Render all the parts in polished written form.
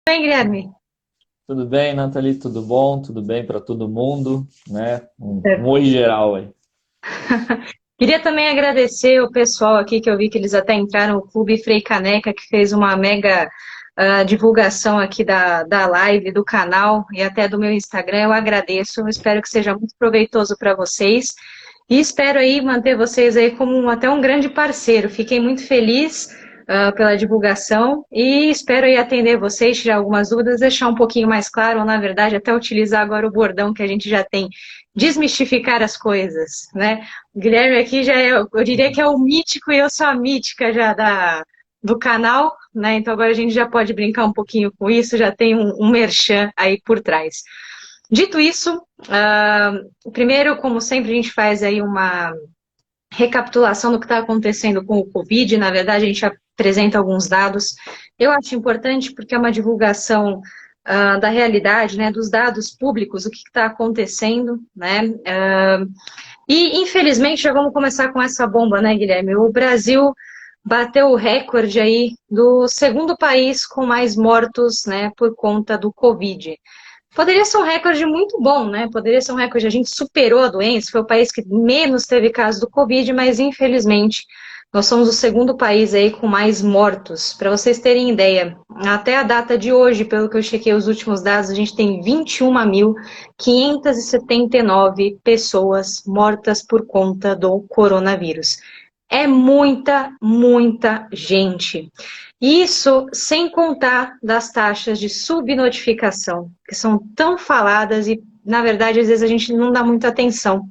Bem, Guilherme? Tudo bem, Nathalie? Tudo bom? Tudo bem para todo mundo, né? Um É. oi geral aí. Queria também agradecer o pessoal aqui, que eu vi que eles até entraram, o Clube Frei Caneca, que fez uma mega divulgação aqui da live, do canal e até do meu Instagram. Eu agradeço, eu espero que seja muito proveitoso para vocês e espero aí manter vocês aí como até um grande parceiro. Fiquei muito feliz pela divulgação e espero aí atender vocês, tirar algumas dúvidas, deixar um pouquinho mais claro, ou na verdade até utilizar agora o bordão que a gente já tem, desmistificar as coisas, né? O Guilherme aqui já é, eu diria que é o mítico e eu sou a mítica já do canal, né? Então agora a gente já pode brincar um pouquinho com isso, já tem um merchan aí por trás. Dito isso, primeiro, como sempre, a gente faz aí uma recapitulação do que está acontecendo com o Covid. Na verdade, a gente apresenta alguns dados. Eu acho importante porque é uma divulgação da realidade, né, dos dados públicos, o que está acontecendo, né? E, infelizmente, já vamos começar com essa bomba, né, Guilherme? O Brasil bateu o recorde aí do segundo país com mais mortos, né, por conta do Covid. Poderia ser um recorde muito bom, né? Poderia ser um recorde. A gente superou a doença, foi o país que menos teve casos do Covid, mas infelizmente nós somos o segundo país aí com mais mortos. Para vocês terem ideia, até a data de hoje, pelo que eu chequei os últimos dados, a gente tem 21.579 pessoas mortas por conta do coronavírus. É muita, muita gente. Isso sem contar das taxas de subnotificação, que são tão faladas e, na verdade, às vezes a gente não dá muita atenção.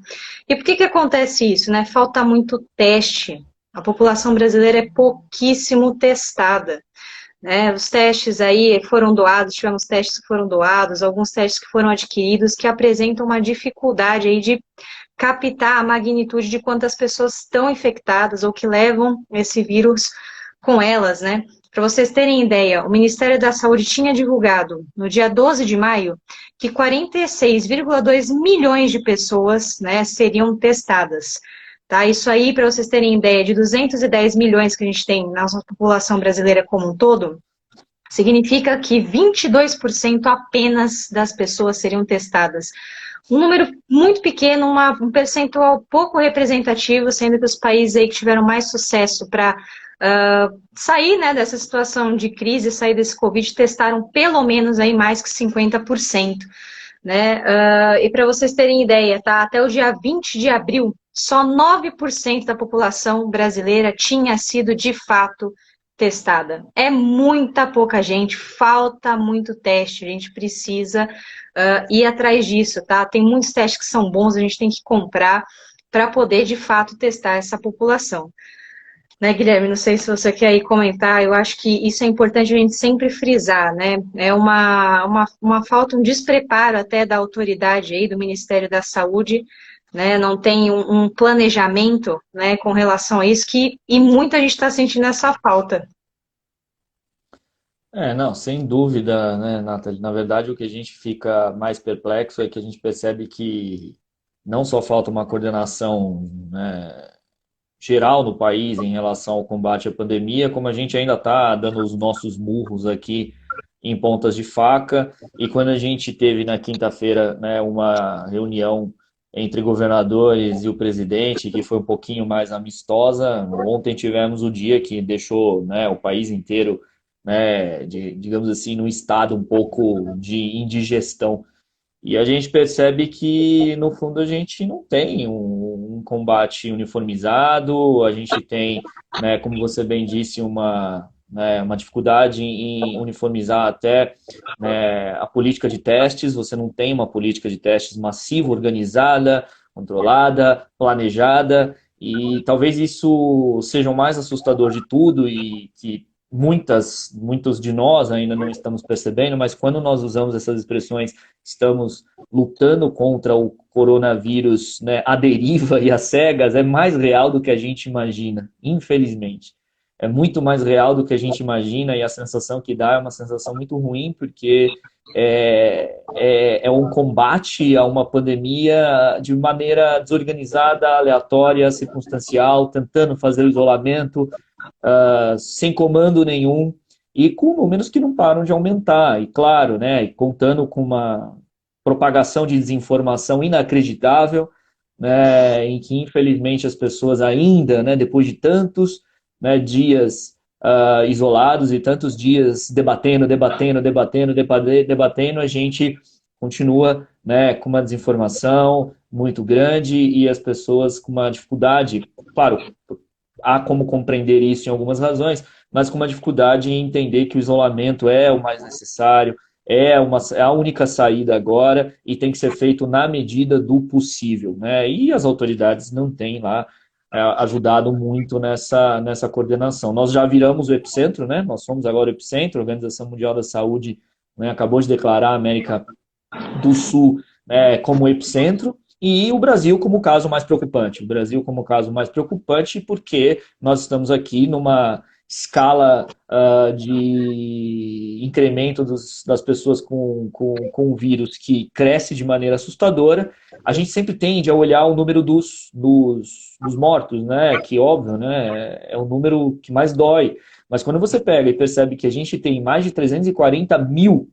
E por que que acontece isso, né? Falta muito teste. A população brasileira é pouquíssimo testada, né? Os testes aí foram doados, tivemos testes que foram doados, alguns testes que foram adquiridos, que apresentam uma dificuldade aí de captar a magnitude de quantas pessoas estão infectadas ou que levam esse vírus com elas, né? Para vocês terem ideia, o Ministério da Saúde tinha divulgado no dia 12 de maio que 46,2 milhões de pessoas, né, seriam testadas. Tá? Isso aí, para vocês terem ideia, de 210 milhões que a gente tem na nossa população brasileira como um todo, significa que 22% apenas das pessoas seriam testadas. Um número muito pequeno, um percentual pouco representativo, sendo que os países aí que tiveram mais sucesso para sair, né, dessa situação de crise, sair desse Covid, testaram pelo menos aí mais que 50%. Né? E para vocês terem ideia, tá? Até o dia 20 de abril, só 9% da população brasileira tinha sido de fato testada. É muita pouca gente, falta muito teste, a gente precisa ir atrás disso, tá? Tem muitos testes que são bons, a gente tem que comprar para poder de fato testar essa população. Né, Guilherme? Não sei se você quer aí comentar, eu acho que isso é importante a gente sempre frisar, né? É uma falta, um despreparo até da autoridade aí, do Ministério da Saúde, né? Não tem um planejamento, né, com relação a isso, e muita gente está sentindo essa falta. Não, sem dúvida, né, Nathalie? Na verdade, o que a gente fica mais perplexo é que a gente percebe que não só falta uma coordenação, né, geral no país em relação ao combate à pandemia, como a gente ainda está dando os nossos murros aqui em pontas de faca. E quando a gente teve na quinta-feira, né, uma reunião entre governadores e o presidente, que foi um pouquinho mais amistosa, ontem tivemos o dia que deixou, né, o país inteiro, né, digamos assim, num estado um pouco de indigestão. E a gente percebe que, no fundo, a gente não tem um combate uniformizado, a gente tem, né, como você bem disse, uma dificuldade em uniformizar até, né, a política de testes, você não tem uma política de testes massiva, organizada, controlada, planejada, e talvez isso seja o mais assustador de tudo e que muitos de nós ainda não estamos percebendo, mas quando nós usamos essas expressões, estamos lutando contra o coronavírus, né, à deriva e às cegas, é mais real do que a gente imagina, infelizmente. É muito mais real do que a gente imagina e a sensação que dá é uma sensação muito ruim, porque é um combate a uma pandemia de maneira desorganizada, aleatória, circunstancial, tentando fazer o isolamento, sem comando nenhum. e com números que não param de aumentar. E claro, né, e contando com uma propagação de desinformação inacreditável, né, em que infelizmente as pessoas ainda, né, depois de tantos, né, dias isolados e tantos dias debatendo, a gente continua, né, com uma desinformação muito grande e as pessoas com uma dificuldade, claro, há como compreender isso em algumas razões, mas com uma dificuldade em entender que o isolamento é o mais necessário, é a única saída agora e tem que ser feito na medida do possível, né? E as autoridades não têm lá ajudado muito nessa coordenação. Nós já viramos o epicentro, né? Nós somos agora o epicentro, a Organização Mundial da Saúde, né, acabou de declarar a América do Sul, né, como epicentro, e o Brasil como o caso mais preocupante. O Brasil como o caso mais preocupante porque nós estamos aqui numa escala de incremento das pessoas com o vírus que cresce de maneira assustadora. A gente sempre tende a olhar o número dos mortos, né? Que óbvio, né? É o número que mais dói. Mas quando você pega e percebe que a gente tem mais de 340 mil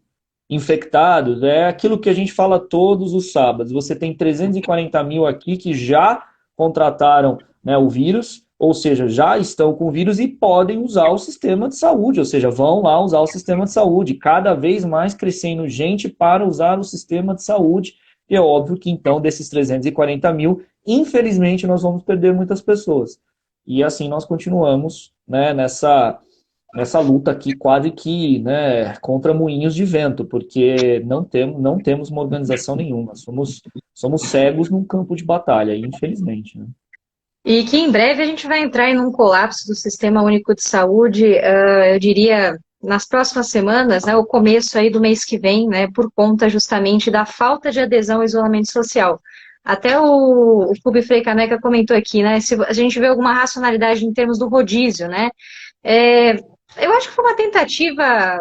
infectados, é aquilo que a gente fala todos os sábados. Você tem 340 mil aqui que já contrataram, né, o vírus, ou seja, já estão com o vírus e podem usar o sistema de saúde, ou seja, vão lá usar o sistema de saúde, cada vez mais crescendo gente para usar o sistema de saúde, e é óbvio que então desses 340 mil, infelizmente nós vamos perder muitas pessoas. E assim nós continuamos, né, nessa luta aqui quase que, né, contra moinhos de vento, porque não temos uma organização nenhuma, somos cegos num campo de batalha, infelizmente, né? E que em breve a gente vai entrar em um colapso do Sistema Único de Saúde, eu diria, nas próximas semanas, né, o começo aí do mês que vem, né, por conta justamente da falta de adesão ao isolamento social. Até o Clube Frei Caneca comentou aqui, né, se a gente vê alguma racionalidade em termos do rodízio, né, eu acho que foi uma tentativa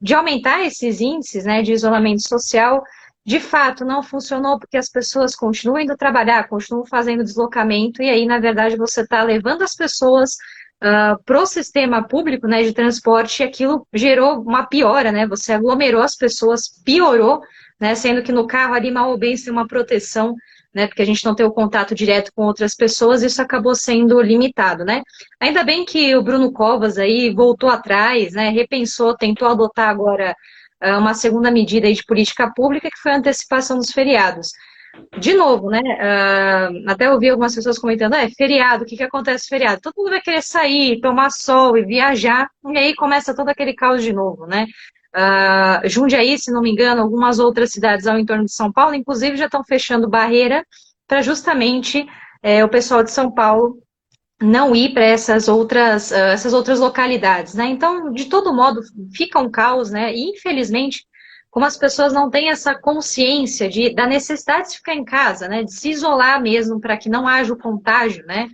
de aumentar esses índices, né, de isolamento social. De fato, não funcionou porque as pessoas continuam indo trabalhar, continuam fazendo deslocamento, e aí, na verdade, você está levando as pessoas para o sistema público, né, de transporte, e aquilo gerou uma piora, né? Você aglomerou as pessoas, piorou, né, sendo que no carro ali, mal ou bem, tem uma proteção, né, porque a gente não tem o contato direto com outras pessoas, isso acabou sendo limitado, né? Ainda bem que o Bruno Covas aí voltou atrás, né, repensou, tentou adotar agora uma segunda medida aí de política pública, que foi a antecipação dos feriados. De novo, né, até ouvi algumas pessoas comentando, feriado, o que acontece no feriado? Todo mundo vai querer sair, tomar sol e viajar, e aí começa todo aquele caos de novo, né? Jundiaí, se não me engano, algumas outras cidades ao entorno de São Paulo, inclusive já estão fechando barreira para justamente o pessoal de São Paulo não ir para essas outras localidades, né? Então, de todo modo, fica um caos, né? E, infelizmente, como as pessoas não têm essa consciência da necessidade de ficar em casa, né? De se isolar mesmo para que não haja o contágio, né?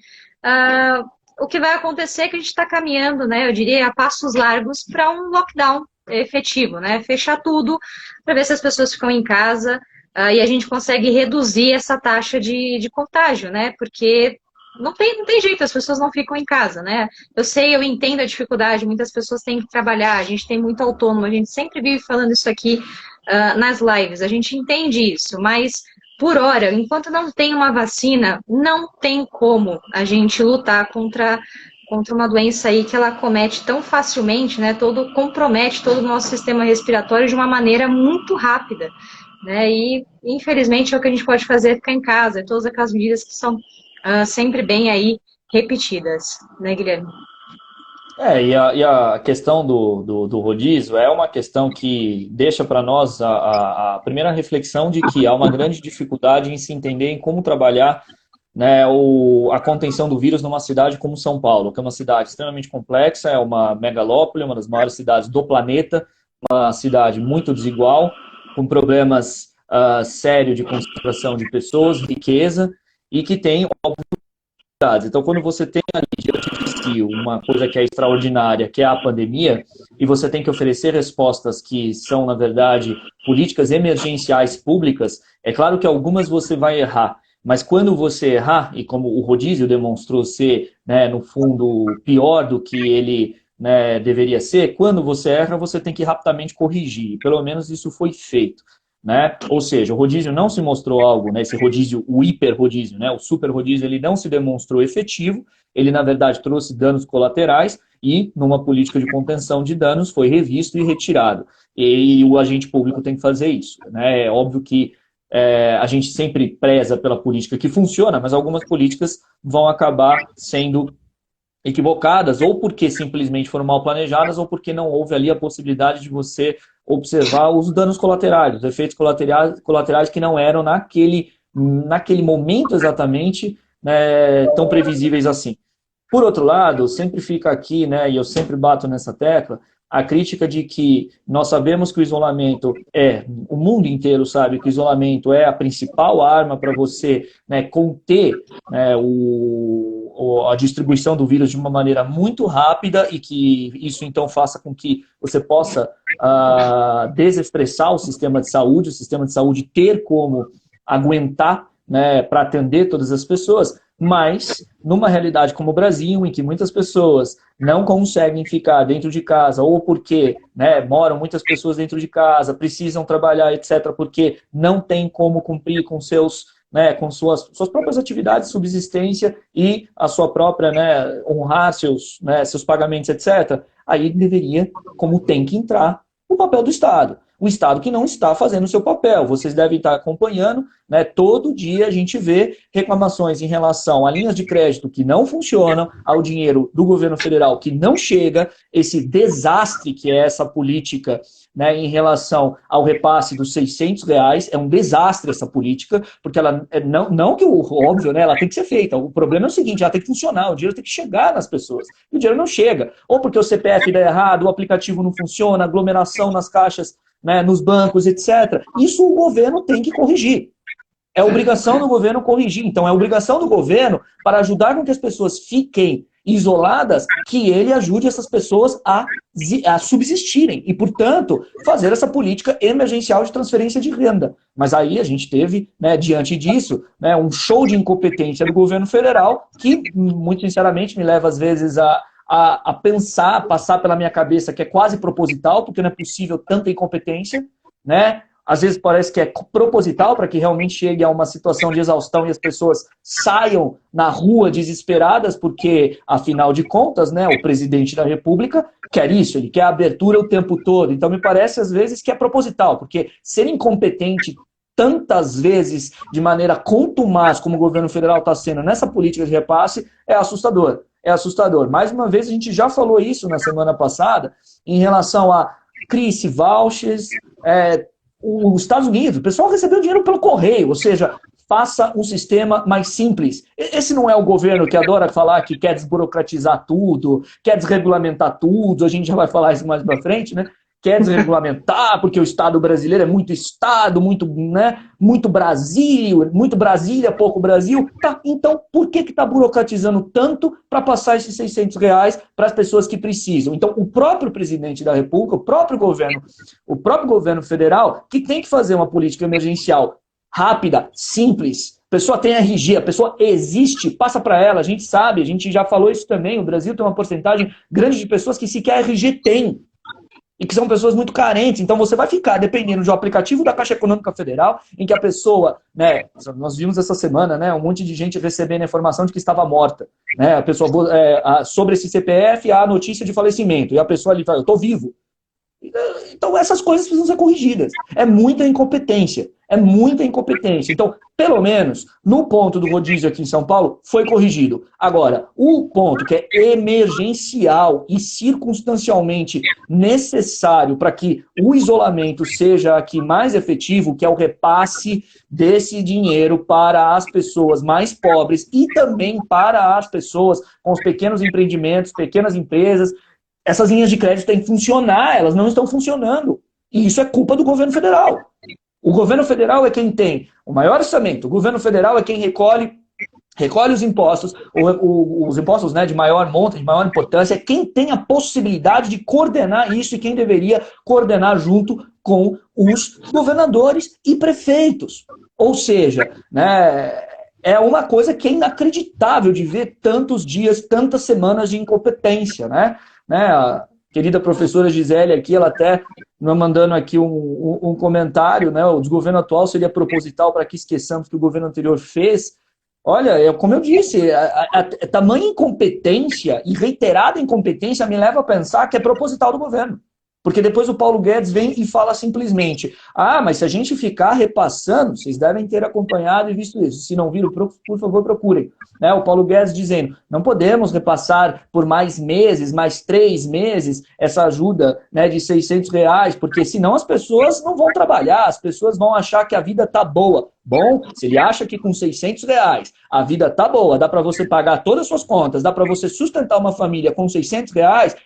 O que vai acontecer é que a gente está caminhando, né? Eu diria, a passos largos para um lockdown efetivo, né? Fechar tudo para ver se as pessoas ficam em casa e a gente consegue reduzir essa taxa de contágio, né? Porque não tem jeito, as pessoas não ficam em casa, né? Eu entendo a dificuldade, muitas pessoas têm que trabalhar, a gente tem muito autônomo, a gente sempre vive falando isso aqui nas lives, a gente entende isso, mas por hora, enquanto não tem uma vacina, não tem como a gente lutar contra uma doença aí que ela comete tão facilmente, né? Compromete todo o nosso sistema respiratório de uma maneira muito rápida, né? E infelizmente o que a gente pode fazer é ficar em casa, todas aquelas medidas que são sempre bem aí repetidas, né, Guilherme? E a questão do rodízio é uma questão que deixa para nós a primeira reflexão de que há uma grande dificuldade em se entender em como trabalhar, né, a contenção do vírus numa cidade como São Paulo, que é uma cidade extremamente complexa, é uma megalópole, uma das maiores cidades do planeta, uma cidade muito desigual, com problemas sérios de concentração de pessoas, riqueza, e que tem, óbvio, dificuldades. Então, quando você tem ali diante de si uma coisa que é extraordinária, que é a pandemia, e você tem que oferecer respostas que são, na verdade, políticas emergenciais públicas, é claro que algumas você vai errar, mas quando você errar, e como o rodízio demonstrou ser, né, no fundo, pior do que ele né, deveria ser, quando você erra, você tem que rapidamente corrigir. Pelo menos isso foi feito. Né? Ou seja, o rodízio não se mostrou algo, né? Esse rodízio, o hiper rodízio, né? O super rodízio, ele não se demonstrou efetivo, ele na verdade trouxe danos colaterais e numa política de contenção de danos foi revisto e retirado. E o agente público tem que fazer isso, né? É óbvio que a gente sempre preza pela política que funciona, mas algumas políticas vão acabar sendo equivocadas, ou porque simplesmente foram mal planejadas, ou porque não houve ali a possibilidade de você observar os danos colaterais, os efeitos colaterais que não eram naquele momento exatamente, né, tão previsíveis assim. Por outro lado, sempre fica aqui, né, e eu sempre bato nessa tecla, a crítica de que nós sabemos que o isolamento o mundo inteiro sabe que o isolamento é a principal arma para você, né, conter, né, a distribuição do vírus de uma maneira muito rápida e que isso então faça com que você possa desestressar o sistema de saúde ter como aguentar, né, para atender todas as pessoas, mas numa realidade como o Brasil, em que muitas pessoas não conseguem ficar dentro de casa, ou porque, né, moram muitas pessoas dentro de casa, precisam trabalhar, etc., porque não tem como cumprir com seus, né, com suas próprias atividades de subsistência e a sua própria, né, honrar seus pagamentos, etc., aí deveria, como tem que entrar, o papel do Estado. O Estado que não está fazendo o seu papel. Vocês devem estar acompanhando, né? Todo dia a gente vê reclamações em relação a linhas de crédito que não funcionam, ao dinheiro do governo federal que não chega, esse desastre que é essa política, né, em relação ao repasse dos R$ 600, é um desastre essa política, porque ela, não que o óbvio, né, ela tem que ser feita. O problema é o seguinte, ela tem que funcionar, o dinheiro tem que chegar nas pessoas. E o dinheiro não chega. Ou porque o CPF dá errado, o aplicativo não funciona, aglomeração nas caixas, né, nos bancos, etc. Isso o governo tem que corrigir. É obrigação do governo corrigir. Então, é obrigação do governo, para ajudar com que as pessoas fiquem isoladas, que ele ajude essas pessoas a subsistirem e, portanto, fazer essa política emergencial de transferência de renda. Mas aí a gente teve, né, diante disso, né, um show de incompetência do governo federal que, muito sinceramente, me leva às vezes a pensar, a passar pela minha cabeça que é quase proposital, porque não é possível tanta incompetência, né? Às vezes parece que é proposital para que realmente chegue a uma situação de exaustão e as pessoas saiam na rua desesperadas, porque, afinal de contas, né, o presidente da República quer isso, ele quer abertura o tempo todo. Então me parece, às vezes, que é proposital, porque ser incompetente tantas vezes de maneira contumaz como o governo federal está sendo nessa política de repasse é assustador. É assustador. Mais uma vez, a gente já falou isso na semana passada, em relação a crise, vouchers, os Estados Unidos, o pessoal recebeu dinheiro pelo correio, ou seja, faça um sistema mais simples. Esse não é o governo que adora falar que quer desburocratizar tudo, quer desregulamentar tudo, a gente já vai falar isso mais pra frente, né? Quer desregulamentar, porque o Estado brasileiro é muito Estado, muito, né, muito Brasil, muito Brasília, pouco Brasil. Tá, então, por que está burocratizando tanto para passar esses R$ 600 para as pessoas que precisam? Então, o próprio presidente da República, o próprio governo federal, que tem que fazer uma política emergencial rápida, simples. A pessoa tem RG, a pessoa existe, passa para ela, a gente sabe, a gente já falou isso também, o Brasil tem uma porcentagem grande de pessoas que sequer RG tem. E que são pessoas muito carentes. Então você vai ficar dependendo do aplicativo da Caixa Econômica Federal, em que a pessoa, né, nós vimos essa semana, né, um monte de gente recebendo a informação de que estava morta. Né, a pessoa, sobre esse CPF, há a notícia de falecimento. E a pessoa ali fala, eu estou vivo. Então essas coisas precisam ser corrigidas. É muita incompetência. É muita incompetência. Então, pelo menos, no ponto do rodízio aqui em São Paulo, foi corrigido. Agora, o ponto que é emergencial e circunstancialmente necessário para que o isolamento seja aqui mais efetivo, que é o repasse desse dinheiro para as pessoas mais pobres e também para as pessoas com os pequenos empreendimentos, pequenas empresas. Essas linhas de crédito têm que funcionar, elas não estão funcionando. E isso é culpa do governo federal. O governo federal é quem tem o maior orçamento, o governo federal é quem recolhe os impostos, os impostos, né, de maior monta, de maior importância, é quem tem a possibilidade de coordenar isso e quem deveria coordenar junto com os governadores e prefeitos. Ou seja, né, é uma coisa que é inacreditável de ver tantos dias, tantas semanas de incompetência, né? né? A querida professora Gisele aqui, ela até me mandando aqui um comentário, né? O desgoverno atual seria proposital para que esqueçamos que o governo anterior fez. Olha, como eu disse, a tamanha incompetência e reiterada incompetência me leva a pensar que é proposital do governo. Porque depois o Paulo Guedes vem e fala simplesmente: ah, mas se a gente ficar repassando, vocês devem ter acompanhado e visto isso. Se não viram, por favor, procurem. Né? O Paulo Guedes dizendo: não podemos repassar por mais meses, mais 3 meses, essa ajuda, né, de R$ 600, porque senão as pessoas não vão trabalhar, as pessoas vão achar que a vida tá boa. Bom, se ele acha que com R$ 600 a vida tá boa, dá para você pagar todas as suas contas, dá para você sustentar uma família com R$ 600,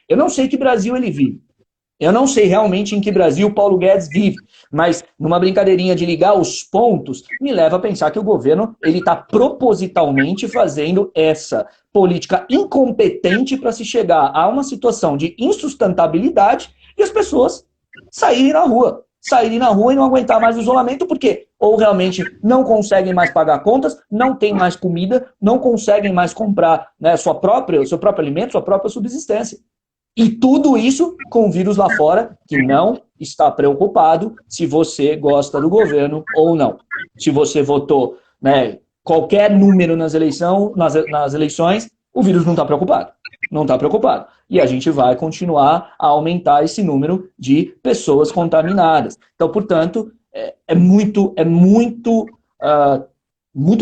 eu não sei que Brasil ele vive. Eu não sei realmente em que Brasil o Paulo Guedes vive, mas numa brincadeirinha de ligar os pontos, me leva a pensar que o governo ele está propositalmente fazendo essa política incompetente para se chegar a uma situação de insustentabilidade e as pessoas saírem na rua e não aguentar mais o isolamento, porque ou realmente não conseguem mais pagar contas, não tem mais comida, não conseguem mais comprar, né, seu próprio alimento, sua própria subsistência. E tudo isso com o vírus lá fora, que não está preocupado se você gosta do governo ou não. Se você votou, né, qualquer número nas eleições, o vírus não está preocupado. Não está preocupado. E a gente vai continuar a aumentar esse número de pessoas contaminadas. Então, portanto, é muito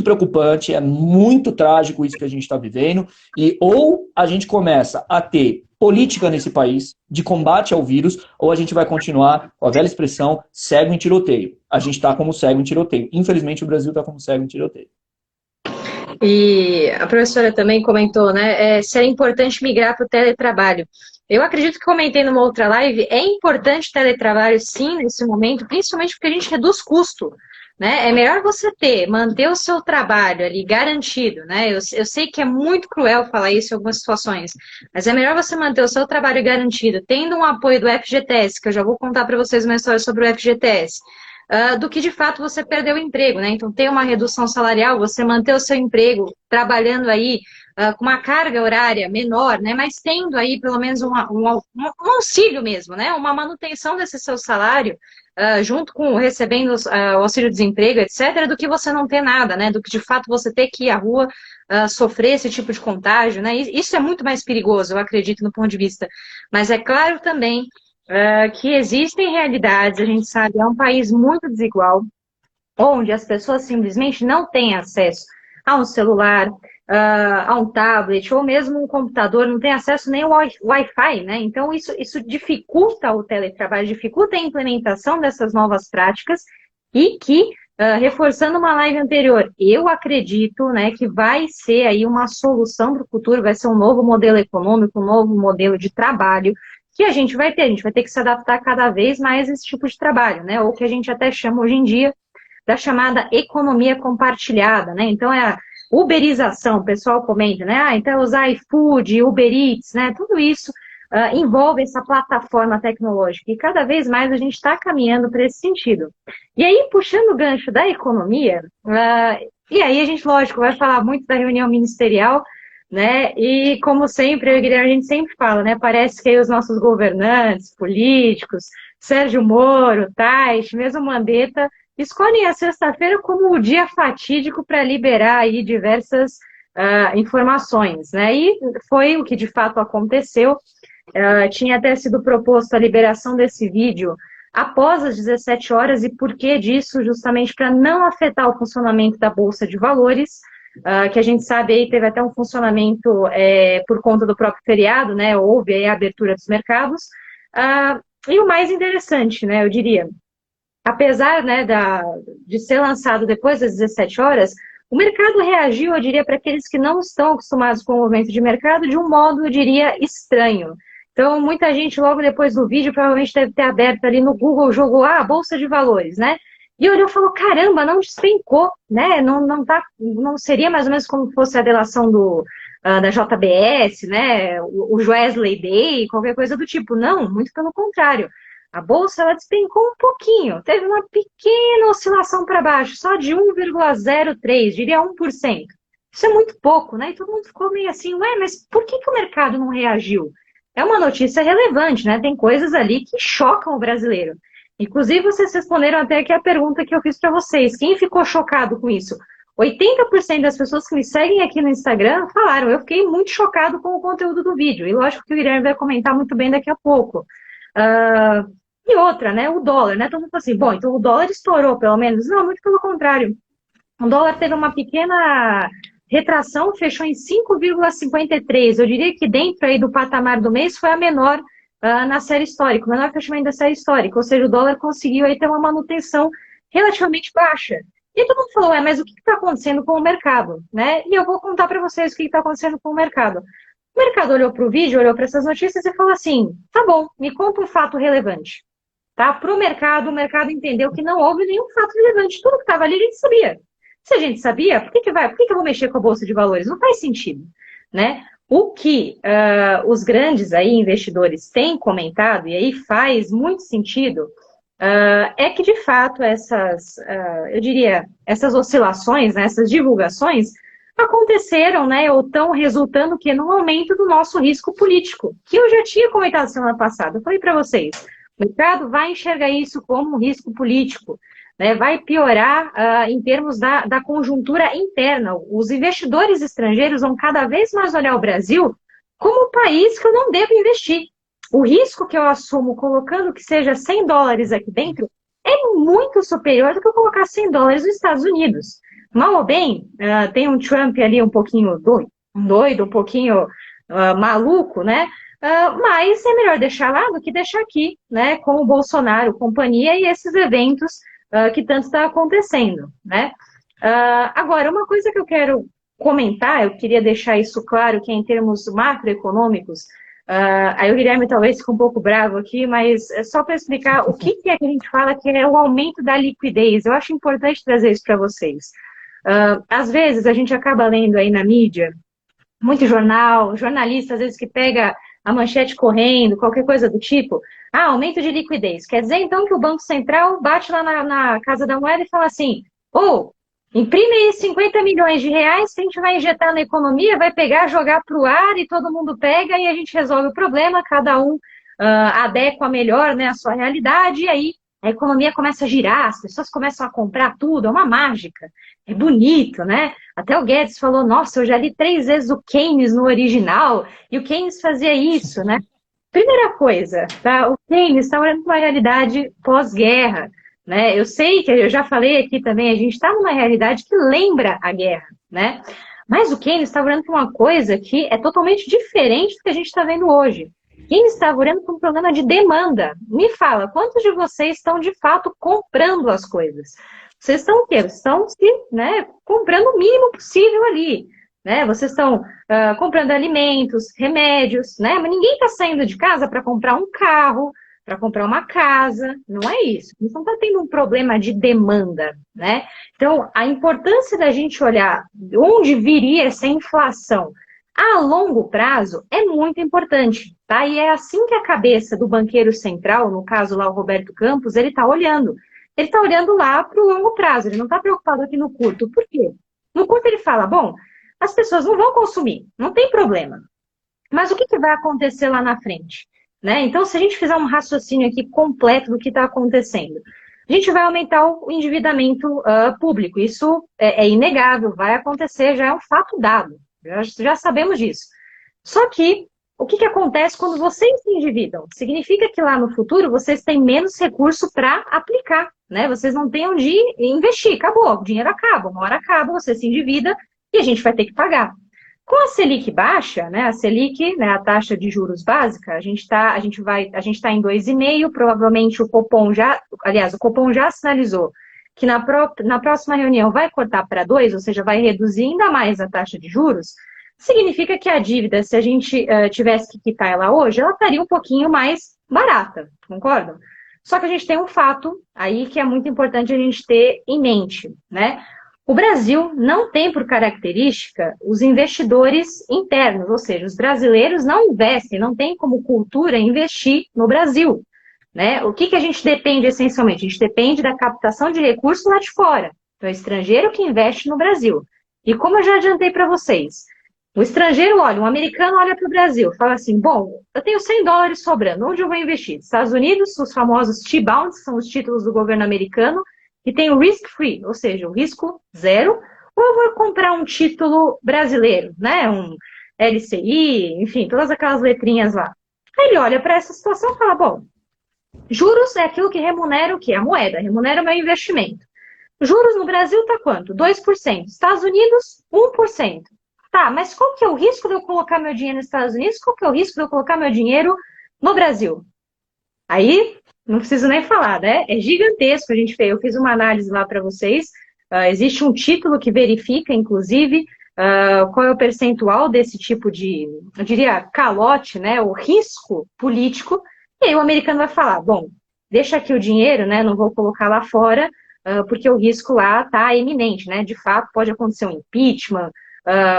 preocupante, é muito trágico isso que a gente está vivendo. E ou a gente começa a ter política nesse país de combate ao vírus, ou a gente vai continuar com a velha expressão cego em tiroteio. A gente está como cego em tiroteio. Infelizmente, o Brasil está como cego em tiroteio. E a professora também comentou, né, se era importante migrar para o teletrabalho. Eu acredito que comentei numa outra live, é importante o teletrabalho sim nesse momento, principalmente porque a gente reduz custo. Né? É melhor você manter o seu trabalho ali garantido, né? Eu sei que é muito cruel falar isso em algumas situações, mas é melhor você manter o seu trabalho garantido, tendo um apoio do FGTS, que eu já vou contar para vocês uma história sobre o FGTS, do que de fato você perder o emprego, né? Então, ter uma redução salarial, você manter o seu emprego trabalhando aí com uma carga horária menor, né? Mas tendo aí pelo menos um auxílio mesmo, né? Uma manutenção desse seu salário, junto com recebendo o auxílio-desemprego, etc., do que você não ter nada, né? Do que de fato você ter que ir à rua sofrer esse tipo de contágio, né? Isso é muito mais perigoso, eu acredito, no ponto de vista. Mas é claro também que existem realidades, a gente sabe, é um país muito desigual, onde as pessoas simplesmente não têm acesso a um celular, a um tablet, ou mesmo um computador, não tem acesso nem ao Wi-Fi, né? Então, isso dificulta o teletrabalho, dificulta a implementação dessas novas práticas e que, reforçando uma live anterior, eu acredito, né, que vai ser aí uma solução para o futuro, vai ser um novo modelo econômico, um novo modelo de trabalho, que a gente vai ter que se adaptar cada vez mais a esse tipo de trabalho, né? Ou que a gente até chama hoje em dia da chamada economia compartilhada, né? Então, é a uberização, o pessoal comenta, né? Então, usar iFood, Uber Eats, né? Tudo isso envolve essa plataforma tecnológica e cada vez mais a gente está caminhando para esse sentido. E aí, puxando o gancho da economia, e aí a gente, lógico, vai falar muito da reunião ministerial, né? E como sempre, eu e o Guilherme, a gente sempre fala, né? Parece que aí os nossos governantes, políticos, Sérgio Moro, Taish, mesmo Mandetta, escolhem a sexta-feira como o dia fatídico para liberar aí diversas informações, né? E foi o que de fato aconteceu. Tinha até sido proposto a liberação desse vídeo após as 17 horas, e por que disso? Justamente para não afetar o funcionamento da Bolsa de Valores, que a gente sabe aí teve até um funcionamento por conta do próprio feriado, né? Houve aí a abertura dos mercados. E o mais interessante, né, eu diria, apesar, né, de ser lançado depois das 17 horas, o mercado reagiu, eu diria, para aqueles que não estão acostumados com o movimento de mercado, de um modo, eu diria, estranho. Então, muita gente, logo depois do vídeo, provavelmente deve ter aberto ali no Google, jogou, Bolsa de Valores, né? E olhou e falou, caramba, não despencou, né? Não seria mais ou menos como fosse a delação da JBS, né? O Wesley Day, qualquer coisa do tipo. Não, muito pelo contrário. A Bolsa, ela despencou um pouquinho, teve uma pequena oscilação para baixo, só de 1,03, diria 1%. Isso é muito pouco, né? E todo mundo ficou meio assim, ué, mas por que o mercado não reagiu? é uma notícia relevante, né? Tem coisas ali que chocam o brasileiro. Inclusive, vocês responderam até aqui a pergunta que eu fiz para vocês. Quem ficou chocado com isso? 80% das pessoas que me seguem aqui no Instagram falaram, eu fiquei muito chocado com o conteúdo do vídeo. E lógico que o Guilherme vai comentar muito bem daqui a pouco. E outra, né? O dólar, né? Todo mundo fala assim, bom, então o dólar estourou, pelo menos. Não, muito pelo contrário. O dólar teve uma pequena retração, fechou em 5,53. Eu diria que dentro aí do patamar do mês foi a menor na série histórica, o menor fechamento da série histórica. Ou seja, o dólar conseguiu aí ter uma manutenção relativamente baixa. E todo mundo falou, mas o que está acontecendo com o mercado? Né? E eu vou contar para vocês o que está acontecendo com o mercado. O mercado olhou para o vídeo, olhou para essas notícias e falou assim, tá bom, me conta um fato relevante. Tá? Para o mercado entendeu que não houve nenhum fato relevante. Tudo que estava ali a gente sabia. Se a gente sabia, por que eu vou mexer com a Bolsa de Valores? Não faz sentido, né? O que os grandes aí investidores têm comentado, e aí faz muito sentido, é que, de fato, eu diria, essas oscilações, né, essas divulgações, aconteceram, né, ou estão resultando que num aumento do nosso risco político, que eu já tinha comentado semana passada. Eu falei para vocês, o mercado vai enxergar isso como um risco político, né, vai piorar em termos da conjuntura interna. Os investidores estrangeiros vão cada vez mais olhar o Brasil como um país que eu não devo investir. O risco que eu assumo colocando que seja $100 aqui dentro é muito superior do que eu colocar $100 nos Estados Unidos. Mal ou bem, tem um Trump ali um pouquinho doido, um pouquinho maluco, né? Mas é melhor deixar lá do que deixar aqui, né? Com o Bolsonaro, companhia e esses eventos que tanto está acontecendo, né? Agora, uma coisa que eu quero comentar, eu queria deixar isso claro, que é em termos macroeconômicos, aí o Guilherme talvez fique um pouco bravo aqui, mas é só para explicar o que é que a gente fala que é o aumento da liquidez. Eu acho importante trazer isso para vocês. Às vezes a gente acaba lendo aí na mídia, muito jornalista às vezes que pega a manchete correndo, qualquer coisa do tipo, aumento de liquidez. Quer dizer, então, que o Banco Central bate lá na Casa da Moeda e fala assim, imprime aí 50 milhões de reais que a gente vai injetar na economia, vai pegar, jogar para o ar e todo mundo pega e a gente resolve o problema, cada um adequa melhor, né, a sua realidade e aí a economia começa a girar, as pessoas começam a comprar tudo, é uma mágica, é bonito, né? Até o Guedes falou, nossa, eu já li 3 vezes o Keynes no original, e o Keynes fazia isso, né? Primeira coisa, tá? O Keynes está olhando para uma realidade pós-guerra, né? Eu sei que eu já falei aqui também, a gente está numa realidade que lembra a guerra, né? Mas o Keynes está olhando para uma coisa que é totalmente diferente do que a gente está vendo hoje. Keynes estava olhando para um problema de demanda. Me fala, quantos de vocês estão de fato comprando as coisas? Vocês estão o quê? Estão comprando o mínimo possível ali. Né? Vocês estão comprando alimentos, remédios, né? Mas ninguém está saindo de casa para comprar um carro, para comprar uma casa. Não é isso. Não está tendo um problema de demanda. Né? Então, a importância da gente olhar onde viria essa inflação a longo prazo é muito importante, tá? E é assim que a cabeça do banqueiro central, no caso lá o Roberto Campos, ele está olhando. Ele está olhando lá para o longo prazo, ele não está preocupado aqui no curto. Por quê? No curto ele fala, bom, as pessoas não vão consumir, não tem problema. Mas o que vai acontecer lá na frente? Né? Então, se a gente fizer um raciocínio aqui completo do que está acontecendo, a gente vai aumentar o endividamento público. Isso é inegável, vai acontecer, já é um fato dado. Já sabemos disso. Só que, o que acontece quando vocês se endividam? Significa que lá no futuro vocês têm menos recurso para aplicar, né? Vocês não têm onde investir, acabou, o dinheiro acaba, uma hora acaba, você se endivida e a gente vai ter que pagar. Com a Selic baixa, né? A Selic, né, a taxa de juros básica, a gente tá em 2,5%, provavelmente o Copom já sinalizou que na próxima reunião vai cortar para 2%, ou seja, vai reduzir ainda mais a taxa de juros, significa que a dívida, se a gente tivesse que quitar ela hoje, ela estaria um pouquinho mais barata, concordam? Só que a gente tem um fato aí que é muito importante a gente ter em mente, né? O Brasil não tem por característica os investidores internos, ou seja, os brasileiros não investem, não tem como cultura investir no Brasil. Né? O que a gente depende essencialmente? A gente depende da captação de recursos lá de fora. Então, é o estrangeiro que investe no Brasil. E como eu já adiantei para vocês, O estrangeiro olha, um americano olha para o Brasil, fala assim, bom, eu tenho $100 sobrando, onde eu vou investir? Estados Unidos, os famosos T-bonds, que são os títulos do governo americano, que tem o risk-free, ou seja, o risco zero, ou eu vou comprar um título brasileiro, né, um LCI, enfim, todas aquelas letrinhas lá. Aí ele olha para essa situação e fala, bom, juros é aquilo que remunera o quê? A moeda, remunera o meu investimento. Juros no Brasil está quanto? 2%. Estados Unidos, 1%. Tá, mas qual que é o risco de eu colocar meu dinheiro nos Estados Unidos? Qual que é o risco de eu colocar meu dinheiro no Brasil? Aí, não preciso nem falar, né? É gigantesco. Eu fiz uma análise lá para vocês. Existe um título que verifica, inclusive, qual é o percentual desse tipo de, eu diria, calote, né? O risco político. E aí o americano vai falar, bom, deixa aqui o dinheiro, né? Não vou colocar lá fora, porque o risco lá está iminente, né? De fato, pode acontecer um impeachment,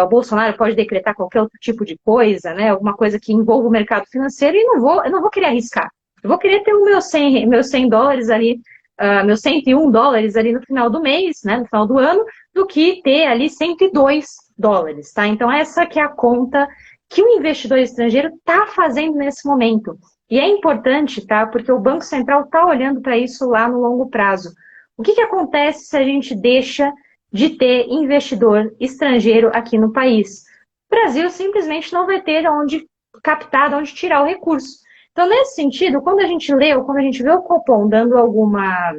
o Bolsonaro pode decretar qualquer outro tipo de coisa, né? Alguma coisa que envolva o mercado financeiro e eu não vou querer arriscar. Eu vou querer ter o meus $100 ali, meus $101 ali no final do mês, né? No final do ano, do que ter ali $102, tá? Então essa que é a conta que o investidor estrangeiro está fazendo nesse momento. E é importante, tá? Porque o Banco Central está olhando para isso lá no longo prazo. O que acontece se a gente deixa de ter investidor estrangeiro aqui no país? O Brasil simplesmente não vai ter onde captar, de onde tirar o recurso. Então, nesse sentido, quando a gente lê ou quando a gente vê o Copom dando alguma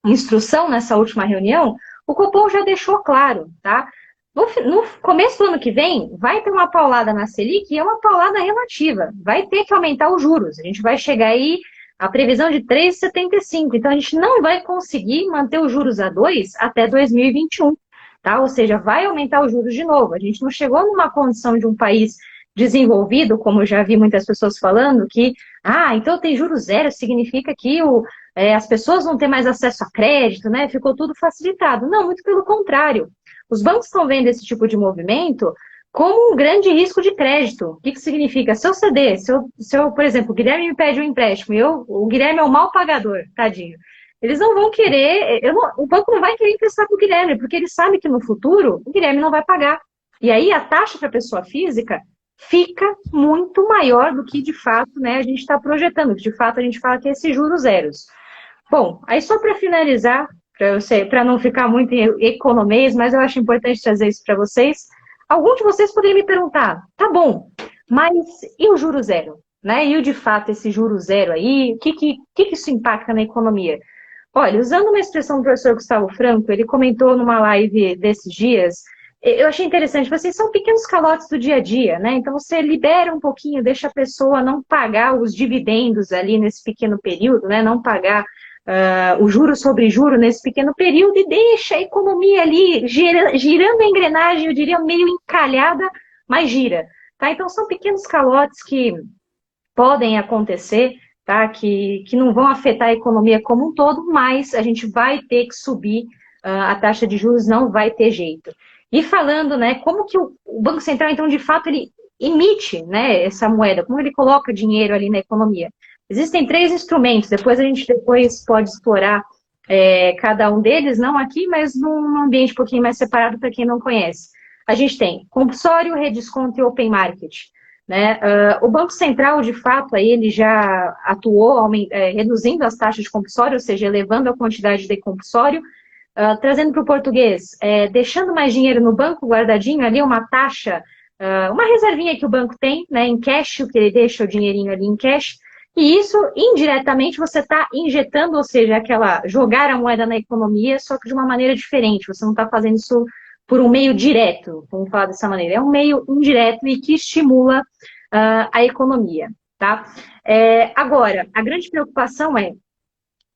instrução nessa última reunião, o Copom já deixou claro, tá? No começo do ano que vem, vai ter uma paulada na Selic e é uma paulada relativa. Vai ter que aumentar os juros. A gente vai chegar aí a previsão de 3,75. Então, a gente não vai conseguir manter os juros a 2 até 2021. Tá? Ou seja, vai aumentar os juros de novo. A gente não chegou numa condição de um país desenvolvido, como eu já vi muitas pessoas falando, que, então tem juros zero, significa que as pessoas vão ter mais acesso a crédito, né? Ficou tudo facilitado. Não, muito pelo contrário. Os bancos estão vendo esse tipo de movimento como um grande risco de crédito. O que significa? Se eu ceder, por exemplo, o Guilherme me pede um empréstimo e o Guilherme é o mal pagador, tadinho. Eles não vão querer, o banco não vai querer emprestar para o Guilherme, porque ele sabe que no futuro o Guilherme não vai pagar. E aí a taxa para a pessoa física fica muito maior do que de fato, né, a gente está projetando, que de fato a gente fala que é esses juros zeros. Bom, aí só para finalizar, para não ficar muito em economês, mas eu acho importante trazer isso para vocês. Algum de vocês poderia me perguntar, tá bom, mas e o juro zero? Né? E o de fato esse juro zero aí, o que isso impacta na economia? Olha, usando uma expressão do professor Gustavo Franco, ele comentou numa live desses dias, eu achei interessante, vocês são pequenos calotes do dia a dia, né? Então você libera um pouquinho, deixa a pessoa não pagar os dividendos ali nesse pequeno período, né? Não pagar o juro sobre juro nesse pequeno período e deixa a economia ali girando a engrenagem, eu diria meio encalhada, mas gira. Tá? Então são pequenos calotes que podem acontecer, tá? Que não vão afetar a economia como um todo, mas a gente vai ter que subir a taxa de juros, não vai ter jeito. E falando, né, como que o Banco Central, então, de fato, ele emite, né, essa moeda, como ele coloca dinheiro ali na economia? Existem 3 instrumentos, depois a gente pode explorar cada um deles, não aqui, mas num ambiente um pouquinho mais separado para quem não conhece. A gente tem compulsório, redesconto e open market. Né? O Banco Central, de fato, aí ele já atuou reduzindo as taxas de compulsório, ou seja, elevando a quantidade de compulsório, trazendo para o português, deixando mais dinheiro no banco, guardadinho ali, uma taxa, uma reservinha que o banco tem, né, em cash, o que ele deixa o dinheirinho ali em cash, e isso, indiretamente, você está injetando, ou seja, jogar a moeda na economia, só que de uma maneira diferente, você não está fazendo isso por um meio direto, vamos falar dessa maneira, é um meio indireto e que estimula a economia, tá? Agora, a grande preocupação é,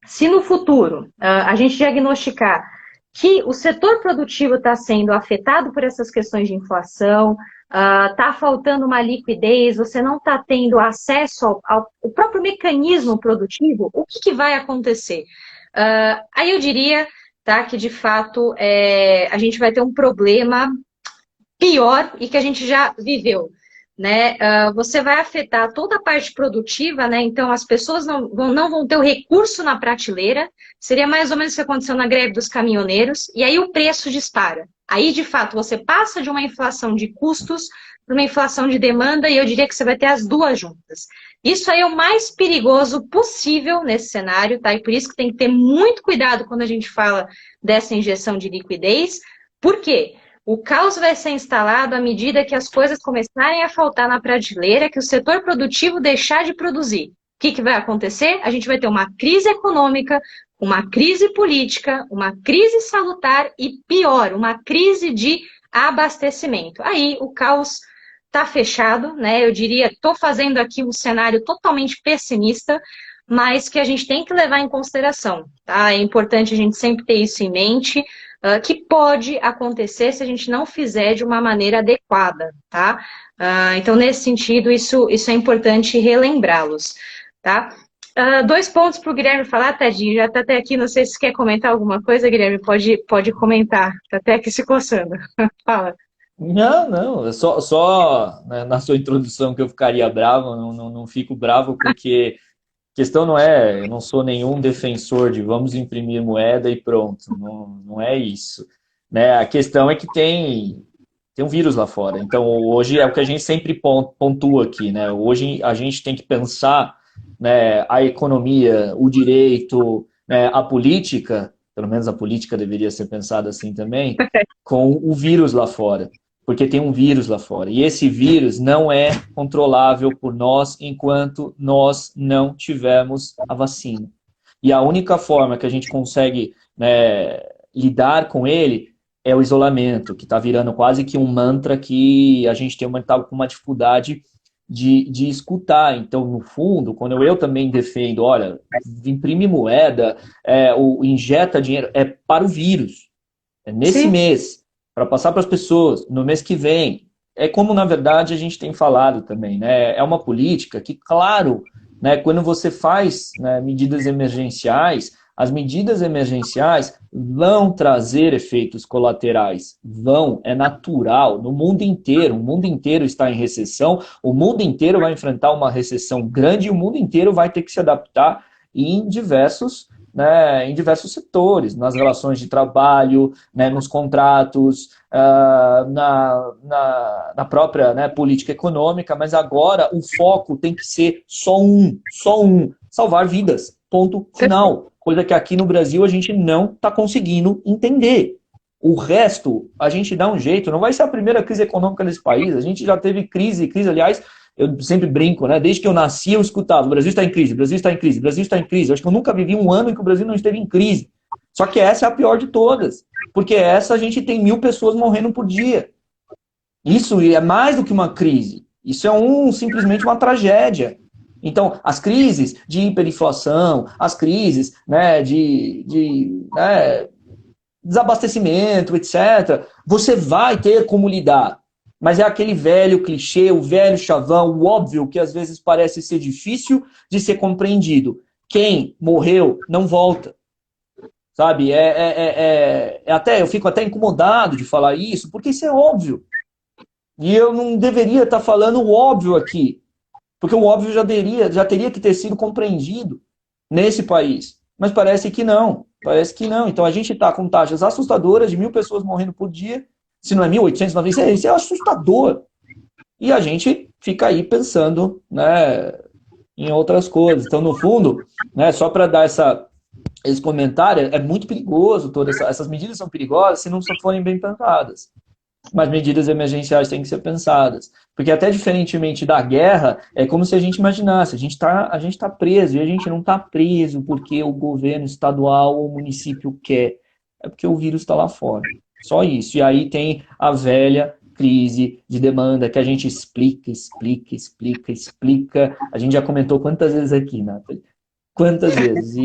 se no futuro a gente diagnosticar que o setor produtivo está sendo afetado por essas questões de inflação, está faltando uma liquidez, você não está tendo acesso ao próprio mecanismo produtivo, o que vai acontecer? Aí eu diria, tá, que de fato a gente vai ter um problema pior e que a gente já viveu. né, você vai afetar toda a parte produtiva, né? Então as pessoas não vão ter o recurso na prateleira. Seria mais ou menos o que aconteceu na greve dos caminhoneiros, e aí o preço dispara. Aí, de fato, você passa de uma inflação de custos para uma inflação de demanda, e eu diria que você vai ter as duas juntas. Isso aí é o mais perigoso possível nesse cenário, tá? E por isso que tem que ter muito cuidado quando a gente fala dessa injeção de liquidez. Por quê? O caos vai ser instalado à medida que as coisas começarem a faltar na prateleira, que o setor produtivo deixar de produzir. O que vai acontecer? A gente vai ter uma crise econômica, uma crise política, uma crise salutar e, pior, uma crise de abastecimento. Aí o caos está fechado, né? Eu diria, estou fazendo aqui um cenário totalmente pessimista, mas que a gente tem que levar em consideração, tá? É importante a gente sempre ter isso em mente, que pode acontecer se a gente não fizer de uma maneira adequada, tá? Então, nesse sentido, isso é importante relembrá-los, tá? Dois pontos para o Guilherme falar, Tadinho, já está até aqui, não sei se quer comentar alguma coisa, Guilherme, pode comentar, está até aqui se coçando. Fala. Não, não, é só né, na sua introdução que eu ficaria bravo, não fico bravo porque a questão não é, eu não sou nenhum defensor de vamos imprimir moeda e pronto, não é isso. Né? A questão é que tem um vírus lá fora, então hoje é o que a gente sempre pontua aqui, né? Hoje a gente tem que pensar, né, a economia, o direito, né, a política, pelo menos a política deveria ser pensada assim também, com o vírus lá fora. Porque tem um vírus lá fora. E esse vírus não é controlável por nós enquanto nós não tivermos a vacina. E a única forma que a gente consegue, né, lidar com ele é o isolamento, que está virando quase que um mantra que a gente tá com uma dificuldade de escutar. Então, no fundo, quando eu também defendo, olha, imprime moeda, injeta dinheiro, é para o vírus. É nesse Sim. mês, para passar para as pessoas, no mês que vem. É como, na verdade, a gente tem falado também, né? É uma política que, claro, né, quando você faz, né, medidas emergenciais, as medidas emergenciais vão trazer efeitos colaterais. Vão, é natural. No mundo inteiro, o mundo inteiro está em recessão, o mundo inteiro vai enfrentar uma recessão grande e o mundo inteiro vai ter que se adaptar em diversos, né, em diversos setores, nas relações de trabalho, né, nos contratos, na própria, né, política econômica, mas agora o foco tem que ser só um, salvar vidas, ponto final. Coisa que aqui no Brasil a gente não está conseguindo entender. O resto, a gente dá um jeito, não vai ser a primeira crise econômica desse país, a gente já teve crise, aliás, eu sempre brinco, né? Desde que eu nasci, eu escutava: o Brasil está em crise, o Brasil está em crise, o Brasil está em crise. Eu acho que eu nunca vivi um ano em que o Brasil não esteve em crise. Só que essa é a pior de todas, porque essa a gente tem 1.000 pessoas morrendo por dia. Isso é mais do que uma crise. Isso é simplesmente uma tragédia. Então, as crises de hiperinflação, as crises, né, né, desabastecimento, etc., você vai ter como lidar. Mas é aquele velho clichê, o velho chavão, o óbvio, que às vezes parece ser difícil de ser compreendido. Quem morreu não volta. Sabe? Eu fico até incomodado de falar isso, porque isso é óbvio. E eu não deveria estar falando o óbvio aqui, porque o óbvio já teria que ter sido compreendido nesse país. Mas parece que não. Então a gente está com taxas assustadoras de 1.000 pessoas morrendo por dia. Se não é 1.890, isso é assustador. E a gente fica aí pensando, né, em outras coisas. Então, no fundo, né, só para dar esse comentário, é muito perigoso. Essas medidas são perigosas se não forem bem pensadas. Mas medidas emergenciais têm que ser pensadas. Porque até diferentemente da guerra, é como se a gente imaginasse, a gente tá preso, e a gente não está preso porque o governo estadual ou o município quer. É porque o vírus está lá fora. Só isso. E aí tem a velha crise de demanda que a gente explica. A gente já comentou quantas vezes aqui, Nathalie? Quantas vezes?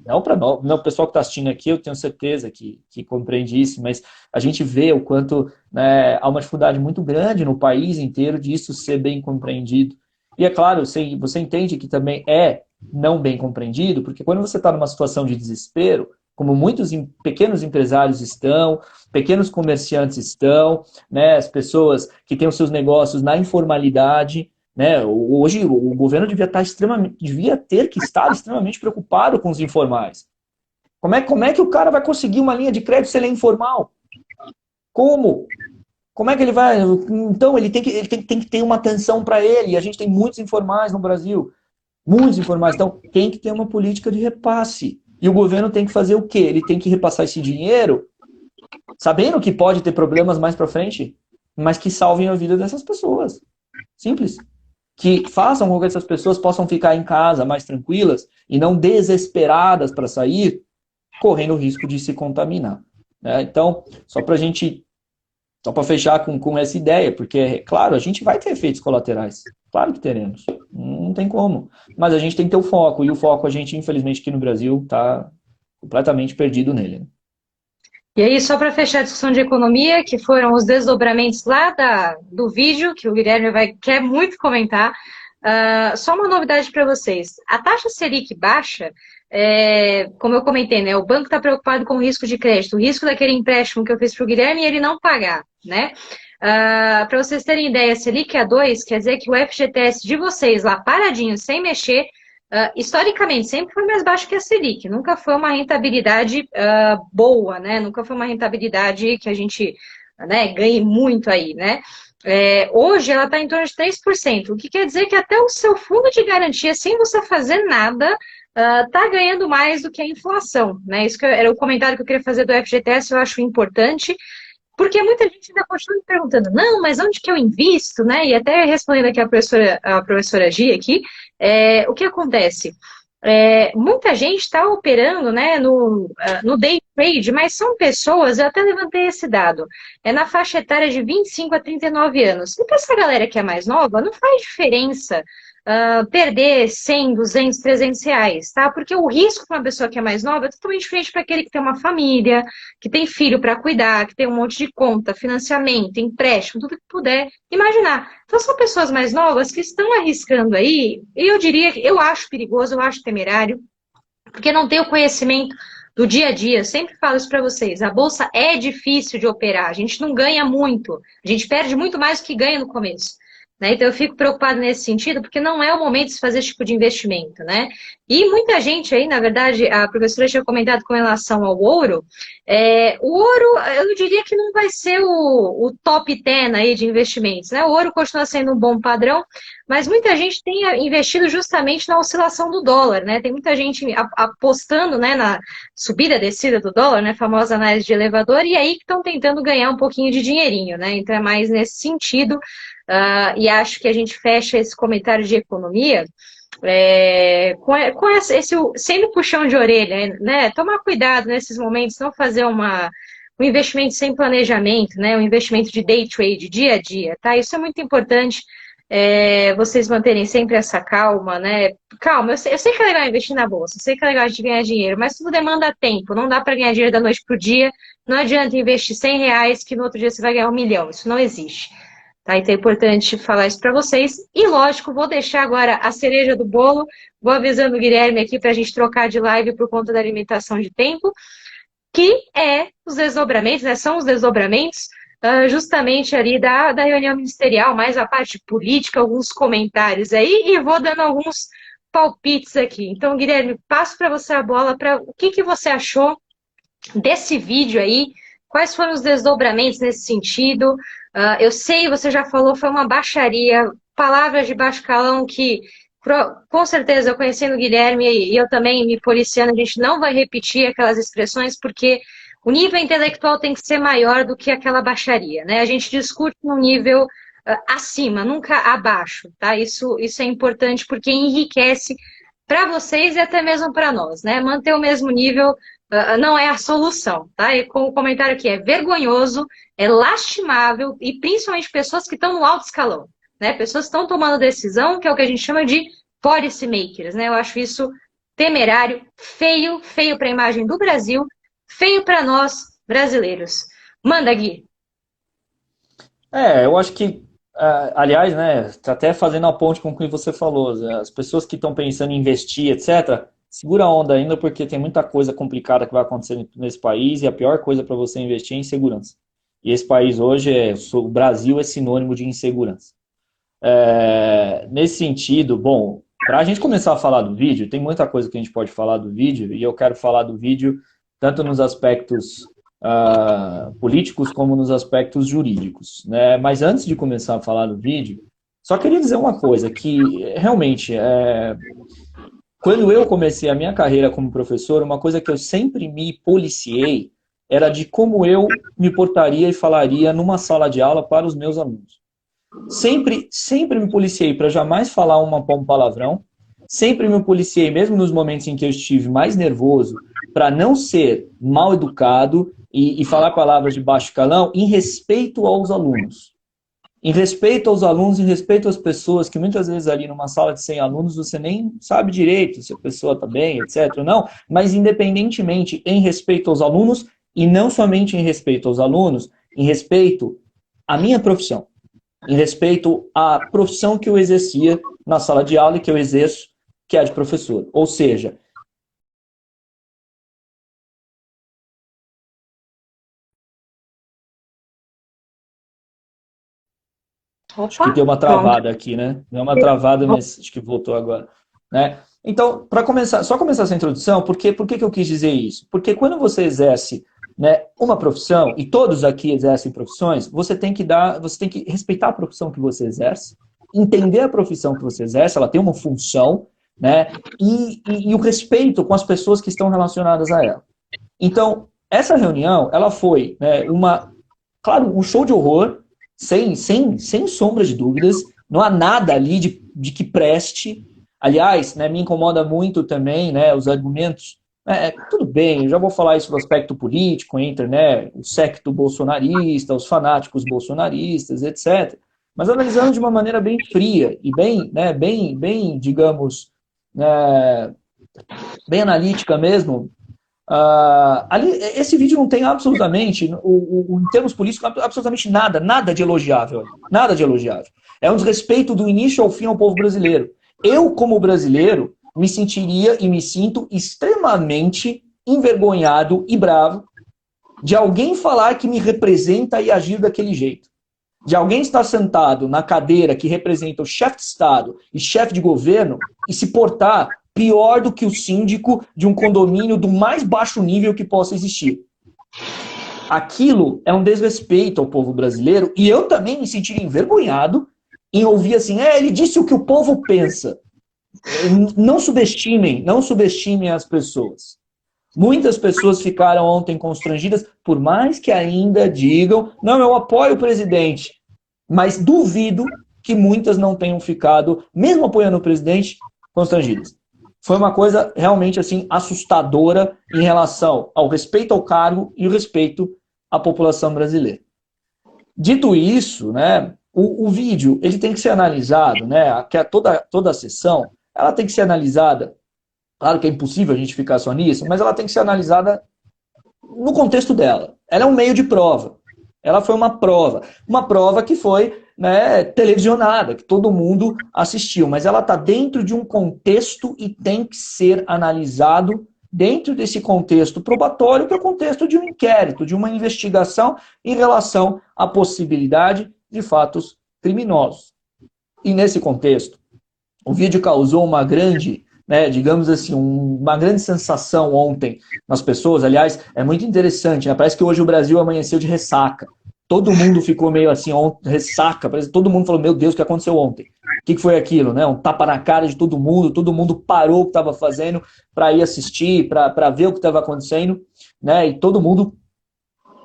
Não para nós, não, o pessoal que está assistindo aqui, eu tenho certeza que compreende isso, mas a gente vê o quanto, né, há uma dificuldade muito grande no país inteiro disso ser bem compreendido. E é claro, você entende que também é não bem compreendido, porque quando você está numa situação de desespero, como muitos pequenos empresários estão, pequenos comerciantes estão, né, as pessoas que têm os seus negócios na informalidade, né? Hoje o governo devia ter que estar extremamente preocupado com os informais. Como é que o cara vai conseguir uma linha de crédito se ele é informal? Como? Como é que ele vai? Então, tem que ter uma atenção para ele. E a gente tem muitos informais no Brasil. Muitos informais. Então, tem que ter uma política de repasse. E o governo tem que fazer o quê? Ele tem que repassar esse dinheiro, sabendo que pode ter problemas mais para frente, mas que salvem a vida dessas pessoas. Simples. Que façam com que essas pessoas possam ficar em casa mais tranquilas e não desesperadas para sair, correndo o risco de se contaminar. Né? Então, só para fechar com essa ideia, porque, claro, a gente vai ter efeitos colaterais. Claro que teremos. Não tem como. Mas a gente tem que ter o foco. E o foco, a gente, infelizmente, aqui no Brasil, está completamente perdido nele. Né? E aí, só para fechar a discussão de economia, que foram os desdobramentos lá do vídeo, que o Guilherme quer muito comentar, só uma novidade para vocês. A taxa Selic baixa, como eu comentei, né, o banco está preocupado com o risco de crédito, o risco daquele empréstimo que eu fiz para o Guilherme e ele não pagar, né? Para vocês terem ideia, Selic a 2 quer dizer que o FGTS de vocês lá paradinho, sem mexer, historicamente sempre foi mais baixo que a Selic, nunca foi uma rentabilidade boa, né? Nunca foi uma rentabilidade que a gente, né, ganhe muito aí, né? Hoje ela está em torno de 3%, o que quer dizer que até o seu fundo de garantia, sem você fazer nada, está ganhando mais do que a inflação, né? Isso era o comentário que eu queria fazer do FGTS, eu acho importante, porque muita gente ainda continua me perguntando, não, mas onde que eu invisto, né? E até respondendo aqui a professora Gia aqui, o que acontece? Muita gente está operando, né, no day trade, mas são pessoas, eu até levantei esse dado, na faixa etária de 25 a 39 anos. E para essa galera que é mais nova, não faz diferença perder 100, 200, 300 reais, tá? Porque o risco para uma pessoa que é mais nova é totalmente diferente para aquele que tem uma família, que tem filho para cuidar, que tem um monte de conta, financiamento, empréstimo, tudo que puder imaginar. Então são pessoas mais novas que estão arriscando aí, e eu diria que eu acho perigoso, eu acho temerário, porque não tem o conhecimento do dia a dia. Eu sempre falo isso para vocês, a bolsa é difícil de operar, a gente não ganha muito, a gente perde muito mais do que ganha no começo. Né? Então eu fico preocupada nesse sentido, porque não é o momento de se fazer esse tipo de investimento, né? E muita gente aí, na verdade, a professora tinha comentado com relação ao ouro, o ouro, eu diria que não vai ser o top 10 aí de investimentos, né? O ouro continua sendo um bom padrão, mas muita gente tem investido justamente na oscilação do dólar, né? Tem muita gente apostando, né, na subida, descida do dólar, né? Famosa análise de elevador, e aí que estão tentando ganhar um pouquinho de dinheirinho, né? Então é mais nesse sentido. E acho que a gente fecha esse comentário de economia com esse sempre puxão de orelha, né? Tomar cuidado nesses momentos, não fazer um investimento sem planejamento, né? Um investimento de day trade, dia a dia, tá? Isso é muito importante, vocês manterem sempre essa calma, né? Calma, eu sei que é legal investir na bolsa, eu sei que é legal de ganhar dinheiro, mas tudo demanda tempo, não dá para ganhar dinheiro da noite pro dia, não adianta investir 100 reais que no outro dia você vai ganhar 1 milhão, isso não existe. Tá? Então é importante falar isso para vocês. E, lógico, vou deixar agora a cereja do bolo. Vou avisando o Guilherme aqui para a gente trocar de live por conta da limitação de tempo, que os desdobramentos, né? São os desdobramentos justamente ali da reunião ministerial, mais a parte política, alguns comentários aí, e vou dando alguns palpites aqui. Então, Guilherme, passo para você a bola para o que você achou desse vídeo aí, quais foram os desdobramentos nesse sentido. Eu sei, você já falou, foi uma baixaria, palavras de baixo calão que, com certeza, eu conhecendo o Guilherme e eu também me policiando, a gente não vai repetir aquelas expressões, porque o nível intelectual tem que ser maior do que aquela baixaria, né? A gente discute num nível acima, nunca abaixo, tá? Isso é importante porque enriquece para vocês e até mesmo para nós, né? Manter o mesmo nível não é a solução, tá? E com o comentário que é vergonhoso, é lastimável, e principalmente pessoas que estão no alto escalão, né? Pessoas que estão tomando decisão, que é o que a gente chama de policy makers, né? Eu acho isso temerário, feio para a imagem do Brasil, feio para nós brasileiros. Manda, Gui. Eu acho que, aliás, né, até fazendo a ponte com o que você falou, as pessoas que estão pensando em investir, etc., segura a onda ainda, porque tem muita coisa complicada que vai acontecer nesse país, e a pior coisa para você investir é em segurança. E esse país hoje, o Brasil é sinônimo de insegurança. Nesse sentido, bom, para a gente começar a falar do vídeo, tem muita coisa que a gente pode falar do vídeo, e eu quero falar do vídeo tanto nos aspectos políticos como nos aspectos jurídicos, né? Mas antes de começar a falar do vídeo, só queria dizer uma coisa, que realmente, quando eu comecei a minha carreira como professor, uma coisa que eu sempre me policiei era de como eu me portaria e falaria numa sala de aula para os meus alunos. Sempre me policiei para jamais falar um palavrão, sempre me policiei, mesmo nos momentos em que eu estive mais nervoso, para não ser mal educado e falar palavras de baixo calão em respeito aos alunos. Em respeito aos alunos, em respeito às pessoas, que muitas vezes ali numa sala de 100 alunos você nem sabe direito se a pessoa está bem, etc. ou não, mas independentemente em respeito aos alunos, e não somente em respeito aos alunos, em respeito à minha profissão, em respeito à profissão que eu exercia na sala de aula e que eu exerço, que é a de professor. Ou seja, acho que Opa, deu uma pronto. travada aqui, né? Deu uma travada, mas acho que voltou agora, né? Então, para começar, só começar essa introdução, por que que eu quis dizer isso? Porque quando você exerce, né, uma profissão, e todos aqui exercem profissões, você tem que respeitar a profissão que você exerce, entender a profissão que você exerce, ela tem uma função, né? E o respeito com as pessoas que estão relacionadas a ela. Então, essa reunião, ela foi, né, claro, um show de horror, sem sombra de dúvidas, não há nada ali de que preste. Aliás, né, me incomoda muito também, né, os argumentos. Tudo bem, eu já vou falar isso do aspecto político, entre, né, o secto bolsonarista, os fanáticos bolsonaristas, etc. Mas analisando de uma maneira bem fria e bem, né, bem, digamos, bem analítica mesmo. Esse vídeo não tem absolutamente, em termos políticos, absolutamente nada de elogiável. Nada de elogiável. É um desrespeito do início ao fim ao povo brasileiro. Eu, como brasileiro, me sentiria e me sinto extremamente envergonhado e bravo de alguém falar que me representa e agir daquele jeito. De alguém estar sentado na cadeira que representa o chefe de Estado e chefe de governo e se portar pior do que o síndico de um condomínio do mais baixo nível que possa existir. Aquilo é um desrespeito ao povo brasileiro, e eu também me sentiria envergonhado em ouvir assim, ele disse o que o povo pensa. Não subestimem as pessoas. Muitas pessoas ficaram ontem constrangidas, por mais que ainda digam, não, eu apoio o presidente, mas duvido que muitas não tenham ficado, mesmo apoiando o presidente, constrangidas. Foi uma coisa realmente assim assustadora em relação ao respeito ao cargo e o respeito à população brasileira. Dito isso, né, o vídeo ele tem que ser analisado, né, que toda a sessão ela tem que ser analisada. Claro que é impossível a gente ficar só nisso, mas ela tem que ser analisada no contexto dela. Ela é um meio de prova. Ela foi uma prova que foi, né, televisionada, que todo mundo assistiu, mas ela está dentro de um contexto e tem que ser analisado dentro desse contexto probatório, que é o contexto de um inquérito, de uma investigação em relação à possibilidade de fatos criminosos. E nesse contexto, o vídeo causou uma grande, né, digamos assim, uma grande sensação ontem nas pessoas. Aliás, é muito interessante, né? Parece que hoje o Brasil amanheceu de ressaca. Todo mundo ficou meio assim, ressaca, parece que todo mundo falou, meu Deus, o que aconteceu ontem? O que foi aquilo, né? Um tapa na cara de todo mundo parou o que estava fazendo para ir assistir, para ver o que estava acontecendo, né? E todo mundo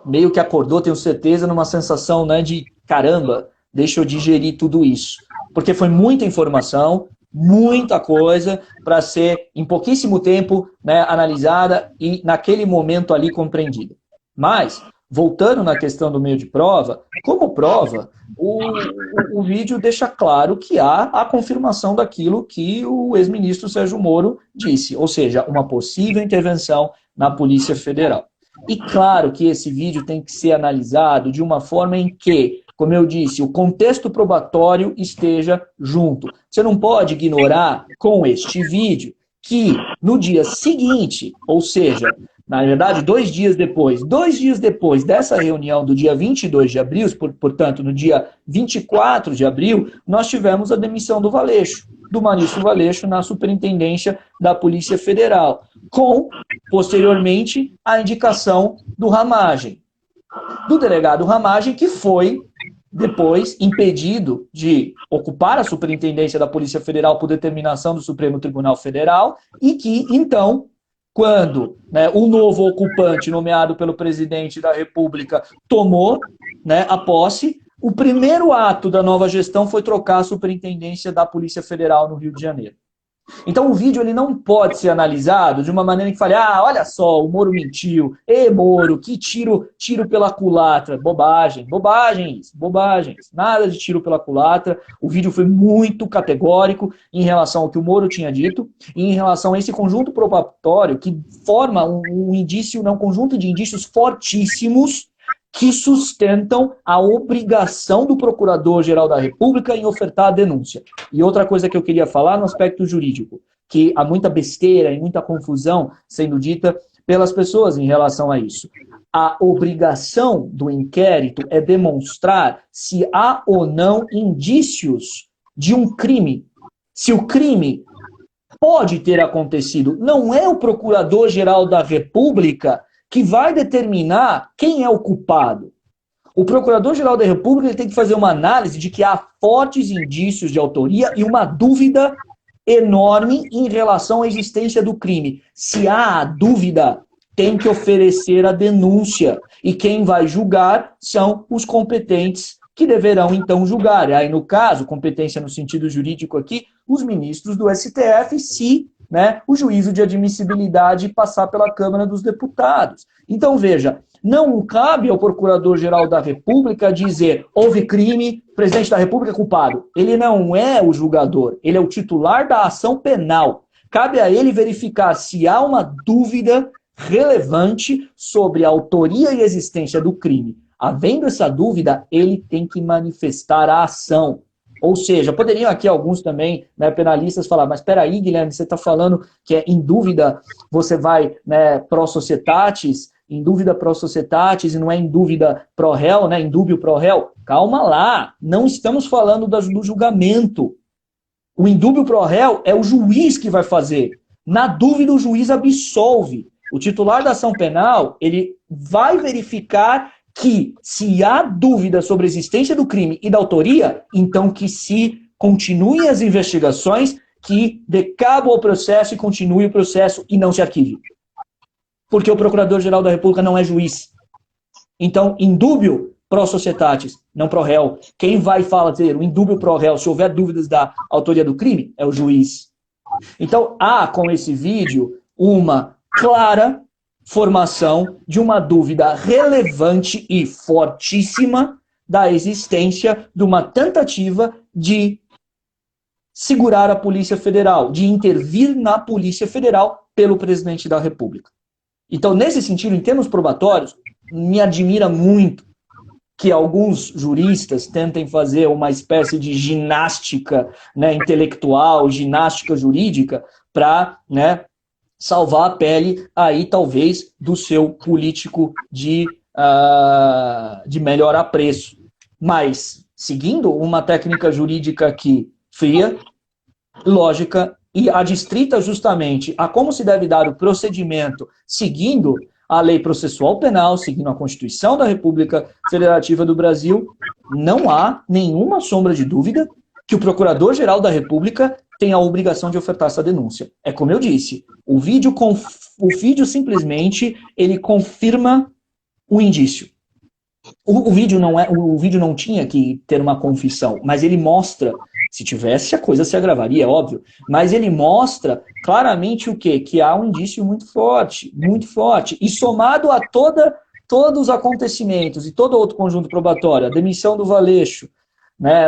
meio que acordou, tenho certeza, numa sensação, né, de caramba, deixa eu digerir tudo isso. Porque foi muita informação, muita coisa para ser, em pouquíssimo tempo, né, analisada e naquele momento ali compreendida. Mas, voltando na questão do meio de prova, como prova, o vídeo deixa claro que há a confirmação daquilo que o ex-ministro Sérgio Moro disse, ou seja, uma possível intervenção na Polícia Federal. E claro que esse vídeo tem que ser analisado de uma forma em que, como eu disse, o contexto probatório esteja junto. Você não pode ignorar com este vídeo que no dia seguinte, ou seja, na verdade, 2 dias depois dessa reunião do dia 22 de abril, portanto, no dia 24 de abril, nós tivemos a demissão do Valeixo, do Manício Valeixo, na superintendência da Polícia Federal, com, posteriormente, a indicação do Ramagem, do delegado Ramagem, que foi depois impedido de ocupar a superintendência da Polícia Federal por determinação do Supremo Tribunal Federal e que, então, quando, né, o novo ocupante nomeado pelo presidente da República tomou, né, a posse, o primeiro ato da nova gestão foi trocar a superintendência da Polícia Federal no Rio de Janeiro. Então o vídeo ele não pode ser analisado de uma maneira que fale, olha só, o Moro mentiu, Moro, que tiro pela culatra, bobagens, nada de tiro pela culatra. O vídeo foi muito categórico em relação ao que o Moro tinha dito e em relação a esse conjunto probatório que forma um indício, um conjunto de indícios fortíssimos que sustentam a obrigação do Procurador-Geral da República em ofertar a denúncia. E outra coisa que eu queria falar no aspecto jurídico, que há muita besteira e muita confusão sendo dita pelas pessoas em relação a isso. A obrigação do inquérito é demonstrar se há ou não indícios de um crime. Se o crime pode ter acontecido, não é o Procurador-Geral da República que vai determinar quem é o culpado. O Procurador-Geral da República tem que fazer uma análise de que há fortes indícios de autoria e uma dúvida enorme em relação à existência do crime. Se há dúvida, tem que oferecer a denúncia. E quem vai julgar são os competentes que deverão, então, julgar. Aí, no caso, competência no sentido jurídico aqui, os ministros do STF, se o juízo de admissibilidade passar pela Câmara dos Deputados. Então, veja, não cabe ao Procurador-Geral da República dizer houve crime, presidente da República é culpado. Ele não é o julgador, ele é o titular da ação penal. Cabe a ele verificar se há uma dúvida relevante sobre a autoria e existência do crime. Havendo essa dúvida, ele tem que manifestar a ação. Ou seja, poderiam aqui alguns também, penalistas, falar, mas espera aí, Guilherme, você está falando que é em dúvida, você vai pró societatis, em dúvida pró societatis e não é em dúvida pró réu, em dúbio pró réu. Calma lá, não estamos falando do julgamento. O indúbio pró réu é o juiz que vai fazer. Na dúvida, o juiz absolve. O titular da ação penal, ele vai verificar que, se há dúvida sobre a existência do crime e da autoria, então que se continuem as investigações, que dê cabo ao processo e continue o processo e não se arquive. Porque o Procurador-Geral da República não é juiz. Então, indúbio pró societatis, não pró réu. Quem vai fazer o indúbio pró réu, se houver dúvidas da autoria do crime, é o juiz. Então, há com esse vídeo uma clara formação de uma dúvida relevante e fortíssima da existência de uma tentativa de segurar a Polícia Federal, de intervir na Polícia Federal pelo presidente da República. Então, nesse sentido, em termos probatórios, me admira muito que alguns juristas tentem fazer uma espécie de ginástica intelectual, ginástica jurídica, para salvar a pele aí, talvez, do seu político de melhor apreço. Mas, seguindo uma técnica jurídica aqui fria, lógica e adstrita justamente a como se deve dar o procedimento, seguindo a lei processual penal, seguindo a Constituição da República Federativa do Brasil, não há nenhuma sombra de dúvida que o Procurador-Geral da República tem a obrigação de ofertar essa denúncia. É como eu disse, o vídeo simplesmente ele confirma o indício. O vídeo não tinha que ter uma confissão, mas ele mostra, se tivesse a coisa se agravaria, é óbvio, mas ele mostra claramente o quê? Que há um indício muito forte, e somado a todos os acontecimentos e todo outro conjunto probatório, a demissão do Valeixo,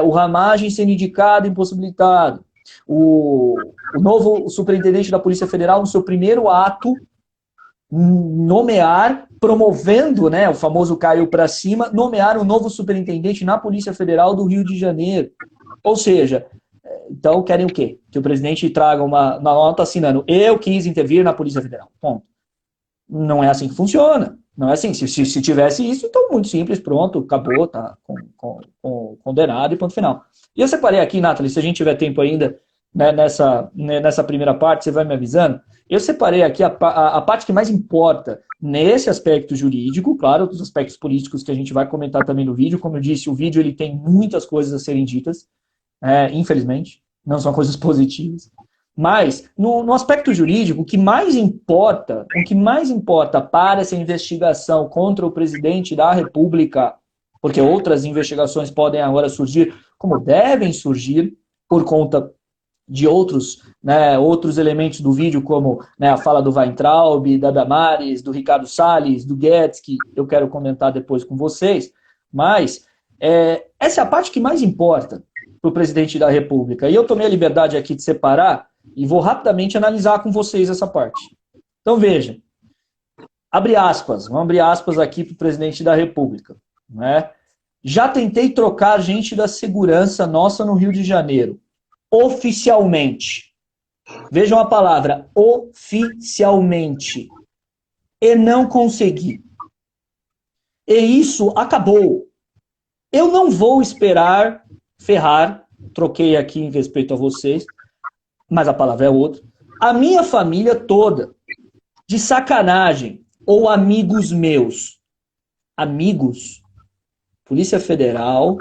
o Ramagem sendo indicado e impossibilitado, o novo superintendente da Polícia Federal, no seu primeiro ato, promovendo, o famoso caiu para cima, nomear um novo superintendente na Polícia Federal do Rio de Janeiro. Ou seja, Então, querem o quê? Que o presidente traga uma nota assinando: eu quis intervir na Polícia Federal. Ponto. Não é assim que funciona. Não é assim. Se tivesse isso, então muito simples, pronto, acabou, tá condenado e ponto final. E eu separei aqui, Nathalie, se a gente tiver tempo ainda, né, nessa primeira parte, você vai me avisando. Eu separei aqui a parte que mais importa nesse aspecto jurídico, claro, os aspectos políticos que a gente vai comentar também no vídeo. Como eu disse, o vídeo ele tem muitas coisas a serem ditas, infelizmente, não são coisas positivas. Mas, no aspecto jurídico, o que mais importa para essa investigação contra o presidente da República, porque outras investigações podem agora surgir, como devem surgir, por conta de outros elementos do vídeo, como, né, a fala do Weintraub, da Damares, do Ricardo Salles, do Guedes, que eu quero comentar depois com vocês, mas essa é a parte que mais importa para o presidente da República. E eu tomei a liberdade aqui de separar e vou rapidamente analisar com vocês essa parte. Então, veja, vamos abrir aspas aqui para o presidente da República. Né? Já tentei trocar gente da segurança nossa no Rio de Janeiro, oficialmente. Vejam a palavra, oficialmente. E não consegui. E isso acabou. Eu não vou esperar ferrar, troquei aqui em respeito a vocês, mas a palavra é outra, a minha família toda, de sacanagem, ou amigos meus. Amigos, Polícia Federal,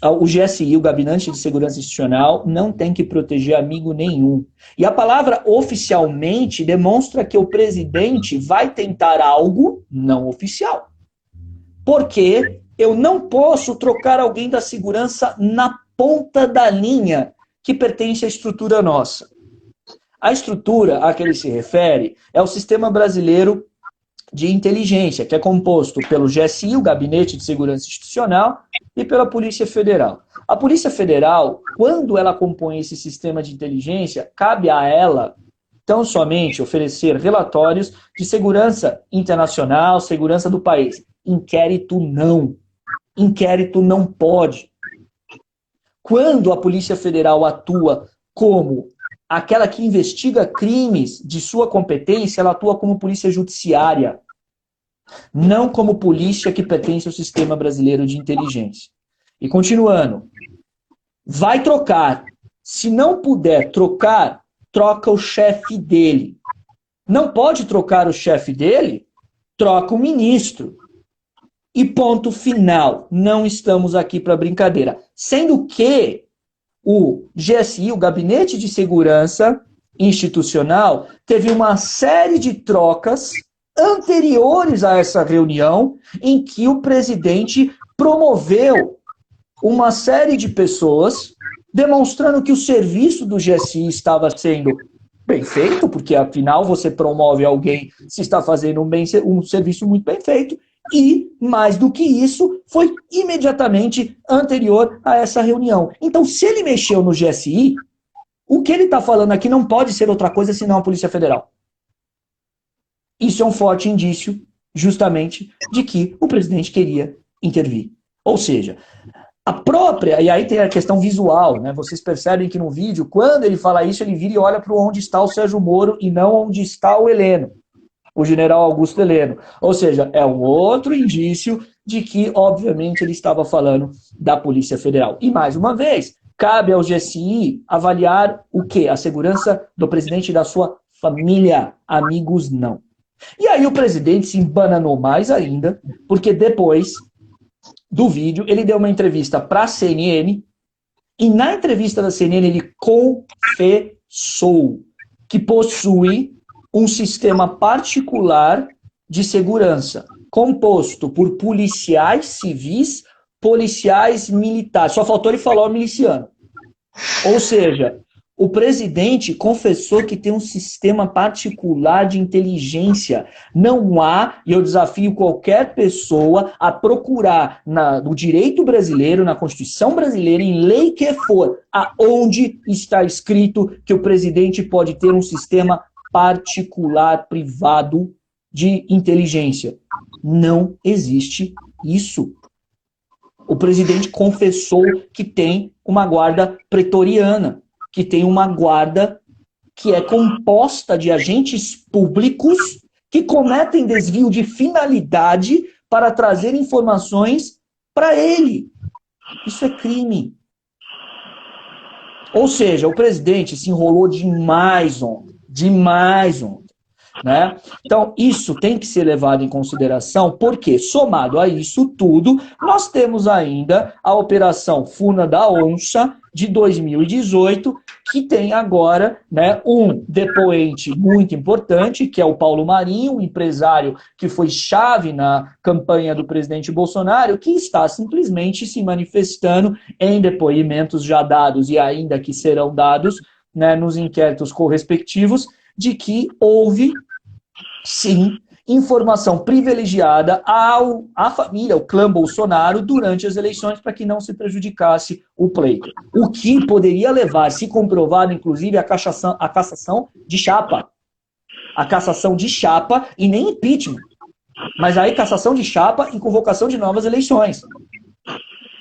o GSI, o Gabinete de Segurança Institucional, não tem que proteger amigo nenhum. E a palavra oficialmente demonstra que o presidente vai tentar algo não oficial. Porque eu não posso trocar alguém da segurança na ponta da linha que pertence à estrutura nossa. A estrutura a que ele se refere é o Sistema Brasileiro de Inteligência, que é composto pelo GSI, o Gabinete de Segurança Institucional, e pela Polícia Federal. A Polícia Federal, quando ela compõe esse sistema de inteligência, cabe a ela tão somente oferecer relatórios de segurança internacional, segurança do país. Inquérito não. Inquérito não pode. Quando a Polícia Federal atua como aquela que investiga crimes de sua competência, ela atua como polícia judiciária, não como polícia que pertence ao Sistema Brasileiro de Inteligência. E continuando, vai trocar. Se não puder trocar, troca o chefe dele. Não pode trocar o chefe dele? Troca o ministro. E ponto final. Não estamos aqui para brincadeira. Sendo que o GSI, o Gabinete de Segurança Institucional, teve uma série de trocas anteriores a essa reunião, em que o presidente promoveu uma série de pessoas, demonstrando que o serviço do GSI estava sendo bem feito, porque afinal você promove alguém se está fazendo um serviço muito bem feito, e, mais do que isso, foi imediatamente anterior a essa reunião. Então, se ele mexeu no GSI, o que ele está falando aqui não pode ser outra coisa senão a Polícia Federal. Isso é um forte indício, justamente, de que o presidente queria intervir. Ou seja, a própria, e aí tem a questão visual, né? Vocês percebem que no vídeo, quando ele fala isso, ele vira e olha para onde está o Sérgio Moro e não onde está o Heleno, o general Augusto Heleno. Ou seja, é um outro indício de que, obviamente, ele estava falando da Polícia Federal. E, mais uma vez, cabe ao GSI avaliar o quê? A segurança do presidente e da sua família. Amigos, não. E aí o presidente se embananou mais ainda, porque depois do vídeo ele deu uma entrevista para a CNN, e na entrevista da CNN ele confessou que possui um sistema particular de segurança, composto por policiais civis, policiais militares. Só faltou ele falar o miliciano. Ou seja, o presidente confessou que tem um sistema particular de inteligência. Não há, e eu desafio qualquer pessoa a procurar no direito brasileiro, na Constituição brasileira, em lei que for, aonde está escrito que o presidente pode ter um sistema particular, privado de inteligência. Não existe isso. O presidente confessou que tem uma guarda pretoriana, que tem uma guarda que é composta de agentes públicos que cometem desvio de finalidade para trazer informações para ele. Isso é crime. Ou seja, o presidente se enrolou demais ontem. Demais ontem. Né? Então, isso tem que ser levado em consideração, porque, somado a isso tudo, nós temos ainda a Operação Funa da Onça, de 2018, que tem agora, né, um depoente muito importante, que é o Paulo Marinho, um empresário que foi chave na campanha do presidente Bolsonaro, que está simplesmente se manifestando em depoimentos já dados e ainda que serão dados, né, nos inquéritos correspectivos, de que houve, sim, informação privilegiada à família, ao clã Bolsonaro, durante as eleições, para que não se prejudicasse o pleito. O que poderia levar, se comprovado, inclusive, a cassação de chapa. A cassação de chapa e nem impeachment. Mas aí cassação de chapa e convocação de novas eleições.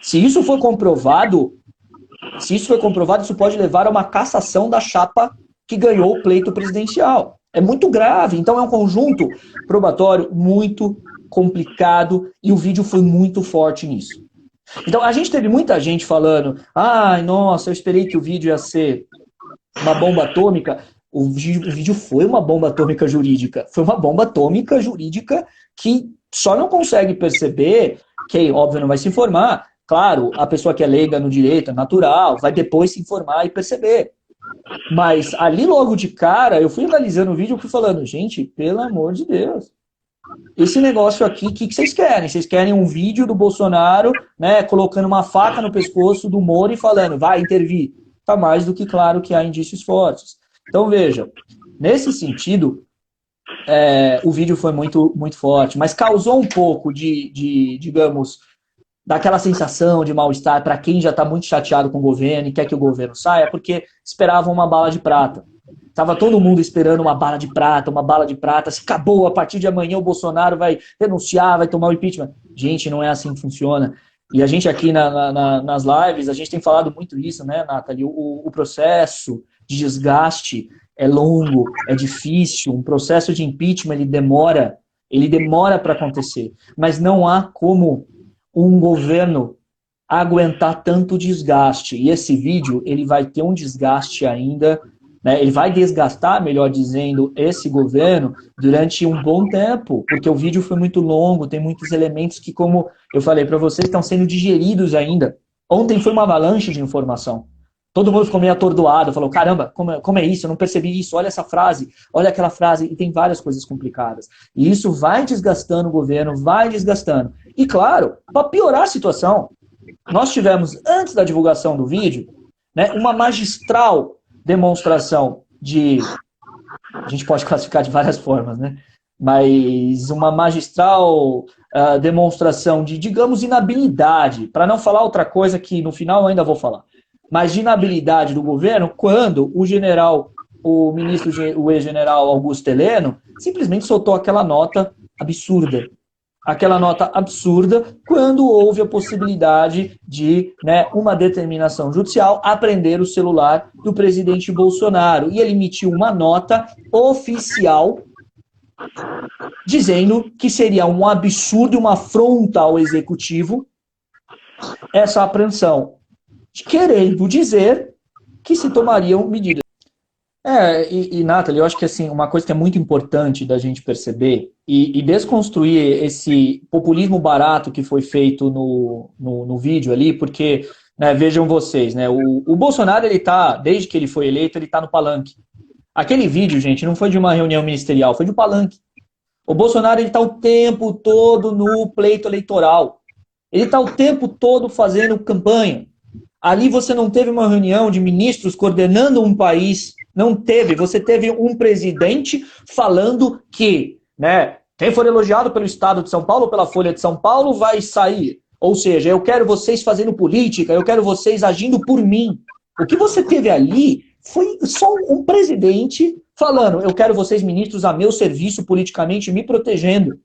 Se isso for comprovado, isso pode levar a uma cassação da chapa que ganhou o pleito presidencial. É muito grave, então é um conjunto probatório muito complicado e o vídeo foi muito forte nisso. Então a gente teve muita gente falando, ai, nossa, eu esperei que o vídeo ia ser uma bomba atômica. O vídeo foi uma bomba atômica jurídica. Foi uma bomba atômica jurídica que só não consegue perceber, quem, óbvio, não vai se informar. Claro, a pessoa que é leiga no direito, é natural, vai depois se informar e perceber. Mas ali logo de cara, eu fui analisando o vídeo e fui falando, gente, pelo amor de Deus, esse negócio aqui, o que vocês querem? Vocês querem um vídeo do Bolsonaro, né, colocando uma faca no pescoço do Moro e falando, vai intervir. Tá mais do que claro que há indícios fortes. Então veja, nesse sentido, o vídeo foi muito, muito forte, mas causou um pouco digamos, daquela sensação de mal-estar para quem já está muito chateado com o governo e quer que o governo saia, porque esperavam uma bala de prata. Estava todo mundo esperando uma bala de prata, se acabou, a partir de amanhã o Bolsonaro vai renunciar, vai tomar o impeachment. Gente, não é assim que funciona. E a gente aqui nas lives, a gente tem falado muito isso, né, Nathalie? O processo de desgaste é longo, é difícil, um processo de impeachment ele demora para acontecer, mas não há como um governo aguentar tanto desgaste. E esse vídeo, ele vai ter um desgaste ainda, né? Ele vai desgastar, melhor dizendo, esse governo durante um bom tempo, porque o vídeo foi muito longo, tem muitos elementos que, como eu falei para vocês, estão sendo digeridos ainda. Ontem foi uma avalanche de informação. Todo mundo ficou meio atordoado, falou, caramba, como é isso? Eu não percebi isso, olha essa frase, olha aquela frase, e tem várias coisas complicadas. E isso vai desgastando o governo, vai desgastando. E claro, para piorar a situação, nós tivemos, antes da divulgação do vídeo, né, uma magistral demonstração de... A gente pode classificar de várias formas, né? Mas uma magistral demonstração de, digamos, inabilidade, para não falar outra coisa que no final eu ainda vou falar. Mas de inabilidade do governo, quando o ex-general Augusto Heleno simplesmente soltou aquela nota absurda. Aquela nota absurda quando houve a possibilidade de, né, uma determinação judicial apreender o celular do presidente Bolsonaro. E ele emitiu uma nota oficial dizendo que seria um absurdo, uma afronta ao executivo essa apreensão, querendo dizer que se tomariam medidas. Nathalie, eu acho que assim, uma coisa que é muito importante da gente perceber e desconstruir esse populismo barato que foi feito no vídeo ali, porque, né, vejam vocês, né, o Bolsonaro, ele tá, desde que ele foi eleito, ele tá no palanque. Aquele vídeo, gente, não foi de uma reunião ministerial, foi de um palanque. O Bolsonaro, ele tá o tempo todo no pleito eleitoral. Ele tá o tempo todo fazendo campanha. Ali você não teve uma reunião de ministros coordenando um país, não teve. Você teve um presidente falando que, né, quem for elogiado pelo Estado de São Paulo, pela Folha de São Paulo, vai sair. Ou seja, eu quero vocês fazendo política, eu quero vocês agindo por mim. O que você teve ali foi só um presidente falando, eu quero vocês ministros a meu serviço politicamente, me protegendo.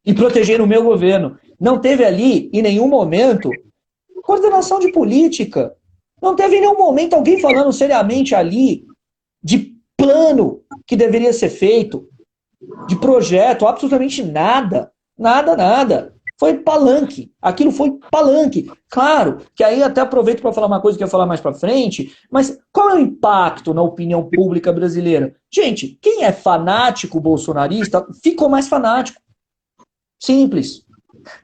E protegendo o meu governo. Não teve ali, em nenhum momento, coordenação de política. Não teve em nenhum momento alguém falando seriamente ali de plano que deveria ser feito, de projeto, absolutamente nada. Nada, nada. Foi palanque. Aquilo foi palanque. Claro, que aí até aproveito para falar uma coisa que eu ia falar mais para frente, mas qual é o impacto na opinião pública brasileira? Gente, quem é fanático bolsonarista ficou mais fanático. Simples.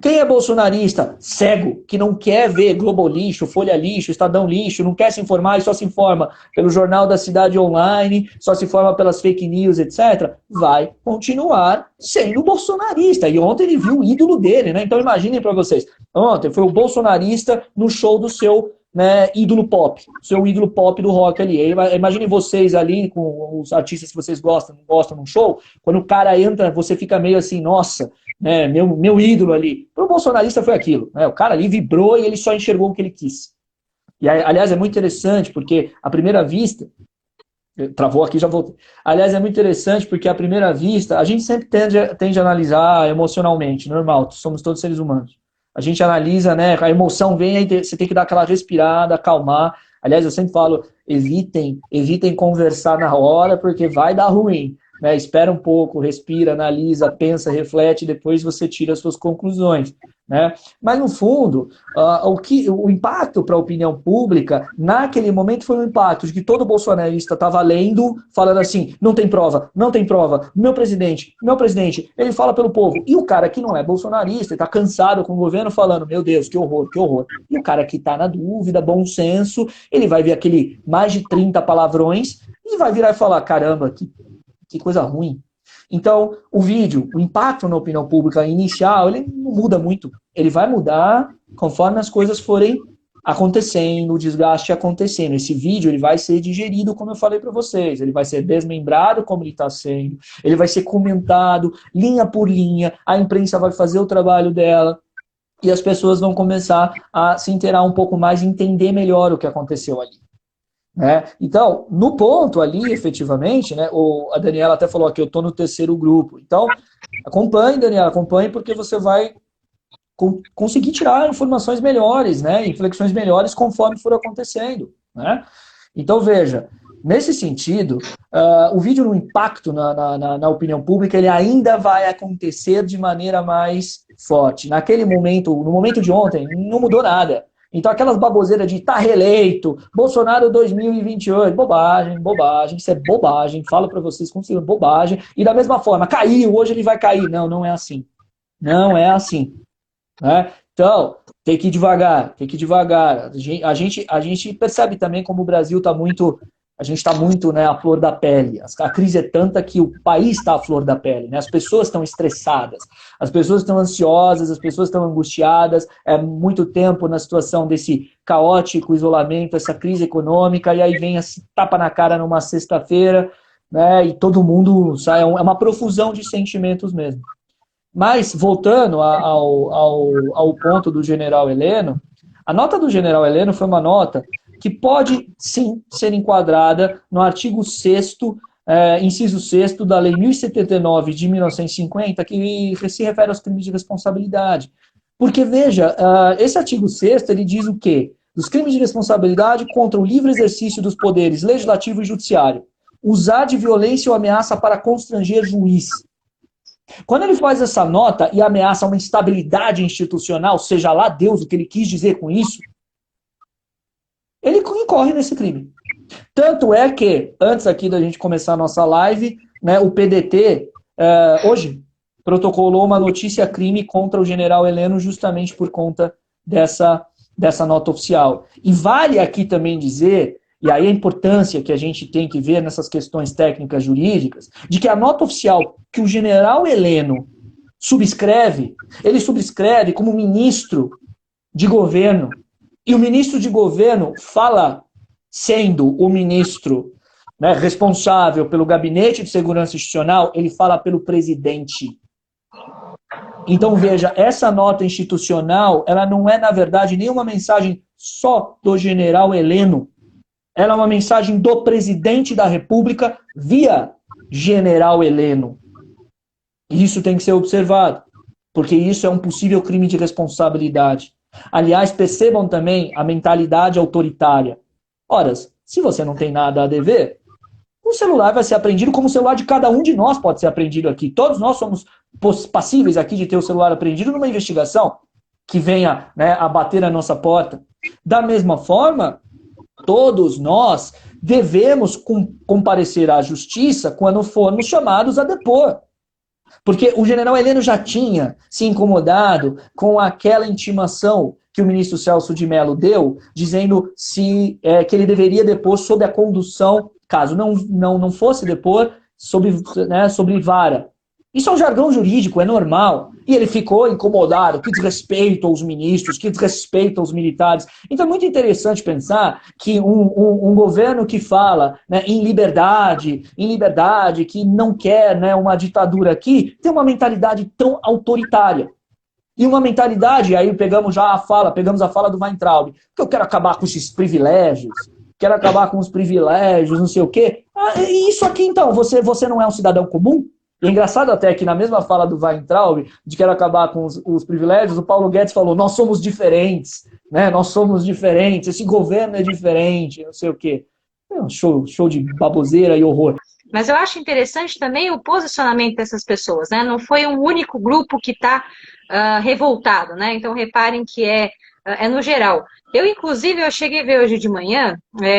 Quem é bolsonarista, cego, que não quer ver Globo Lixo, Folha Lixo, Estadão Lixo, não quer se informar e só se informa pelo Jornal da Cidade Online, só se informa pelas fake news, etc., vai continuar sendo bolsonarista. E ontem ele viu o ídolo dele, né? Então imaginem para vocês. Ontem foi o bolsonarista no show do seu, né, ídolo pop, seu ídolo pop do rock ali. Imaginem vocês ali com os artistas que vocês gostam, não gostam num show, quando o cara entra, você fica meio assim, nossa, né, meu ídolo ali. Para o bolsonarista foi aquilo, né? O cara ali vibrou e ele só enxergou o que ele quis. E aliás, é muito interessante, porque à primeira vista, travou aqui, já voltei. Aliás, é muito interessante porque à primeira vista, a gente sempre tende a analisar emocionalmente, normal, somos todos seres humanos. A gente analisa, né, a emoção vem, aí você tem que dar aquela respirada, acalmar. Aliás, eu sempre falo, evitem conversar na hora, porque vai dar ruim. Né? Espera um pouco, respira, analisa, pensa, reflete, depois você tira as suas conclusões. Né? Mas, no fundo, o impacto para a opinião pública, naquele momento, foi um impacto de que todo bolsonarista estava lendo, falando assim, não tem prova, meu presidente, ele fala pelo povo. E o cara que não é bolsonarista, está cansado com o governo, falando, meu Deus, que horror, que horror. E o cara que está na dúvida, bom senso, ele vai ver aquele mais de 30 palavrões e vai virar e falar, caramba, que coisa ruim. Então, o vídeo, o impacto na opinião pública inicial, ele não muda muito. Ele vai mudar conforme as coisas forem acontecendo, o desgaste acontecendo. Esse vídeo ele vai ser digerido, como eu falei para vocês. Ele vai ser desmembrado, como ele está sendo. Ele vai ser comentado, linha por linha. A imprensa vai fazer o trabalho dela. E as pessoas vão começar a se inteirar um pouco mais e entender melhor o que aconteceu ali. Né? Então, no ponto ali, efetivamente, né, a Daniela até falou que eu estou no terceiro grupo. Então, acompanhe, Daniela, acompanhe, porque você vai conseguir tirar informações melhores, né, inflexões melhores conforme for acontecendo. Né? Então, veja, nesse sentido, o vídeo no impacto na opinião pública, ele ainda vai acontecer de maneira mais forte. Naquele momento, no momento de ontem, não mudou nada. Então, aquelas baboseiras de tá reeleito, Bolsonaro 2028, bobagem, isso é bobagem, falo para vocês com certeza, bobagem. E da mesma forma, caiu, hoje ele vai cair. Não, não é assim. Não é assim. Né? Então, tem que ir devagar, A gente percebe também como o Brasil está muito... A gente está muito, né, à flor da pele. A crise é tanta que o país está à flor da pele. Né? As pessoas estão estressadas, as pessoas estão ansiosas, as pessoas estão angustiadas. É muito tempo na situação desse caótico isolamento, essa crise econômica, e aí vem esse tapa na cara numa sexta-feira, né, e todo mundo sai. É uma profusão de sentimentos mesmo. Mas, voltando ao ponto do general Heleno, a nota do general Heleno foi uma nota que pode, sim, ser enquadrada no artigo 6º, inciso 6º da Lei 1079 de 1950, que se refere aos crimes de responsabilidade. Porque, veja, esse artigo 6º, ele diz o quê? Dos crimes de responsabilidade contra o livre exercício dos poderes legislativo e judiciário. Usar de violência ou ameaça para constranger juiz. Quando ele faz essa nota e ameaça uma instabilidade institucional, seja lá Deus o que ele quis dizer com isso, ele incorre nesse crime. Tanto é que, antes aqui da gente começar a nossa live, né, o PDT, hoje, protocolou uma notícia-crime contra o general Heleno justamente por conta dessa nota oficial. E vale aqui também dizer, e aí a importância que a gente tem que ver nessas questões técnicas jurídicas, de que a nota oficial que o general Heleno subscreve, ele subscreve como ministro de governo. E o ministro de governo fala, sendo o ministro, né, responsável pelo Gabinete de Segurança Institucional, ele fala pelo presidente. Então, veja, essa nota institucional, ela não é, na verdade, nenhuma mensagem só do general Heleno. Ela é uma mensagem do presidente da República via general Heleno. E isso tem que ser observado, porque isso é um possível crime de responsabilidade. Aliás, percebam também a mentalidade autoritária. Ora, se você não tem nada a dever, o celular vai ser apreendido como o celular de cada um de nós pode ser apreendido aqui. Todos nós somos passíveis aqui de ter o celular apreendido numa investigação que venha, né, a bater na nossa porta. Da mesma forma, todos nós devemos comparecer à justiça quando formos chamados a depor. Porque o general Heleno já tinha se incomodado com aquela intimação que o ministro Celso de Mello deu, dizendo que ele deveria depor sob a condução, caso não fosse depor, sobre vara. Isso é um jargão jurídico, é normal. E ele ficou incomodado, que desrespeito aos ministros, que desrespeito aos militares. Então é muito interessante pensar que um governo que fala, né, em liberdade, que não quer, né, uma ditadura aqui, tem uma mentalidade tão autoritária. E uma mentalidade, aí pegamos a fala do Weintraub, que eu quero acabar com esses privilégios, quero acabar com os privilégios, não sei o quê. Isso aqui, então, você não é um cidadão comum? E é engraçado até que na mesma fala do Weintraub, de quero acabar com os privilégios, o Paulo Guedes falou, nós somos diferentes, né? Nós somos diferentes, esse governo é diferente, não sei o quê. É um show de baboseira e horror. Mas eu acho interessante também o posicionamento dessas pessoas, né? Não foi um único grupo que está revoltado, né? Então reparem que é no geral. Inclusive, eu cheguei a ver hoje de manhã,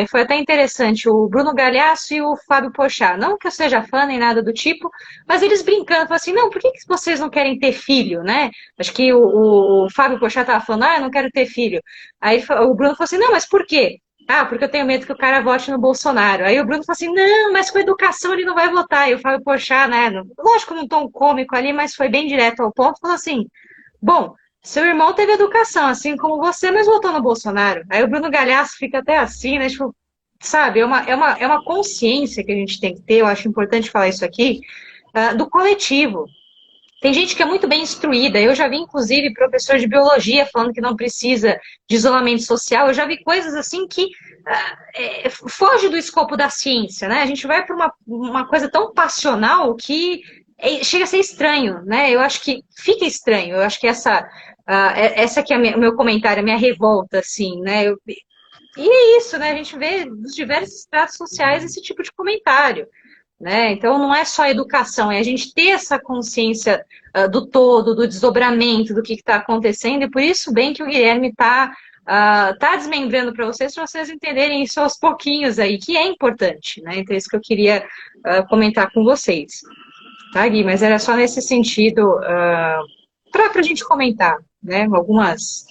foi até interessante, o Bruno Galhaço e o Fábio Porchat. Não que eu seja fã nem nada do tipo, mas eles brincando, falaram assim, não, por que vocês não querem ter filho, né? Acho que o Fábio Porchat estava falando, eu não quero ter filho. Aí o Bruno falou assim, não, mas por quê? Ah, porque eu tenho medo que o cara vote no Bolsonaro. Aí o Bruno falou assim, não, mas com educação ele não vai votar. E o Fábio Porchat, né, lógico, num tom cômico ali, mas foi bem direto ao ponto, falou assim, bom, seu irmão teve educação, assim como você, mas votou no Bolsonaro. Aí o Bruno Galhaço fica até assim, né, tipo, sabe, é uma consciência que a gente tem que ter, eu acho importante falar isso aqui, do coletivo. Tem gente que é muito bem instruída. Eu já vi, inclusive, professor de biologia falando que não precisa de isolamento social. Eu já vi coisas assim que foge do escopo da ciência, né? A gente vai para uma coisa tão passional que chega a ser estranho, né? Eu acho que fica estranho. Eu acho que essa que é o meu comentário, a minha revolta, assim, né? E é isso, né? A gente vê nos diversos estratos sociais esse tipo de comentário. Né? Então, não é só educação, é a gente ter essa consciência do todo, do desdobramento, do que está acontecendo, e por isso bem que o Guilherme está desmembrando para vocês entenderem isso aos pouquinhos aí, que é importante, né? Então, é isso que eu queria comentar com vocês. Tá, Gui? Mas era só nesse sentido, para a gente comentar, né? Algumas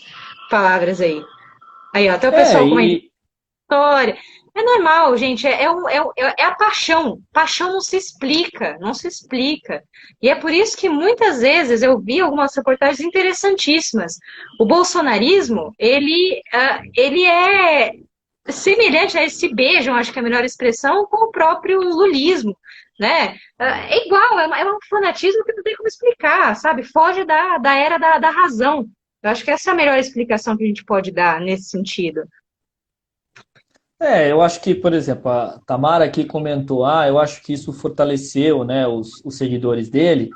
palavras aí. Aí, ó, até o pessoal comentando história. É normal, gente, é a paixão. Paixão não se explica, não se explica. E é por isso que muitas vezes eu vi algumas reportagens interessantíssimas. O bolsonarismo, ele é semelhante, né? Eles se beijam, acho que é a melhor expressão, com o próprio lulismo, né? É igual, é um fanatismo que não tem como explicar, sabe? Foge da era da razão. Eu acho que essa é a melhor explicação que a gente pode dar nesse sentido. Eu acho que, por exemplo, a Tamara aqui comentou, eu acho que isso fortaleceu, né, os seguidores dele.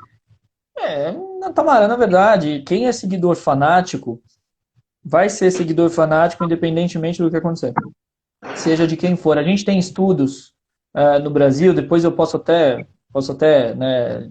Tamara, na verdade, quem é seguidor fanático vai ser seguidor fanático independentemente do que acontecer. Seja de quem for. A gente tem estudos no Brasil, depois eu posso até né,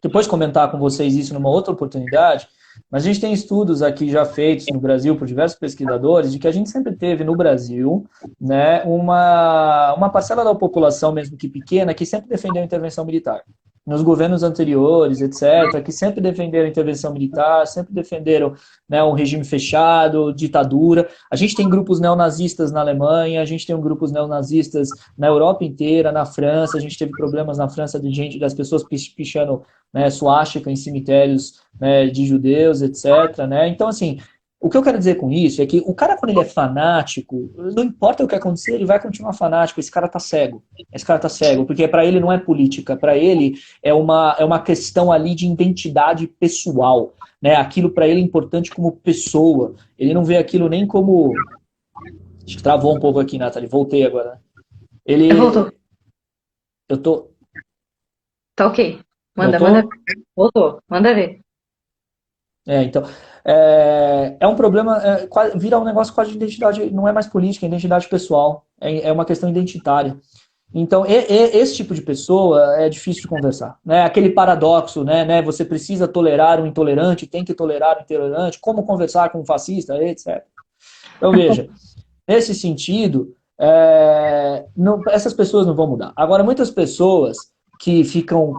depois comentar com vocês isso numa outra oportunidade, mas a gente tem estudos aqui já feitos no Brasil por diversos pesquisadores de que a gente sempre teve no Brasil, né, uma parcela da população, mesmo que pequena, que sempre defendeu a intervenção militar. Nos governos anteriores, etc., que sempre defenderam a intervenção militar, sempre defenderam, né, um regime fechado, ditadura. A gente tem grupos neonazistas na Alemanha, a gente tem grupos neonazistas na Europa inteira, na França, a gente teve problemas na França das pessoas pichando, né, suástica em cemitérios, né, de judeus, etc., né? Então, assim, o que eu quero dizer com isso é que o cara, quando ele é fanático, não importa o que acontecer, ele vai continuar fanático. Esse cara tá cego. Esse cara tá cego, porque para ele não é política, para ele é uma questão ali de identidade pessoal, né? Aquilo para ele é importante como pessoa. Ele não vê aquilo nem como... Acho que travou um pouco aqui, Nathalie. Voltei agora. Ele... Voltou. Eu tô... Tá ok. Manda ver. Voltou. Manda ver. Então... É um problema, vira um negócio quase de identidade, não é mais política, é identidade pessoal. é uma questão identitária. Então, esse tipo de pessoa é difícil de conversar. Né? Aquele paradoxo, né? Você precisa tolerar o intolerante, tem que tolerar o intolerante, como conversar com um fascista, etc. Então, veja, nesse sentido, essas pessoas não vão mudar. Agora, muitas pessoas que ficam,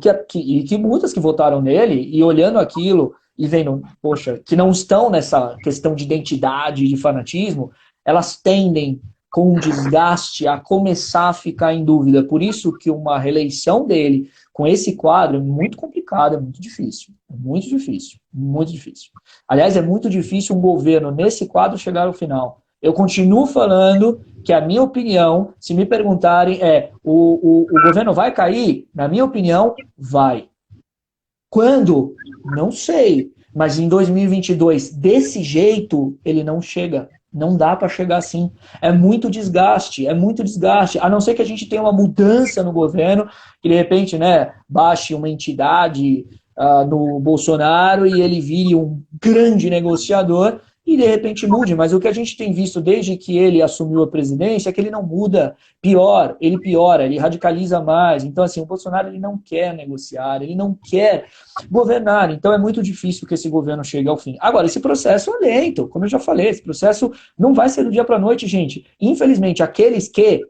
muitas que votaram nele, e olhando aquilo e vendo, poxa, que não estão nessa questão de identidade, de fanatismo, elas tendem, com um desgaste, a começar a ficar em dúvida. Por isso que uma reeleição dele com esse quadro é muito complicado, é muito difícil. É muito difícil, muito difícil. Aliás, é muito difícil um governo nesse quadro chegar ao final. Eu continuo falando que a minha opinião, se me perguntarem, o governo vai cair? Na minha opinião, vai. Quando? Não sei. Mas em 2022, desse jeito, ele não chega. Não dá para chegar assim. É muito desgaste, é muito desgaste. A não ser que a gente tenha uma mudança no governo, que de repente, né, baixe uma entidade no Bolsonaro e ele vire um grande negociador e de repente mude. Mas o que a gente tem visto desde que ele assumiu a presidência é que ele não muda. Pior, ele piora, ele radicaliza mais. Então, assim, o Bolsonaro ele não quer negociar, ele não quer governar. Então, é muito difícil que esse governo chegue ao fim. Agora, esse processo é lento, como eu já falei, esse processo não vai ser do dia para a noite, gente. Infelizmente, aqueles que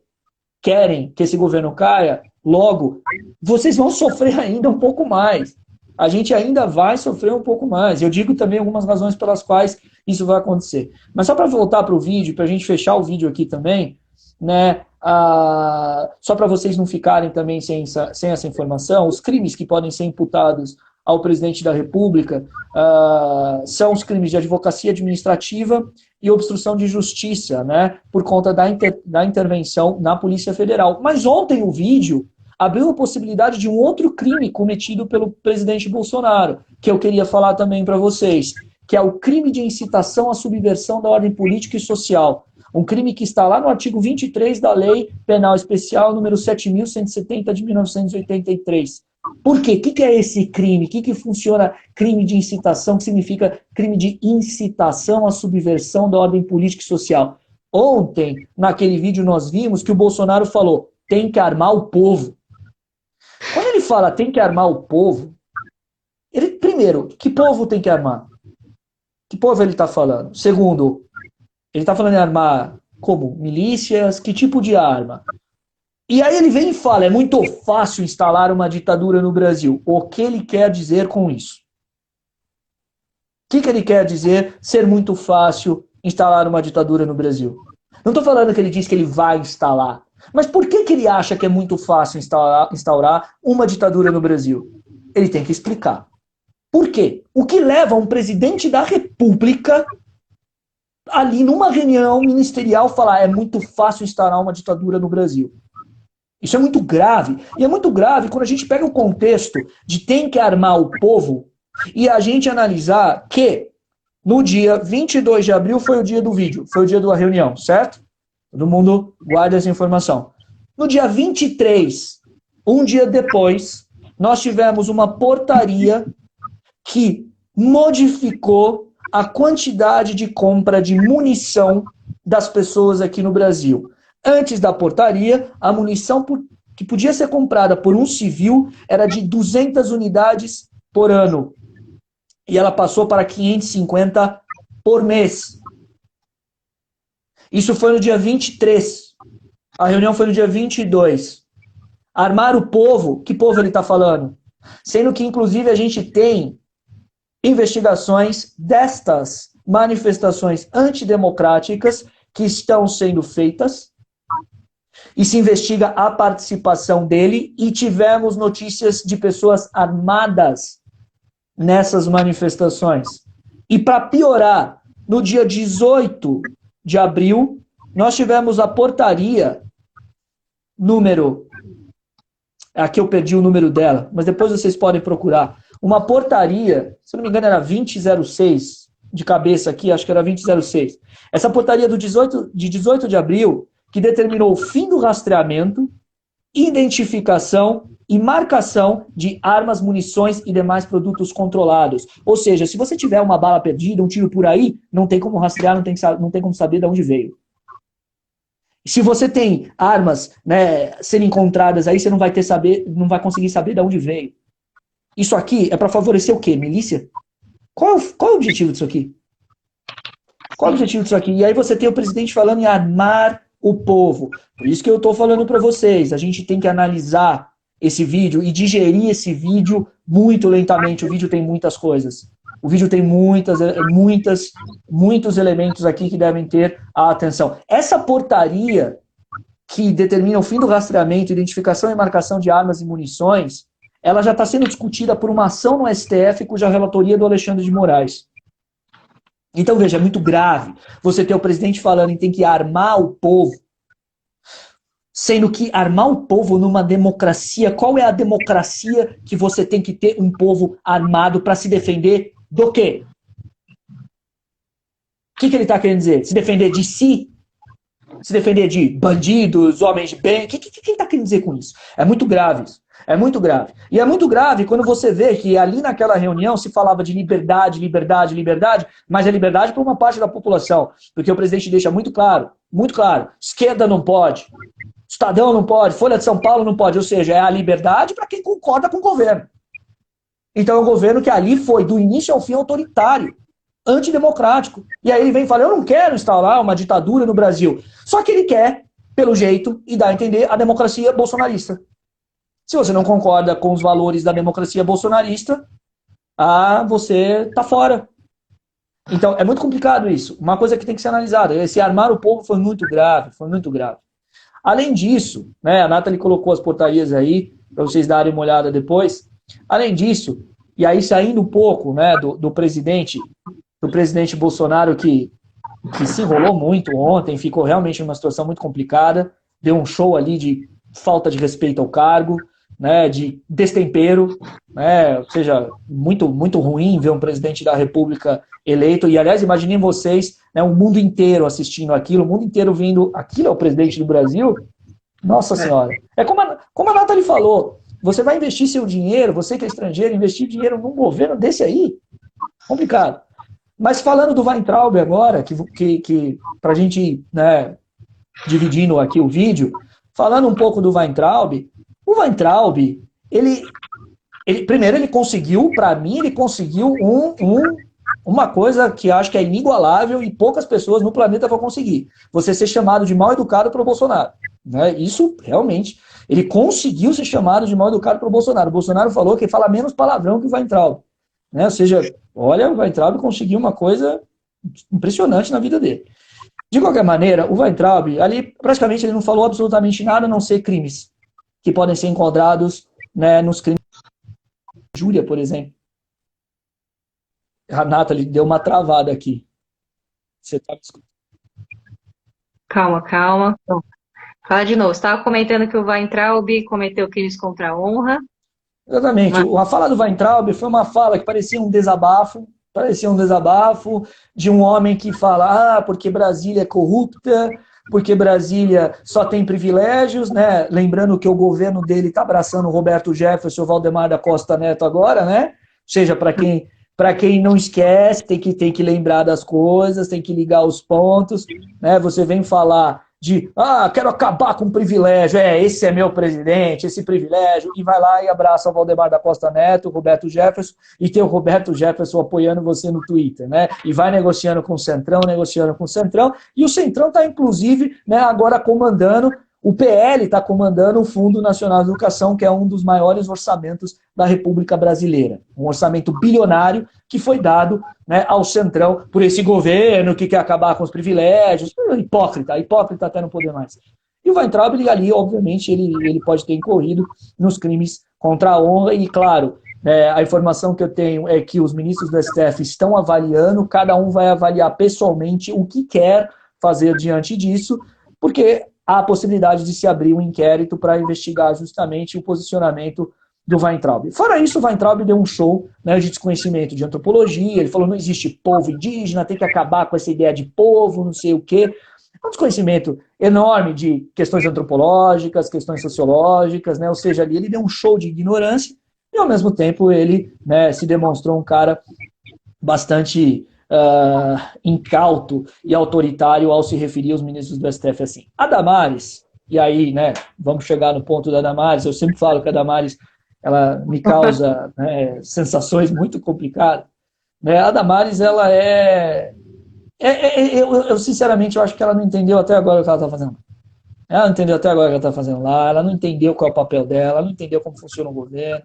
querem que esse governo caia, logo, vocês vão sofrer ainda um pouco mais. A gente ainda vai sofrer um pouco mais. Eu digo também algumas razões pelas quais isso vai acontecer. Mas só para voltar para o vídeo, para a gente fechar o vídeo aqui também, né? Só para vocês não ficarem também sem essa informação, os crimes que podem ser imputados ao presidente da República são os crimes de advocacia administrativa e obstrução de justiça, né? Por conta da intervenção na Polícia Federal. Mas ontem o vídeo abriu a possibilidade de um outro crime cometido pelo presidente Bolsonaro, que eu queria falar também para vocês, que é o crime de incitação à subversão da ordem política e social. Um crime que está lá no artigo 23 da Lei Penal Especial, número 7.170 de 1983. Por quê? O que é esse crime? O que funciona crime de incitação? O que significa crime de incitação à subversão da ordem política e social? Ontem, naquele vídeo, nós vimos que o Bolsonaro falou, tem que armar o povo. Quando ele fala tem que armar o povo, primeiro, que povo tem que armar? Que povo ele está falando? Segundo, ele está falando em armar como? Milícias? Que tipo de arma? E aí ele vem e fala, é muito fácil instalar uma ditadura no Brasil. O que ele quer dizer com isso? O que ele quer dizer ser muito fácil instalar uma ditadura no Brasil? Não estou falando que ele diz que ele vai instalar. Mas por que ele acha que é muito fácil instaurar uma ditadura no Brasil? Ele tem que explicar. Por quê? O que leva um presidente da República ali numa reunião ministerial falar é muito fácil instaurar uma ditadura no Brasil? Isso é muito grave. E é muito grave quando a gente pega o contexto de tem que armar o povo e a gente analisar que no dia 22 de abril foi o dia do vídeo, foi o dia da reunião, certo? Todo mundo guarda essa informação. No dia 23, um dia depois, nós tivemos uma portaria que modificou a quantidade de compra de munição das pessoas aqui no Brasil. Antes da portaria, a munição que podia ser comprada por um civil era de 200 unidades por ano. E ela passou para 550 por mês. Isso foi no dia 23. A reunião foi no dia 22. Armar o povo, que povo ele está falando? Sendo que, inclusive, a gente tem investigações destas manifestações antidemocráticas que estão sendo feitas e se investiga a participação dele e tivemos notícias de pessoas armadas nessas manifestações. E para piorar, no dia 18 de abril, nós tivemos a portaria número... Aqui eu perdi o número dela, mas depois vocês podem procurar. Uma portaria, se não me engano era 2006, de cabeça aqui, acho que era 2006. Essa portaria de 18 de abril, que determinou o fim do rastreamento, identificação e marcação de armas, munições e demais produtos controlados. Ou seja, se você tiver uma bala perdida, um tiro por aí, não tem como rastrear, não tem como saber de onde veio. Se você tem armas, né, sendo encontradas aí, você não vai não vai conseguir saber de onde veio. Isso aqui é para favorecer o quê? Milícia? Qual é o objetivo disso aqui? Qual é o objetivo disso aqui? E aí você tem o presidente falando em armar o povo. Por isso que eu estou falando para vocês, a gente tem que analisar esse vídeo e digerir esse vídeo muito lentamente. O vídeo tem muitas coisas. O vídeo tem muitos elementos aqui que devem ter a atenção. Essa portaria que determina o fim do rastreamento, identificação e marcação de armas e munições, ela já está sendo discutida por uma ação no STF, cuja relatoria é do Alexandre de Moraes. Então, veja, é muito grave você ter o presidente falando em tem que armar o povo, sendo que armar o povo numa democracia, qual é a democracia que você tem que ter um povo armado para se defender do quê? O que ele está querendo dizer? Se defender de si? Se defender de bandidos, homens de bem? O que ele está querendo dizer com isso? É muito grave isso. É muito grave. E é muito grave quando você vê que ali naquela reunião se falava de liberdade, liberdade, liberdade, mas é liberdade para uma parte da população. Porque o presidente deixa muito claro, esquerda não pode, Estadão não pode, Folha de São Paulo não pode. Ou seja, é a liberdade para quem concorda com o governo. Então é um governo que ali foi, do início ao fim, autoritário, antidemocrático. E aí ele vem e fala, eu não quero instaurar uma ditadura no Brasil. Só que ele quer, pelo jeito, e dá a entender, a democracia bolsonarista. Se você não concorda com os valores da democracia bolsonarista, você tá fora. Então, é muito complicado isso. Uma coisa que tem que ser analisada. Esse armar o povo foi muito grave, foi muito grave. Além disso, né, a Nathalie colocou as portarias aí, para vocês darem uma olhada depois. Além disso, e aí saindo um pouco, né, do presidente Bolsonaro, que se enrolou muito ontem, ficou realmente numa situação muito complicada, deu um show ali de falta de respeito ao cargo, né, de destempero, né, ou seja, muito ruim ver um presidente da República eleito, e aliás, imaginem vocês, né, o mundo inteiro assistindo aquilo, o mundo inteiro vindo, aquilo é o presidente do Brasil? Nossa Senhora. É como a Nathalie falou, você vai investir seu dinheiro, você que é estrangeiro, investir dinheiro num governo desse aí? Complicado. Mas falando do Weintraub agora, que para a gente, né, dividindo aqui o vídeo, falando um pouco do Weintraub, o Weintraub, primeiro ele conseguiu, para mim, ele conseguiu uma coisa que acho que é inigualável e poucas pessoas no planeta vão conseguir. Você ser chamado de mal educado pelo Bolsonaro. Né? Isso, realmente, ele conseguiu ser chamado de mal educado pelo Bolsonaro. O Bolsonaro falou que ele fala menos palavrão que o Weintraub. Né? Ou seja, olha, o Weintraub conseguiu uma coisa impressionante na vida dele. De qualquer maneira, o Weintraub, ali, praticamente, ele não falou absolutamente nada, a não ser crimes que podem ser enquadrados, né, nos crimes de injúria, por exemplo. A Nathalie deu uma travada aqui. Você está me escutando? Calma. Fala de novo. Você estava comentando que o Weintraub cometeu crimes contra a honra. Exatamente. A fala do Weintraub foi uma fala que parecia um desabafo de um homem que fala, porque Brasília é corrupta, porque Brasília só tem privilégios, né? Lembrando que o governo dele está abraçando o Roberto Jefferson, o Valdemar da Costa Neto agora, né? Ou seja, para quem não esquece, tem que lembrar das coisas, tem que ligar os pontos, né? Você vem falar de, quero acabar com o privilégio, esse é meu presidente, esse privilégio, e vai lá e abraça o Valdemar da Costa Neto, o Roberto Jefferson, e tem o Roberto Jefferson apoiando você no Twitter, né? E vai negociando com o Centrão, e o Centrão está, inclusive, né, agora comandando, o PL está comandando o Fundo Nacional de Educação, que é um dos maiores orçamentos da República Brasileira. Um orçamento bilionário que foi dado, né, ao Centrão por esse governo que quer acabar com os privilégios. Hipócrita até não poder mais. E o Weintraub, ali, obviamente, ele pode ter incorrido nos crimes contra a honra e, claro, a informação que eu tenho é que os ministros do STF estão avaliando, cada um vai avaliar pessoalmente o que quer fazer diante disso, porque há a possibilidade de se abrir um inquérito para investigar justamente o posicionamento do Weintraub. Fora isso, o Weintraub deu um show, né, de desconhecimento de antropologia, ele falou não existe povo indígena, tem que acabar com essa ideia de povo, não sei o quê. Um desconhecimento enorme de questões antropológicas, questões sociológicas, né, ou seja, ali ele deu um show de ignorância e, ao mesmo tempo, ele, né, se demonstrou um cara bastante incauto e autoritário ao se referir aos ministros do STF assim. A Damares, e aí, né, vamos chegar no ponto da Damares, eu sempre falo que a Damares, ela me causa, né, sensações muito complicadas, né? A Damares, ela eu sinceramente, eu acho que ela não entendeu até agora o que ela está fazendo. Ela não entendeu até agora o que ela está fazendo lá, ela não entendeu qual é o papel dela, ela não entendeu como funciona o governo.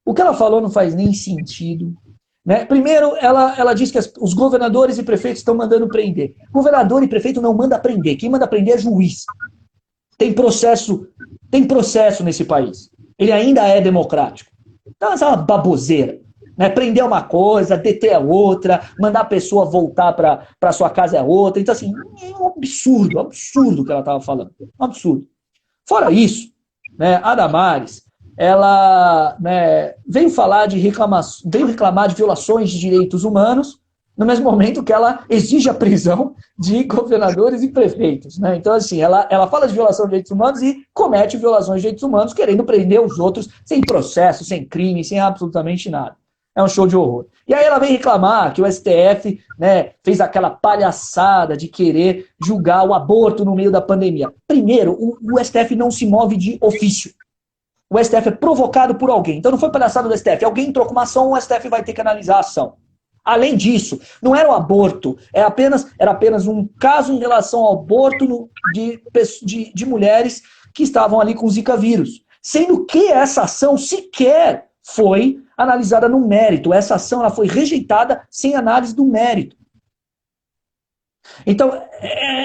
O que ela falou não faz nem sentido. Né? Primeiro, ela diz que os governadores e prefeitos estão mandando prender. Governador e prefeito não manda prender. Quem manda prender é juiz. Tem processo nesse país. Ele ainda é democrático. Então, essa é uma baboseira. Né? Prender uma coisa, deter a outra, mandar a pessoa voltar para sua casa é outra. Então, assim, é um absurdo o que ela estava falando. Um absurdo. Fora isso, né, a Damares, ela, né, veio reclamar de violações de direitos humanos, no mesmo momento que ela exige a prisão de governadores e prefeitos. Né? Então, assim, ela fala de violação de direitos humanos e comete violações de direitos humanos, querendo prender os outros sem processo, sem crime, sem absolutamente nada. É um show de horror. E aí ela vem reclamar que o STF, né, fez aquela palhaçada de querer julgar o aborto no meio da pandemia. Primeiro, o STF não se move de ofício. O STF é provocado por alguém. Então não foi palhaçada do STF. Alguém entrou com uma ação, o STF vai ter que analisar a ação. Além disso, não era um aborto, era apenas um caso em relação ao aborto de mulheres que estavam ali com Zika vírus. Sendo que essa ação sequer foi analisada no mérito. Essa ação ela foi rejeitada sem análise do mérito. Então,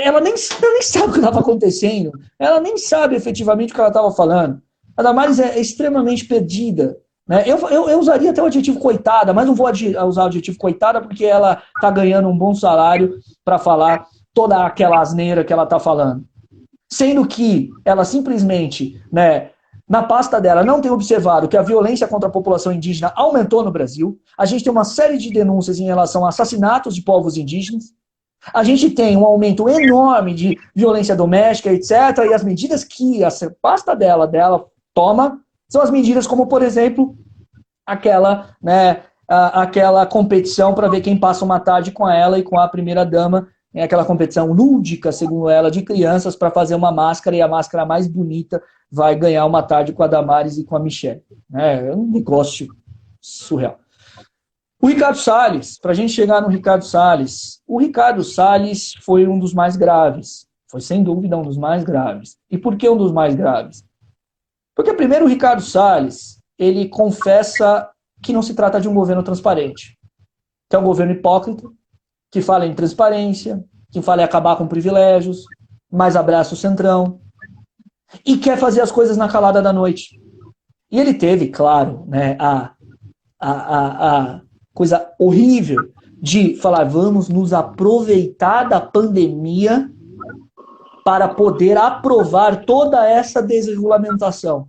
ela nem sabe o que estava acontecendo. Ela nem sabe efetivamente o que ela estava falando. A Damares é extremamente perdida. Né? Eu usaria até o adjetivo coitada, mas não vou usar o adjetivo coitada porque ela está ganhando um bom salário para falar toda aquela asneira que ela está falando. Sendo que ela simplesmente, né, na pasta dela não tem observado que a violência contra a população indígena aumentou no Brasil. A gente tem uma série de denúncias em relação a assassinatos de povos indígenas. A gente tem um aumento enorme de violência doméstica, etc. E as medidas que a pasta dela toma são as medidas como, por exemplo, aquela competição para ver quem passa uma tarde com ela e com a primeira-dama, aquela competição lúdica, segundo ela, de crianças para fazer uma máscara, e a máscara mais bonita vai ganhar uma tarde com a Damares e com a Michelle. É um negócio surreal. O Ricardo Salles, para a gente chegar no Ricardo Salles, o Ricardo Salles foi um dos mais graves. Foi, sem dúvida, um dos mais graves. E por que um dos mais graves? Porque, primeiro, o Ricardo Salles, ele confessa que não se trata de um governo transparente. Que é um governo hipócrita, que fala em transparência, que fala em acabar com privilégios, mas abraça o centrão, e quer fazer as coisas na calada da noite. E ele teve, claro, né, a coisa horrível de falar, vamos nos aproveitar da pandemia para poder aprovar toda essa desregulamentação.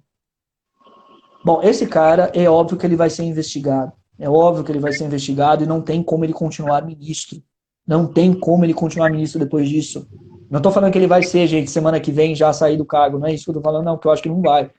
Bom, esse cara, é óbvio que ele vai ser investigado. É óbvio que ele vai ser investigado e não tem como ele continuar ministro. Não tem como ele continuar ministro depois disso. Não estou falando que ele vai ser, gente, semana que vem já sair do cargo. Não é isso que eu estou falando, não, que eu acho que não vai.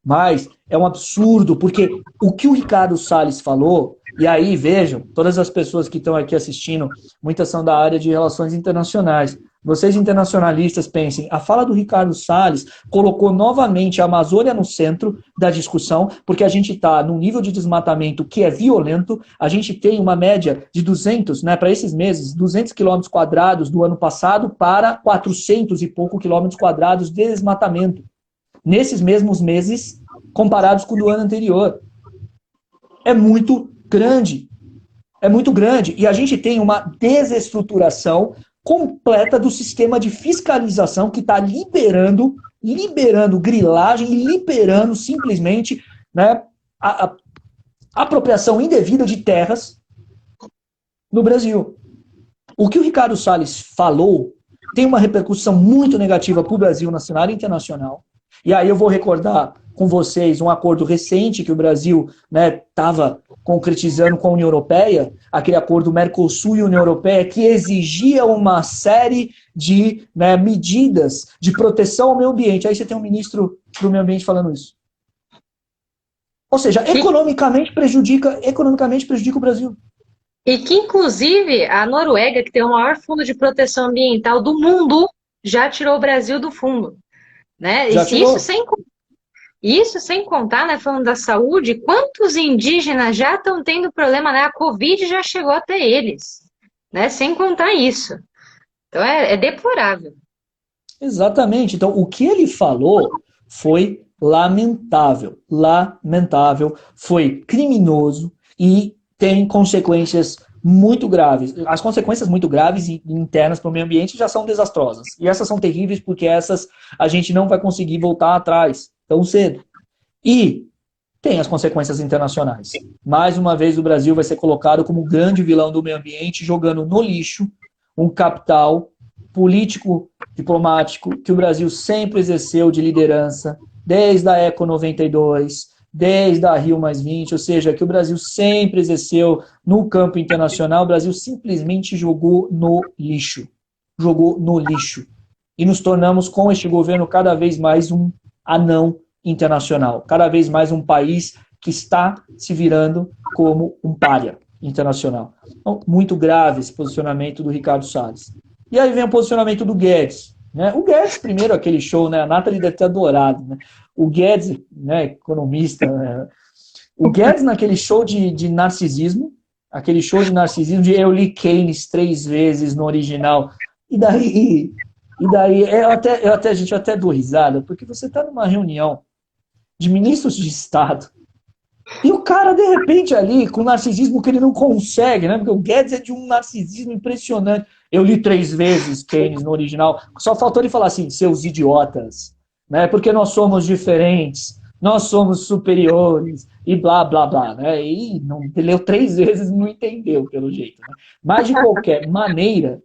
Mas é um absurdo, porque o que o Ricardo Salles falou, e aí vejam, todas as pessoas que estão aqui assistindo, muitas são da área de relações internacionais. Vocês internacionalistas pensem, a fala do Ricardo Salles colocou novamente a Amazônia no centro da discussão, porque a gente está num nível de desmatamento que é violento, a gente tem uma média de 200, né, para esses meses, 200 quilômetros quadrados do ano passado para 400 e pouco quilômetros quadrados de desmatamento. Nesses mesmos meses, comparados com o do ano anterior. É muito grande. É muito grande. E a gente tem uma desestruturação completa do sistema de fiscalização que está liberando grilagem e liberando simplesmente, né, a apropriação indevida de terras no Brasil. O que o Ricardo Salles falou tem uma repercussão muito negativa para o Brasil no cenário internacional. E aí eu vou recordar com vocês um acordo recente que o Brasil estava concretizando com a União Europeia, aquele acordo Mercosul e União Europeia, que exigia uma série de medidas de proteção ao meio ambiente. Aí você tem um ministro do meio ambiente falando isso. Ou seja, economicamente prejudica o Brasil. E que, inclusive, a Noruega, que tem o maior fundo de proteção ambiental do mundo, já tirou o Brasil do fundo, né? Já Isso tirou? sem, isso sem contar, né, falando da saúde, quantos indígenas já estão tendo problema, né? A Covid já chegou até eles, né? Sem contar isso. Então é deplorável. Exatamente. Então, o que ele falou foi lamentável, lamentável, foi criminoso e tem consequências muito graves. As consequências muito graves e internas para o meio ambiente já são desastrosas. E essas são terríveis porque essas a gente não vai conseguir voltar atrás tão cedo. E tem as consequências internacionais. Mais uma vez, o Brasil vai ser colocado como um grande vilão do meio ambiente, jogando no lixo um capital político, diplomático, que o Brasil sempre exerceu de liderança, desde a Eco 92, desde a Rio+20, ou seja, que o Brasil sempre exerceu no campo internacional, o Brasil simplesmente jogou no lixo. Jogou no lixo. E nos tornamos, com este governo, cada vez mais um anão internacional, cada vez mais um país que está se virando como um pária internacional. Então, muito grave esse posicionamento do Ricardo Salles. E aí vem o posicionamento do Guedes. Né? O Guedes, primeiro, aquele show, né? A Nathalie deve ter adorado. Né? O Guedes, né, economista, né? O Guedes naquele show de narcisismo, aquele show de narcisismo de eu li Keynes 3 vezes no original. E daí a gente até dou risada, porque você está numa reunião de ministros de Estado e o cara, de repente, ali, com narcisismo que ele não consegue, né? Porque o Guedes é de um narcisismo impressionante. Eu li 3 vezes Keynes no original. Só faltou ele falar assim, seus idiotas, né? Porque nós somos diferentes, nós somos superiores, e blá, blá, blá, né? E não, ele leu 3 vezes e não entendeu, pelo jeito. Né? Mas, de qualquer maneira,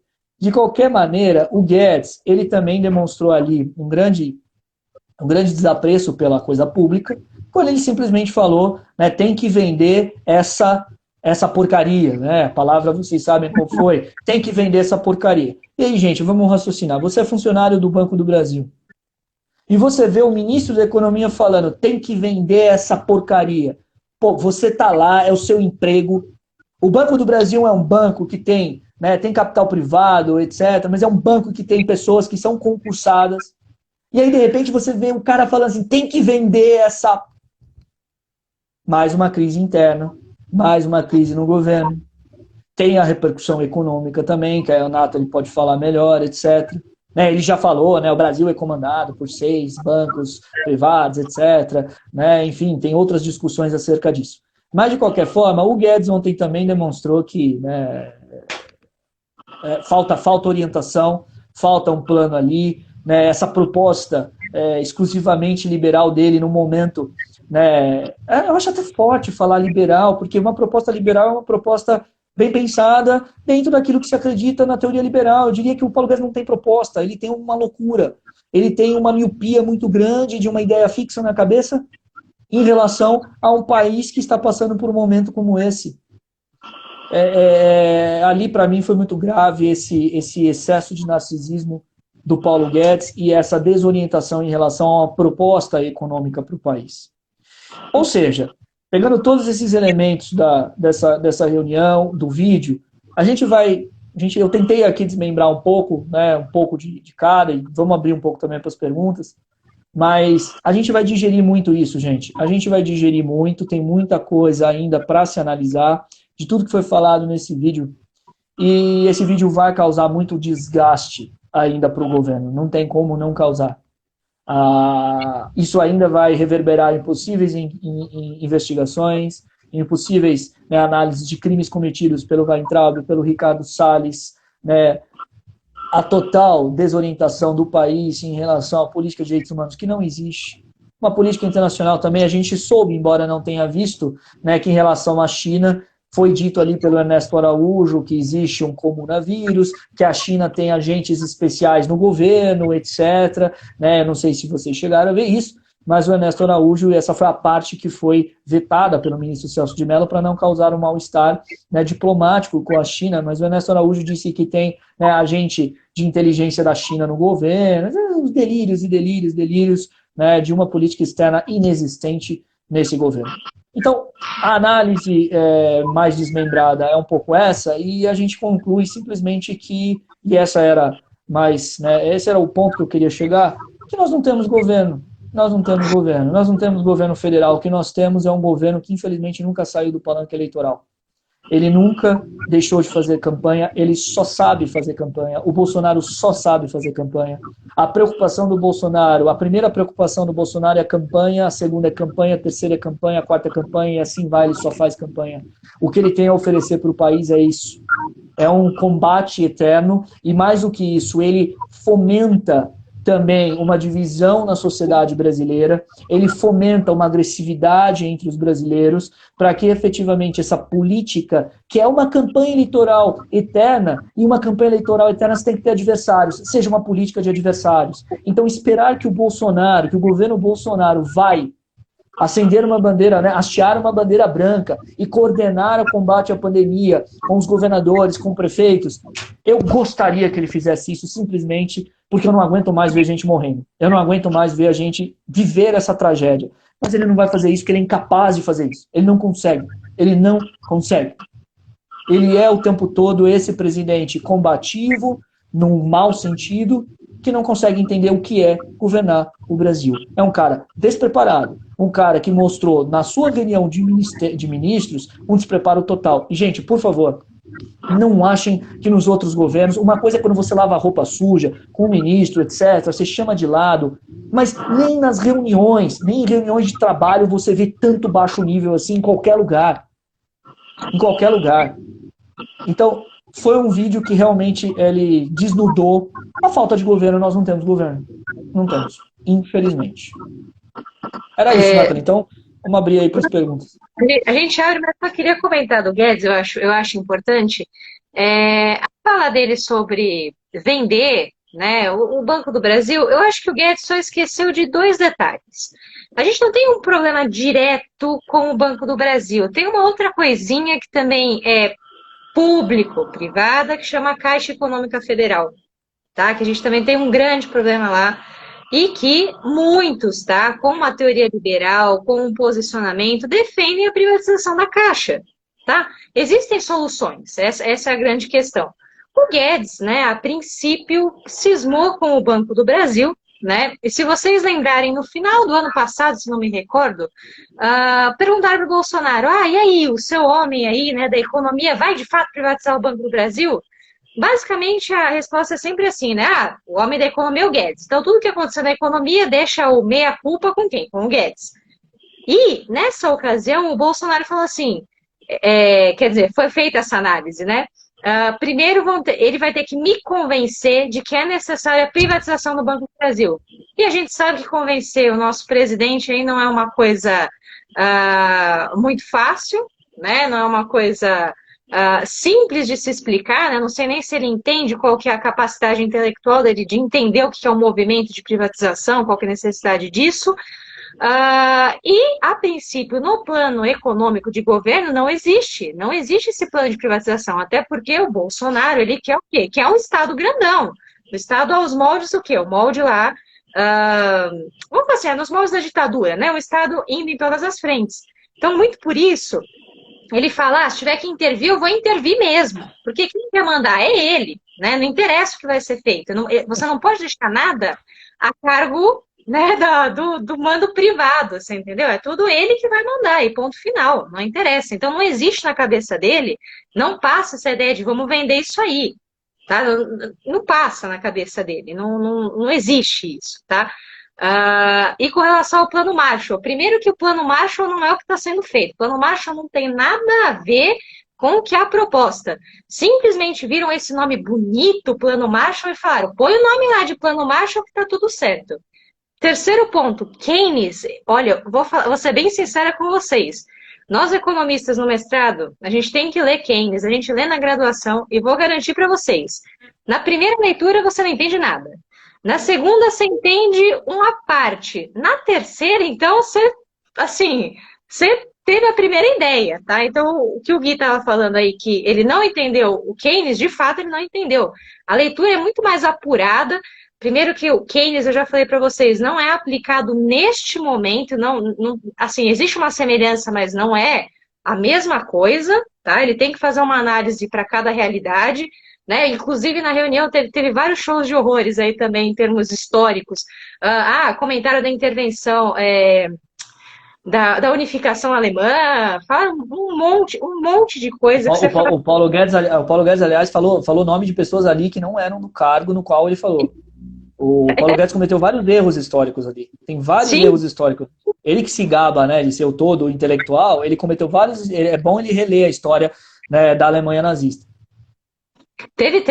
o Guedes, ele também demonstrou ali um grande desapreço pela coisa pública, quando ele simplesmente falou, né, tem que vender essa porcaria, né? A palavra vocês sabem qual foi, tem que vender essa porcaria. E aí, gente, vamos raciocinar. Você é funcionário do Banco do Brasil. E você vê o ministro da Economia falando, tem que vender essa porcaria. Pô, você tá lá, é o seu emprego. O Banco do Brasil é um banco que tem, né, tem capital privado, etc., mas é um banco que tem pessoas que são concursadas. E aí, de repente, você vê um cara falando assim, tem que vender essa... Mais uma crise interna, mais uma crise no governo. Tem a repercussão econômica também, que a Nathalie pode falar melhor, etc. Né, ele já falou, né, o Brasil é comandado por 6 bancos privados, etc. Né, enfim, tem outras discussões acerca disso. Mas, de qualquer forma, o Guedes ontem também demonstrou que, né, falta orientação, falta um plano ali, né, essa proposta exclusivamente liberal dele no momento, né, eu acho até forte falar liberal, porque uma proposta liberal é uma proposta bem pensada dentro daquilo que se acredita na teoria liberal. Eu diria que o Paulo Guedes não tem proposta, ele tem uma loucura, ele tem uma miopia muito grande de uma ideia fixa na cabeça em relação a um país que está passando por um momento como esse. Ali, para mim, foi muito grave esse excesso de narcisismo do Paulo Guedes e essa desorientação em relação a uma proposta econômica para o país. Ou seja, pegando todos esses elementos dessa reunião, do vídeo, eu tentei aqui desmembrar um pouco, né, um pouco de cada, e vamos abrir um pouco também para as perguntas, mas a gente vai digerir muito isso, gente. A gente vai digerir muito, tem muita coisa ainda para se analisar de tudo que foi falado nesse vídeo, e esse vídeo vai causar muito desgaste ainda para o governo, não tem como não causar. Isso ainda vai reverberar em possíveis investigações, em possíveis, né, análises de crimes cometidos pelo Weintraub, pelo Ricardo Salles, né, a total desorientação do país em relação à política de direitos humanos, que não existe. Uma política internacional também, a gente soube, embora não tenha visto, né, que em relação à China, foi dito ali pelo Ernesto Araújo que existe um coronavírus, que a China tem agentes especiais no governo, etc. Né? Não sei se vocês chegaram a ver isso, mas o Ernesto Araújo, essa foi a parte que foi vetada pelo ministro Celso de Mello para não causar um mal-estar, né, diplomático com a China, mas o Ernesto Araújo disse que tem, né, agente de inteligência da China no governo, os delírios, né, de uma política externa inexistente nesse governo. Então, a análise mais desmembrada é um pouco essa, e a gente conclui simplesmente e essa era mais, né, esse era o ponto que eu queria chegar, que nós não temos governo. Nós não temos governo. Nós não temos governo federal. O que nós temos é um governo que, infelizmente, nunca saiu do palanque eleitoral. Ele nunca deixou de fazer campanha, ele só sabe fazer campanha. O Bolsonaro só sabe fazer campanha. A preocupação do Bolsonaro, a primeira preocupação do Bolsonaro é a campanha, a segunda é campanha, a terceira é campanha, a quarta é campanha, e assim vai, ele só faz campanha. O que ele tem a oferecer para o país é isso. É um combate eterno, e mais do que isso, ele fomenta também uma divisão na sociedade brasileira, ele fomenta uma agressividade entre os brasileiros para que efetivamente essa política, que é uma campanha eleitoral eterna, e uma campanha eleitoral eterna você tem que ter adversários, seja uma política de adversários. Então esperar que o Bolsonaro, que o governo Bolsonaro vai acender uma bandeira, né, hastear uma bandeira branca e coordenar o combate à pandemia com os governadores, com prefeitos, eu gostaria que ele fizesse isso simplesmente porque eu não aguento mais ver gente morrendo. Eu não aguento mais ver a gente viver essa tragédia. Mas ele não vai fazer isso porque ele é incapaz de fazer isso. Ele não consegue. Ele não consegue. Ele é o tempo todo esse presidente combativo, num mau sentido, que não consegue entender o que é governar o Brasil. É um cara despreparado, um cara que mostrou na sua reunião de ministros um despreparo total. E, gente, por favor, não achem que nos outros governos, uma coisa é quando você lava a roupa suja com o ministro, etc., você chama de lado, mas nem nas reuniões, nem em reuniões de trabalho você vê tanto baixo nível assim em qualquer lugar. Em qualquer lugar. Então, foi um vídeo que realmente ele desnudou a falta de governo. Nós não temos governo. Não temos, infelizmente. Era isso, Nathalie. Então, vamos abrir aí para as perguntas. A gente abre, mas eu queria comentar do Guedes, eu acho importante. A fala dele sobre vender, né, o Banco do Brasil, eu acho que o Guedes só esqueceu de 2 detalhes. A gente não tem um problema direto com o Banco do Brasil. Tem uma outra coisinha que também é público-privada, que chama Caixa Econômica Federal, tá? Que a gente também tem um grande problema lá. E que muitos, tá, com uma teoria liberal, com um posicionamento, defendem a privatização da Caixa, tá? Existem soluções, essa é a grande questão. O Guedes, né, a princípio, cismou com o Banco do Brasil, né? E se vocês lembrarem, no final do ano passado, se não me recordo, perguntaram para o Bolsonaro, e aí, o seu homem aí, né, da economia, vai de fato privatizar o Banco do Brasil? Basicamente, a resposta é sempre assim, né? O homem da economia é o Guedes. Então, tudo que aconteceu na economia deixa o meia-culpa com quem? Com o Guedes. E, nessa ocasião, o Bolsonaro falou assim, quer dizer, foi feita essa análise, né? Primeiro, ele vai ter que me convencer de que é necessária a privatização do Banco do Brasil. E a gente sabe que convencer o nosso presidente aí não é uma coisa muito fácil, né? Não é uma coisa simples de se explicar, né? Não sei nem se ele entende qual que é a capacidade intelectual dele de entender o que é um movimento de privatização, qual que é a necessidade disso. E, a princípio, no plano econômico de governo, não existe esse plano de privatização, até porque o Bolsonaro, ele quer o quê? Quer um Estado grandão, o Estado aos moldes do quê? O molde lá, vamos falar assim, nos moldes da ditadura, né? O Estado indo em todas as frentes. Então, muito por isso, ele fala, se tiver que intervir, eu vou intervir mesmo, porque quem quer mandar é ele, né? Não interessa o que vai ser feito, você não pode deixar nada a cargo, né, do mando privado, você entendeu? É tudo ele que vai mandar, e ponto final, não interessa. Então não existe na cabeça dele, não passa essa ideia de vamos vender isso aí, tá? Não passa na cabeça dele, não existe isso, tá? E com relação ao plano Marshall, primeiro que o plano Marshall não é o que está sendo feito, o plano Marshall não tem nada a ver com o que é a proposta. Simplesmente viram esse nome bonito, plano Marshall, e falaram, põe o nome lá de plano Marshall que está tudo certo. Terceiro ponto, Keynes, olha, vou ser bem sincera com vocês. Nós, economistas no mestrado, a gente tem que ler Keynes, a gente lê na graduação, e vou garantir para vocês, na primeira leitura você não entende nada. Na segunda você entende uma parte. Na terceira, então, você teve a primeira ideia, tá? Então, o que o Gui estava falando aí, que ele não entendeu o Keynes, de fato ele não entendeu. A leitura é muito mais apurada, primeiro que o Keynes, eu já falei para vocês, não é aplicado neste momento, assim, existe uma semelhança, mas não é a mesma coisa, tá? Ele tem que fazer uma análise para cada realidade, né? Inclusive, na reunião teve vários shows de horrores aí também, em termos históricos. Comentário da intervenção da unificação alemã, fala um monte de coisa que você fala. O Paulo Guedes, aliás, falou o nome de pessoas ali que não eram do cargo no qual ele falou. O Paulo Guedes cometeu vários erros históricos ali. Tem vários erros históricos. Ele que se gaba, né, de ser o todo intelectual, ele cometeu vários. É bom ele reler a história, né, da Alemanha nazista. Teve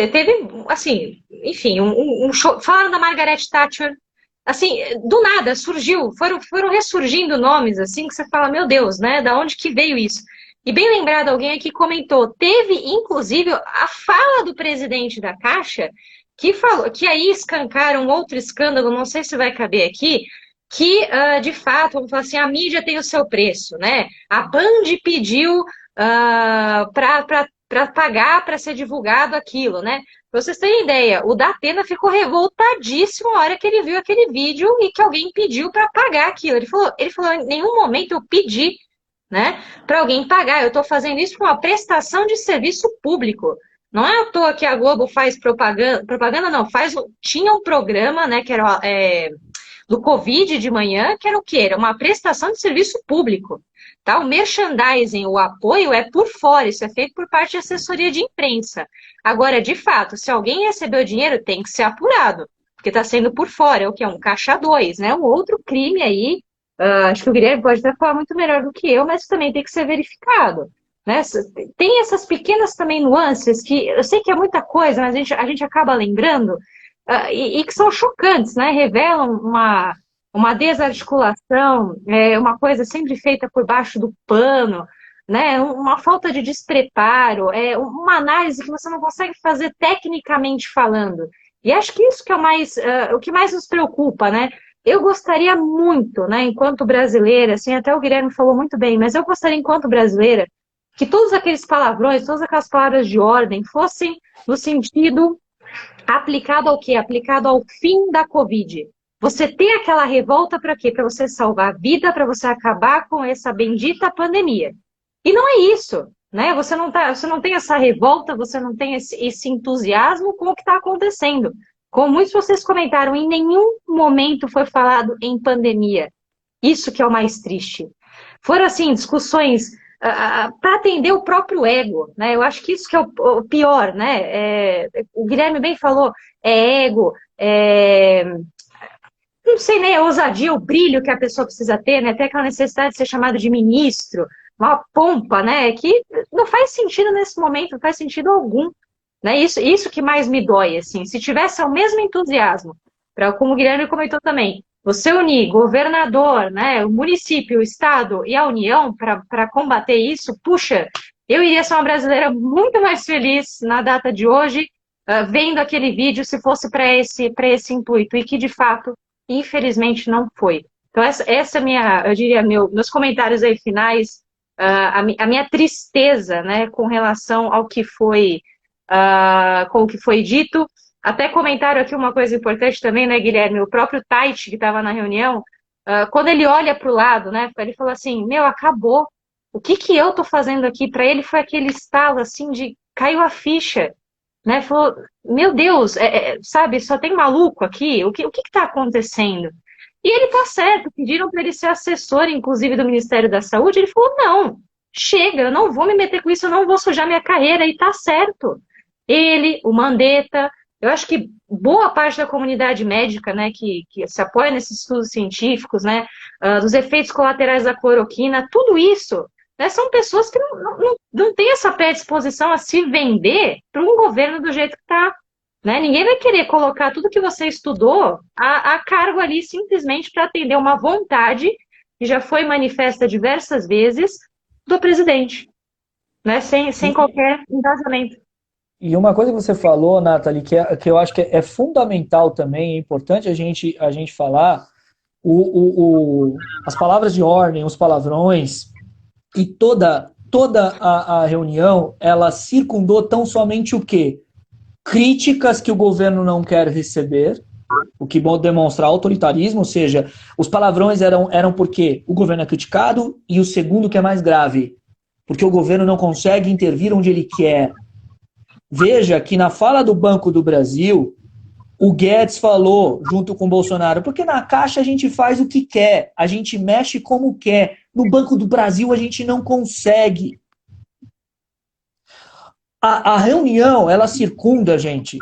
assim, enfim, um show. Falaram da Margaret Thatcher. Assim, do nada surgiu, foram ressurgindo nomes assim que você fala, meu Deus, né? Da onde que veio isso? E bem lembrado, alguém aqui comentou, teve inclusive a fala do presidente da Caixa que falou que aí escancaram outro escândalo, não sei se vai caber aqui, que de fato, vamos falar assim, a mídia tem o seu preço, né? A Band pediu para pagar para ser divulgado aquilo, né? Pra vocês terem ideia, o Datena ficou revoltadíssimo a hora que ele viu aquele vídeo e que alguém pediu para pagar aquilo. Ele falou, em nenhum momento eu pedi, né, para alguém pagar. Eu estou fazendo isso por uma prestação de serviço público. Não é à toa que a Globo faz propaganda não, tinha um programa, né, que era do Covid de manhã, que era o quê? Era uma prestação de serviço público. Tá? O merchandising, o apoio é por fora, isso é feito por parte de assessoria de imprensa. Agora, de fato, se alguém recebeu dinheiro, tem que ser apurado, porque está sendo por fora, é o que? Um caixa 2, né? Um outro crime aí, acho que o Guilherme pode até falar muito melhor do que eu, mas também tem que ser verificado. Né? Tem essas pequenas também nuances, que eu sei que é muita coisa, mas a gente acaba lembrando, e que são chocantes, né? Revelam uma desarticulação, uma coisa sempre feita por baixo do pano, né? Uma falta de despreparo, uma análise que você não consegue fazer tecnicamente falando. E acho que isso que é o que mais nos preocupa, né? Eu gostaria muito, né, enquanto brasileira, assim, até o Guilherme falou muito bem, mas eu gostaria, enquanto brasileira, que todos aqueles palavrões, todas aquelas palavras de ordem fossem no sentido aplicado ao quê? Aplicado ao fim da Covid. Você tem aquela revolta para quê? Para você salvar a vida, para você acabar com essa bendita pandemia. E não é isso, né? Você não tem essa revolta, você não tem esse entusiasmo com o que está acontecendo. Como muitos de vocês comentaram, em nenhum momento foi falado em pandemia. Isso que é o mais triste. Foram, assim, discussões para atender o próprio ego, né? Eu acho que isso que é o pior, né? O Guilherme bem falou, ego, não sei, né, a ousadia, o brilho que a pessoa precisa ter, né? Até aquela necessidade de ser chamado de ministro, uma pompa, né? Que não faz sentido nesse momento, não faz sentido algum. Né? Isso que mais me dói, assim. Se tivesse o mesmo entusiasmo, como o Guilherme comentou também, você unir governador, né, o município, o estado e a União para combater isso, puxa, eu iria ser uma brasileira muito mais feliz na data de hoje, vendo aquele vídeo, se fosse para esse intuito, e que de fato, infelizmente, não foi. Então, essa é eu diria, meus comentários aí finais, a minha tristeza, né, com relação ao que foi, com o que foi dito. Até comentaram aqui uma coisa importante também, né, Guilherme? O próprio Tait, que estava na reunião, quando ele olha para o lado, né, ele falou assim, acabou. O que eu estou fazendo aqui? Para ele foi aquele estalo, assim, de caiu a ficha. Né? Falou, meu Deus, sabe, só tem maluco aqui? O que está acontecendo? E ele tá certo, pediram para ele ser assessor, inclusive, do Ministério da Saúde. Ele falou, não, chega, eu não vou me meter com isso, eu não vou sujar minha carreira, e tá certo. Ele, o Mandetta, eu acho que boa parte da comunidade médica, né, que se apoia nesses estudos científicos, né, dos efeitos colaterais da cloroquina, tudo isso, né, são pessoas que não têm essa predisposição a se vender para um governo do jeito que está. Né? Ninguém vai querer colocar tudo que você estudou a cargo ali simplesmente para atender uma vontade que já foi manifesta diversas vezes do presidente, né? Sem qualquer embasamento. E uma coisa que você falou, Nathalie, que eu acho que é fundamental também, é importante a gente falar, as palavras de ordem, os palavrões, e toda a reunião, ela circundou tão somente o quê? Críticas que o governo não quer receber, o que demonstra autoritarismo, ou seja, os palavrões eram porque o governo é criticado, e o segundo, que é mais grave, porque o governo não consegue intervir onde ele quer. Veja que na fala do Banco do Brasil, o Guedes falou, junto com o Bolsonaro, porque na Caixa a gente faz o que quer, a gente mexe como quer. No Banco do Brasil a gente não consegue. A reunião, ela circunda, gente,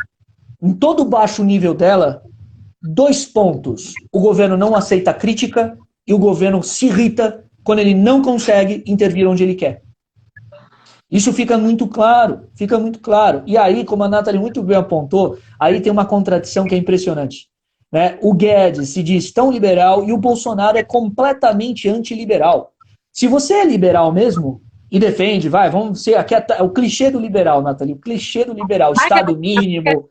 em todo o baixo nível dela, 2 pontos. O governo não aceita crítica e o governo se irrita quando ele não consegue intervir onde ele quer. Isso fica muito claro, fica muito claro. E aí, como a Nathalie muito bem apontou, aí tem uma contradição que é impressionante. Né? O Guedes se diz tão liberal e o Bolsonaro é completamente antiliberal. Se você é liberal mesmo e defende, vamos ser, aqui é o clichê do liberal, Nathalie, o clichê do liberal, Estado mínimo...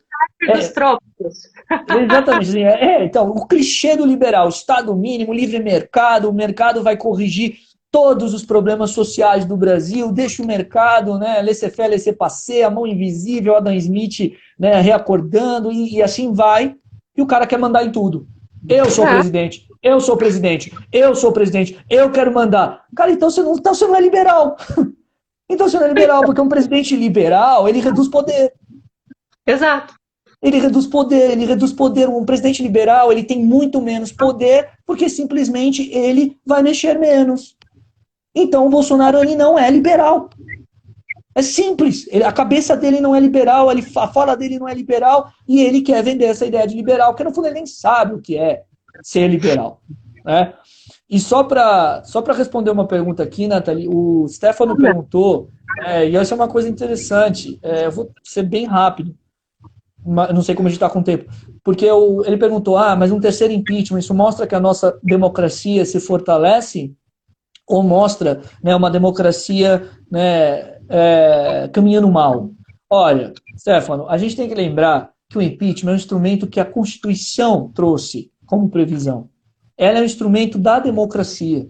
Dos trópicos. Exatamente. Então, o clichê do liberal, Estado mínimo, livre mercado, o mercado vai corrigir todos os problemas sociais do Brasil, deixa o mercado, né, laissez-faire, laissez-passer, a mão invisível, Adam Smith, né, reacordando, e assim vai, e o cara quer mandar em tudo. Eu sou o presidente, eu sou o presidente, eu sou o presidente, eu quero mandar. Cara, então você não é liberal. Então você não é liberal, porque um presidente liberal, ele reduz poder. Exato. Ele reduz poder. Um presidente liberal, ele tem muito menos poder, porque simplesmente ele vai mexer menos. Então o Bolsonaro, ele não é liberal. É simples. A cabeça dele não é liberal, a fala dele não é liberal, e ele quer vender essa ideia de liberal, que no fundo ele nem sabe o que é ser liberal. Né? E só para responder uma pergunta aqui, Nathalie, o Stefano perguntou, e essa é uma coisa interessante, eu vou ser bem rápido, não sei como a gente está com o tempo, porque ele perguntou, mas um terceiro impeachment, isso mostra que a nossa democracia se fortalece ou mostra, né, uma democracia, né, caminhando mal? Olha, Stefano, a gente tem que lembrar que o impeachment é um instrumento que a Constituição trouxe como previsão. Ela é um instrumento da democracia.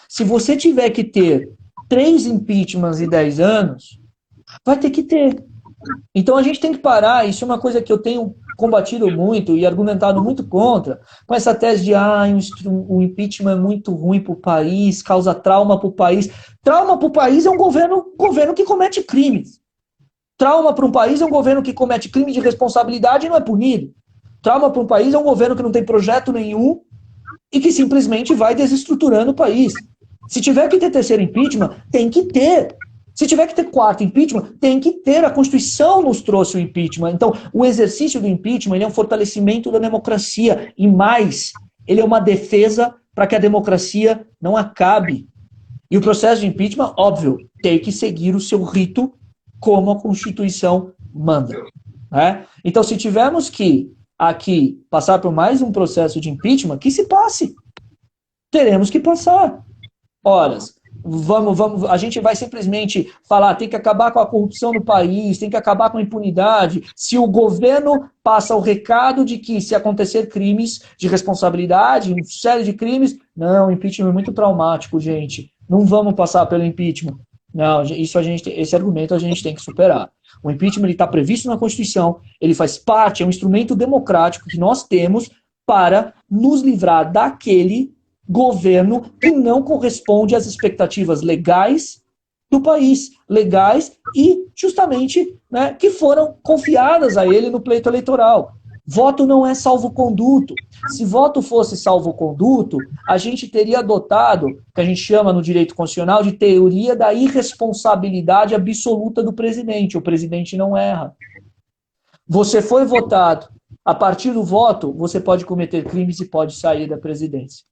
Se você tiver que ter 3 impeachments em 10 anos, vai ter que ter. Então a gente tem que parar, isso é uma coisa que eu tenho combatido muito e argumentado muito contra, com essa tese de o impeachment é muito ruim para o país, causa trauma para o país. Trauma para o país é um governo que comete crimes. Trauma para um país é um governo que comete crime de responsabilidade e não é punido. Trauma para um país é um governo que não tem projeto nenhum e que simplesmente vai desestruturando o país. Se tiver que ter terceiro impeachment, tem que ter. Se tiver que ter 4º impeachment, tem que ter. A Constituição nos trouxe o impeachment. Então, o exercício do impeachment ele é um fortalecimento da democracia. E mais, ele é uma defesa para que a democracia não acabe. E o processo de impeachment, óbvio, tem que seguir o seu rito como a Constituição manda. Né? Então, se tivermos que aqui passar por mais um processo de impeachment, que se passe. Teremos que passar. Horas. A gente vai simplesmente falar, tem que acabar com a corrupção no país, tem que acabar com a impunidade. Se o governo passa o recado de que se acontecer crimes de responsabilidade, uma série de crimes, não, impeachment é muito traumático, gente. Não vamos passar pelo impeachment. Não, esse argumento a gente tem que superar. O impeachment está previsto na Constituição, ele faz parte, é um instrumento democrático que nós temos para nos livrar daquele governo que não corresponde às expectativas legais do país, legais e justamente, né, que foram confiadas a ele no pleito eleitoral. Voto não é salvo-conduto. Se voto fosse salvo-conduto, a gente teria adotado, que a gente chama no direito constitucional de teoria da irresponsabilidade absoluta do presidente. O presidente não erra. Você foi votado. A partir do voto, você pode cometer crimes e pode sair da presidência.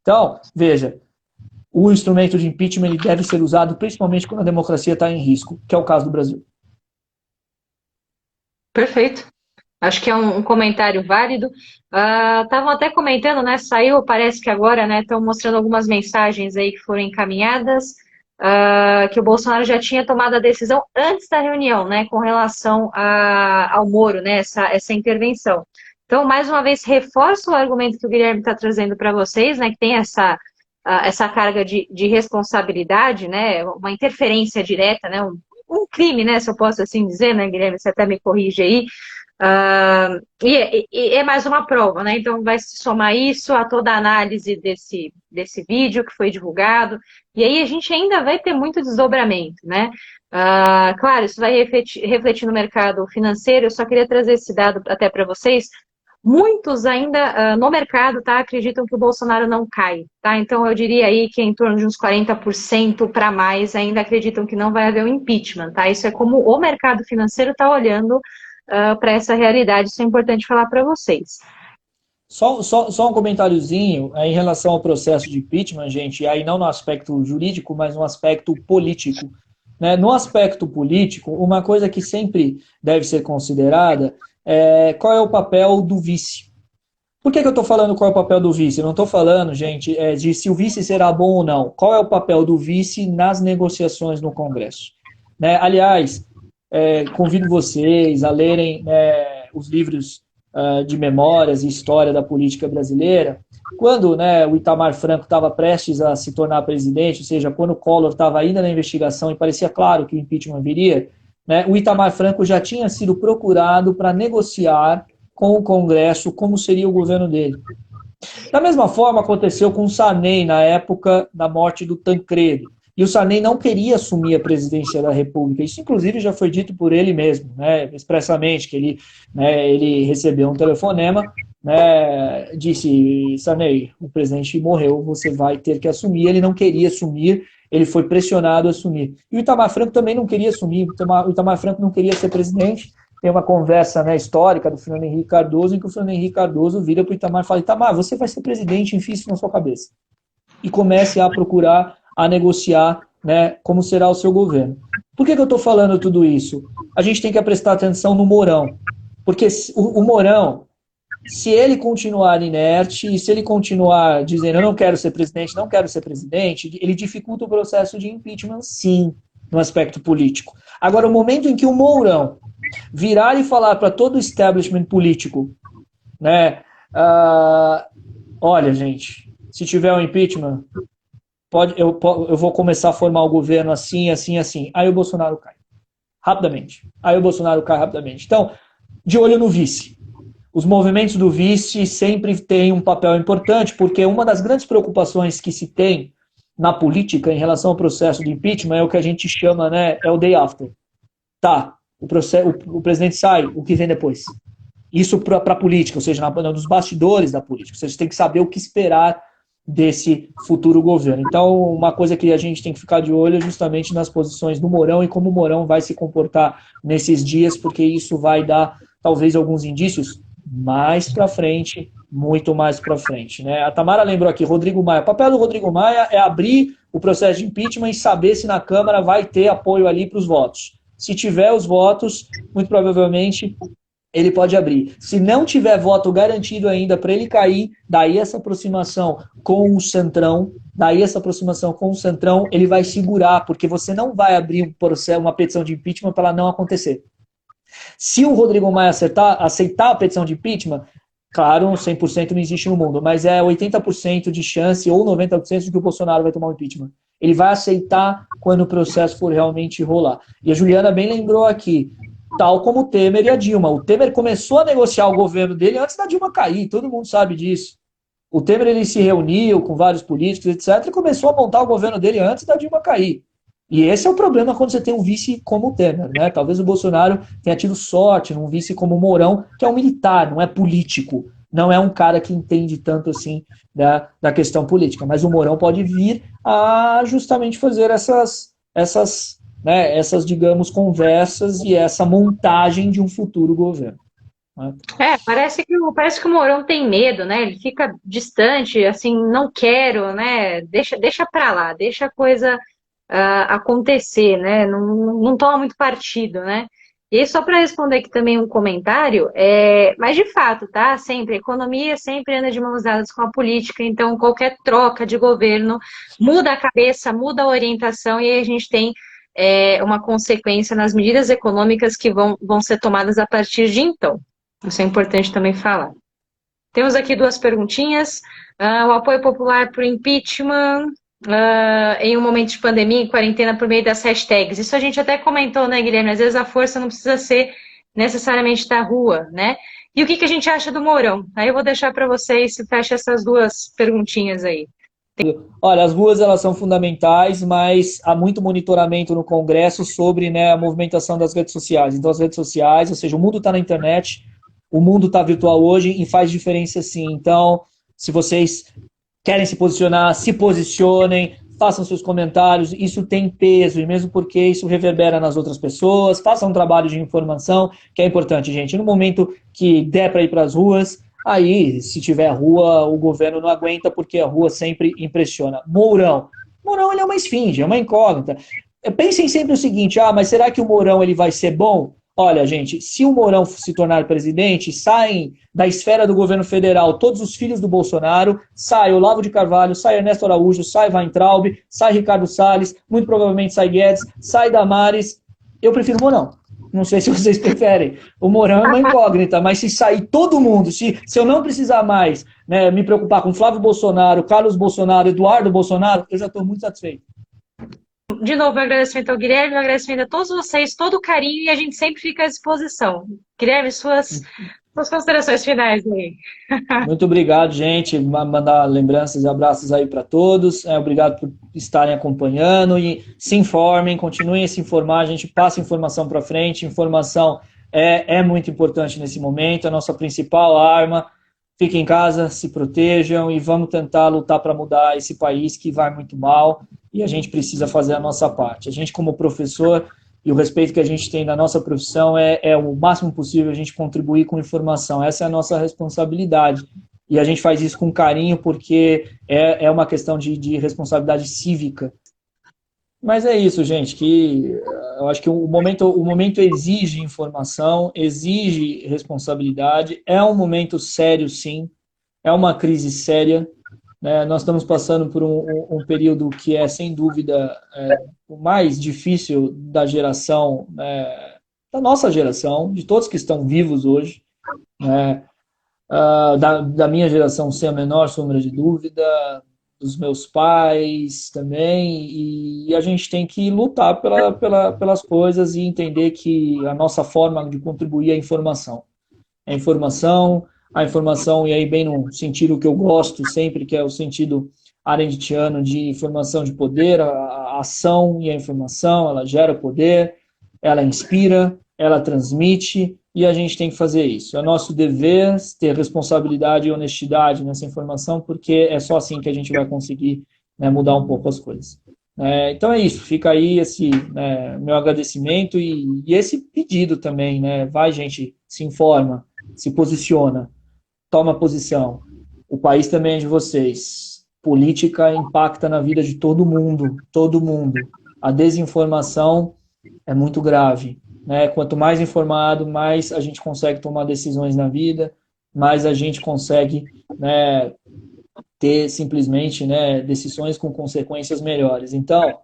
Então, veja, o instrumento de impeachment ele deve ser usado principalmente quando a democracia está em risco, que é o caso do Brasil. Perfeito. Acho que é um comentário válido. Estavam até comentando, né? Saiu, parece que agora, né? Estão mostrando algumas mensagens aí que foram encaminhadas, que o Bolsonaro já tinha tomado a decisão antes da reunião, né? Com relação ao Moro, né? Essa intervenção. Então, mais uma vez, reforço o argumento que o Guilherme está trazendo para vocês, né? Que tem essa carga de responsabilidade, né? Uma interferência direta, né? Um crime, né? Se eu posso assim dizer, né, Guilherme? Você até me corrige aí. E é mais uma prova, né? Então vai se somar isso a toda a análise desse vídeo que foi divulgado, e aí a gente ainda vai ter muito desdobramento, né? Claro, isso vai refletir no mercado financeiro. Eu só queria trazer esse dado até para vocês. Muitos ainda no mercado, tá, acreditam que o Bolsonaro não cai, tá? Então eu diria aí que em torno de uns 40% para mais ainda acreditam que não vai haver um impeachment, tá? Isso é como o mercado financeiro está olhando para essa realidade. Isso é importante falar para vocês. Só um comentáriozinho em relação ao processo de impeachment, gente, e aí não no aspecto jurídico, mas no aspecto político. Né? No aspecto político, uma coisa que sempre deve ser considerada é qual é o papel do vice. Por que eu estou falando qual é o papel do vice? Eu não estou falando, gente, de se o vice será bom ou não. Qual é o papel do vice nas negociações no Congresso? Né? Aliás, convido vocês a lerem os livros de memórias e história da política brasileira. Quando o Itamar Franco estava prestes a se tornar presidente, ou seja, quando o Collor estava ainda na investigação e parecia claro que o impeachment viria, o Itamar Franco já tinha sido procurado para negociar com o Congresso como seria o governo dele. Da mesma forma aconteceu com o Sarney na época da morte do Tancredo. E o Sarney não queria assumir a presidência da República. Isso, inclusive, já foi dito por ele mesmo, expressamente, que ele recebeu um telefonema, disse, Sarney, o presidente morreu, você vai ter que assumir. Ele não queria assumir, ele foi pressionado a assumir. E o Itamar Franco também não queria assumir, o Itamar Franco não queria ser presidente. Tem uma conversa histórica do Fernando Henrique Cardoso, em que o Fernando Henrique Cardoso vira para o Itamar e fala, Itamar, você vai ser presidente, enfie isso na sua cabeça. E comece a procurar, a negociar como será o seu governo. Por que eu estou falando tudo isso? A gente tem que prestar atenção no Mourão. Porque o Mourão, se ele continuar inerte, e se ele continuar dizendo eu não quero ser presidente, ele dificulta o processo de impeachment, sim, no aspecto político. Agora, o momento em que o Mourão virar e falar para todo o establishment político, olha, gente, se tiver um impeachment, eu vou começar a formar o governo assim, assim, assim. Aí o Bolsonaro cai. Rapidamente. Então, de olho no vice. Os movimentos do vice sempre têm um papel importante, porque uma das grandes preocupações que se tem na política em relação ao processo de impeachment é o que a gente chama, é o day after. Tá, o presidente sai, o que vem depois? Isso para a política, ou seja, nos bastidores da política. Vocês têm que saber o que esperar desse futuro governo. Então, uma coisa que a gente tem que ficar de olho é justamente nas posições do Mourão e como o Mourão vai se comportar nesses dias, porque isso vai dar, talvez, alguns indícios mais para frente, muito mais para frente. A Tamara lembrou aqui, Rodrigo Maia. O papel do Rodrigo Maia é abrir o processo de impeachment e saber se na Câmara vai ter apoio ali para os votos. Se tiver os votos, muito provavelmente ele pode abrir. Se não tiver voto garantido ainda para ele cair, daí essa aproximação com o Centrão, ele vai segurar, porque você não vai abrir uma petição de impeachment para ela não acontecer. Se o Rodrigo Maia aceitar a petição de impeachment, claro, 100% não existe no mundo, mas é 80% de chance ou 90% de que o Bolsonaro vai tomar um impeachment. Ele vai aceitar quando o processo for realmente rolar. E a Juliana bem lembrou aqui, tal como o Temer e a Dilma. O Temer começou a negociar o governo dele antes da Dilma cair, todo mundo sabe disso. O Temer ele se reuniu com vários políticos, etc., e começou a montar o governo dele antes da Dilma cair. E esse é o problema quando você tem um vice como o Temer. Talvez o Bolsonaro tenha tido sorte num vice como o Mourão, que é um militar, não é político. Não é um cara que entende tanto assim da questão política. Mas o Mourão pode vir a justamente fazer essas, digamos, conversas e essa montagem de um futuro governo. Parece que o Mourão tem medo, Ele fica distante, assim, não quero, Deixa para lá, deixa a coisa acontecer, Não toma muito partido, E aí, só para responder aqui também um comentário, mas de fato, tá? Sempre, a economia sempre anda de mãos dadas com a política, então qualquer troca de governo muda a cabeça, muda a orientação, e aí a gente tem uma consequência nas medidas econômicas que vão ser tomadas a partir de então. Isso é importante também falar. Temos aqui duas perguntinhas. O apoio popular para o impeachment em um momento de pandemia, em quarentena, por meio das hashtags. Isso a gente até comentou, Guilherme? Às vezes a força não precisa ser necessariamente da rua, né? E o que a gente acha do Mourão? Aí eu vou deixar para vocês se fecha essas duas perguntinhas aí. Olha, as ruas elas são fundamentais, mas há muito monitoramento no Congresso sobre, né, a movimentação das redes sociais. Então, as redes sociais, ou seja, o mundo está na internet, o mundo está virtual hoje e faz diferença sim. Então, se vocês querem se posicionar, se posicionem, façam seus comentários, isso tem peso, e mesmo porque isso reverbera nas outras pessoas, façam um trabalho de informação, que é importante, gente. No momento que der para ir para as ruas, aí, se tiver rua, o governo não aguenta, porque a rua sempre impressiona. Mourão. Mourão, ele é uma esfinge, é uma incógnita. Pensem sempre o seguinte, mas será que o Mourão ele vai ser bom? Olha, gente, se o Mourão se tornar presidente, saem da esfera do governo federal todos os filhos do Bolsonaro, sai Olavo de Carvalho, sai Ernesto Araújo, sai Weintraub, sai Ricardo Salles, muito provavelmente sai Guedes, sai Damares. Eu prefiro o Mourão. Não sei se vocês preferem. O Mourão é uma incógnita, mas se sair todo mundo, se eu não precisar mais, né, me preocupar com Flávio Bolsonaro, Carlos Bolsonaro, Eduardo Bolsonaro, eu já estou muito satisfeito. De novo, um agradecimento ao Guilherme, um agradecimento a todos vocês, todo o carinho, e a gente sempre fica à disposição. Guilherme, suas considerações finais aí. Muito obrigado, gente. Mandar lembranças e abraços aí para todos. Obrigado por estarem acompanhando e se informem, continuem a se informar. A gente passa informação para frente. Informação é muito importante nesse momento, é a nossa principal arma. Fiquem em casa, se protejam e vamos tentar lutar para mudar esse país que vai muito mal e a gente precisa fazer a nossa parte. A gente, como professor, e o respeito que a gente tem na nossa profissão é o máximo possível a gente contribuir com informação. Essa é a nossa responsabilidade. E a gente faz isso com carinho porque é uma questão de responsabilidade cívica. Mas é isso, gente, que eu acho que o momento exige informação, exige responsabilidade, é um momento sério, sim, é uma crise séria, né? Nós estamos passando por um período que é, sem dúvida, o mais difícil da geração, da nossa geração, de todos que estão vivos hoje, né? Da minha geração, sem a menor sombra de dúvida, dos meus pais também, e a gente tem que lutar pelas coisas e entender que a nossa forma de contribuir é a informação. É a informação, e aí bem no sentido que eu gosto sempre, que é o sentido arendtiano de informação de poder, a ação e a informação, ela gera poder, ela inspira, ela transmite, e a gente tem que fazer isso. É nosso dever ter responsabilidade e honestidade nessa informação, porque é só assim que a gente vai conseguir, né, mudar um pouco as coisas. Então é isso, fica aí esse, né, meu agradecimento e esse pedido também, né? Vai, gente, se informa, se posiciona, toma posição. O país também é de vocês. Política impacta na vida de todo mundo, todo mundo. A desinformação é muito grave. Né? Quanto mais informado, mais a gente consegue tomar decisões na vida, mais a gente consegue, né, ter simplesmente, né, decisões com consequências melhores. Então,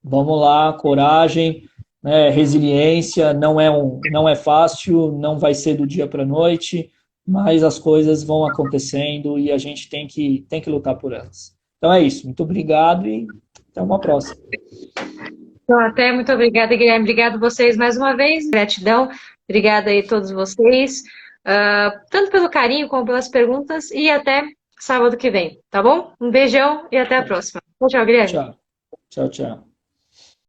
vamos lá, coragem, né, resiliência, não é fácil, não vai ser do dia para a noite, mas as coisas vão acontecendo e a gente tem que lutar por elas. Então é isso, muito obrigado e até uma próxima. Então, até muito obrigada, Guilherme. Obrigado vocês mais uma vez. Gratidão. Obrigada aí a todos vocês, tanto pelo carinho como pelas perguntas, e até sábado que vem, tá bom? Um beijão e até a próxima. Tchau, Guilherme. Tchau, tchau, tchau.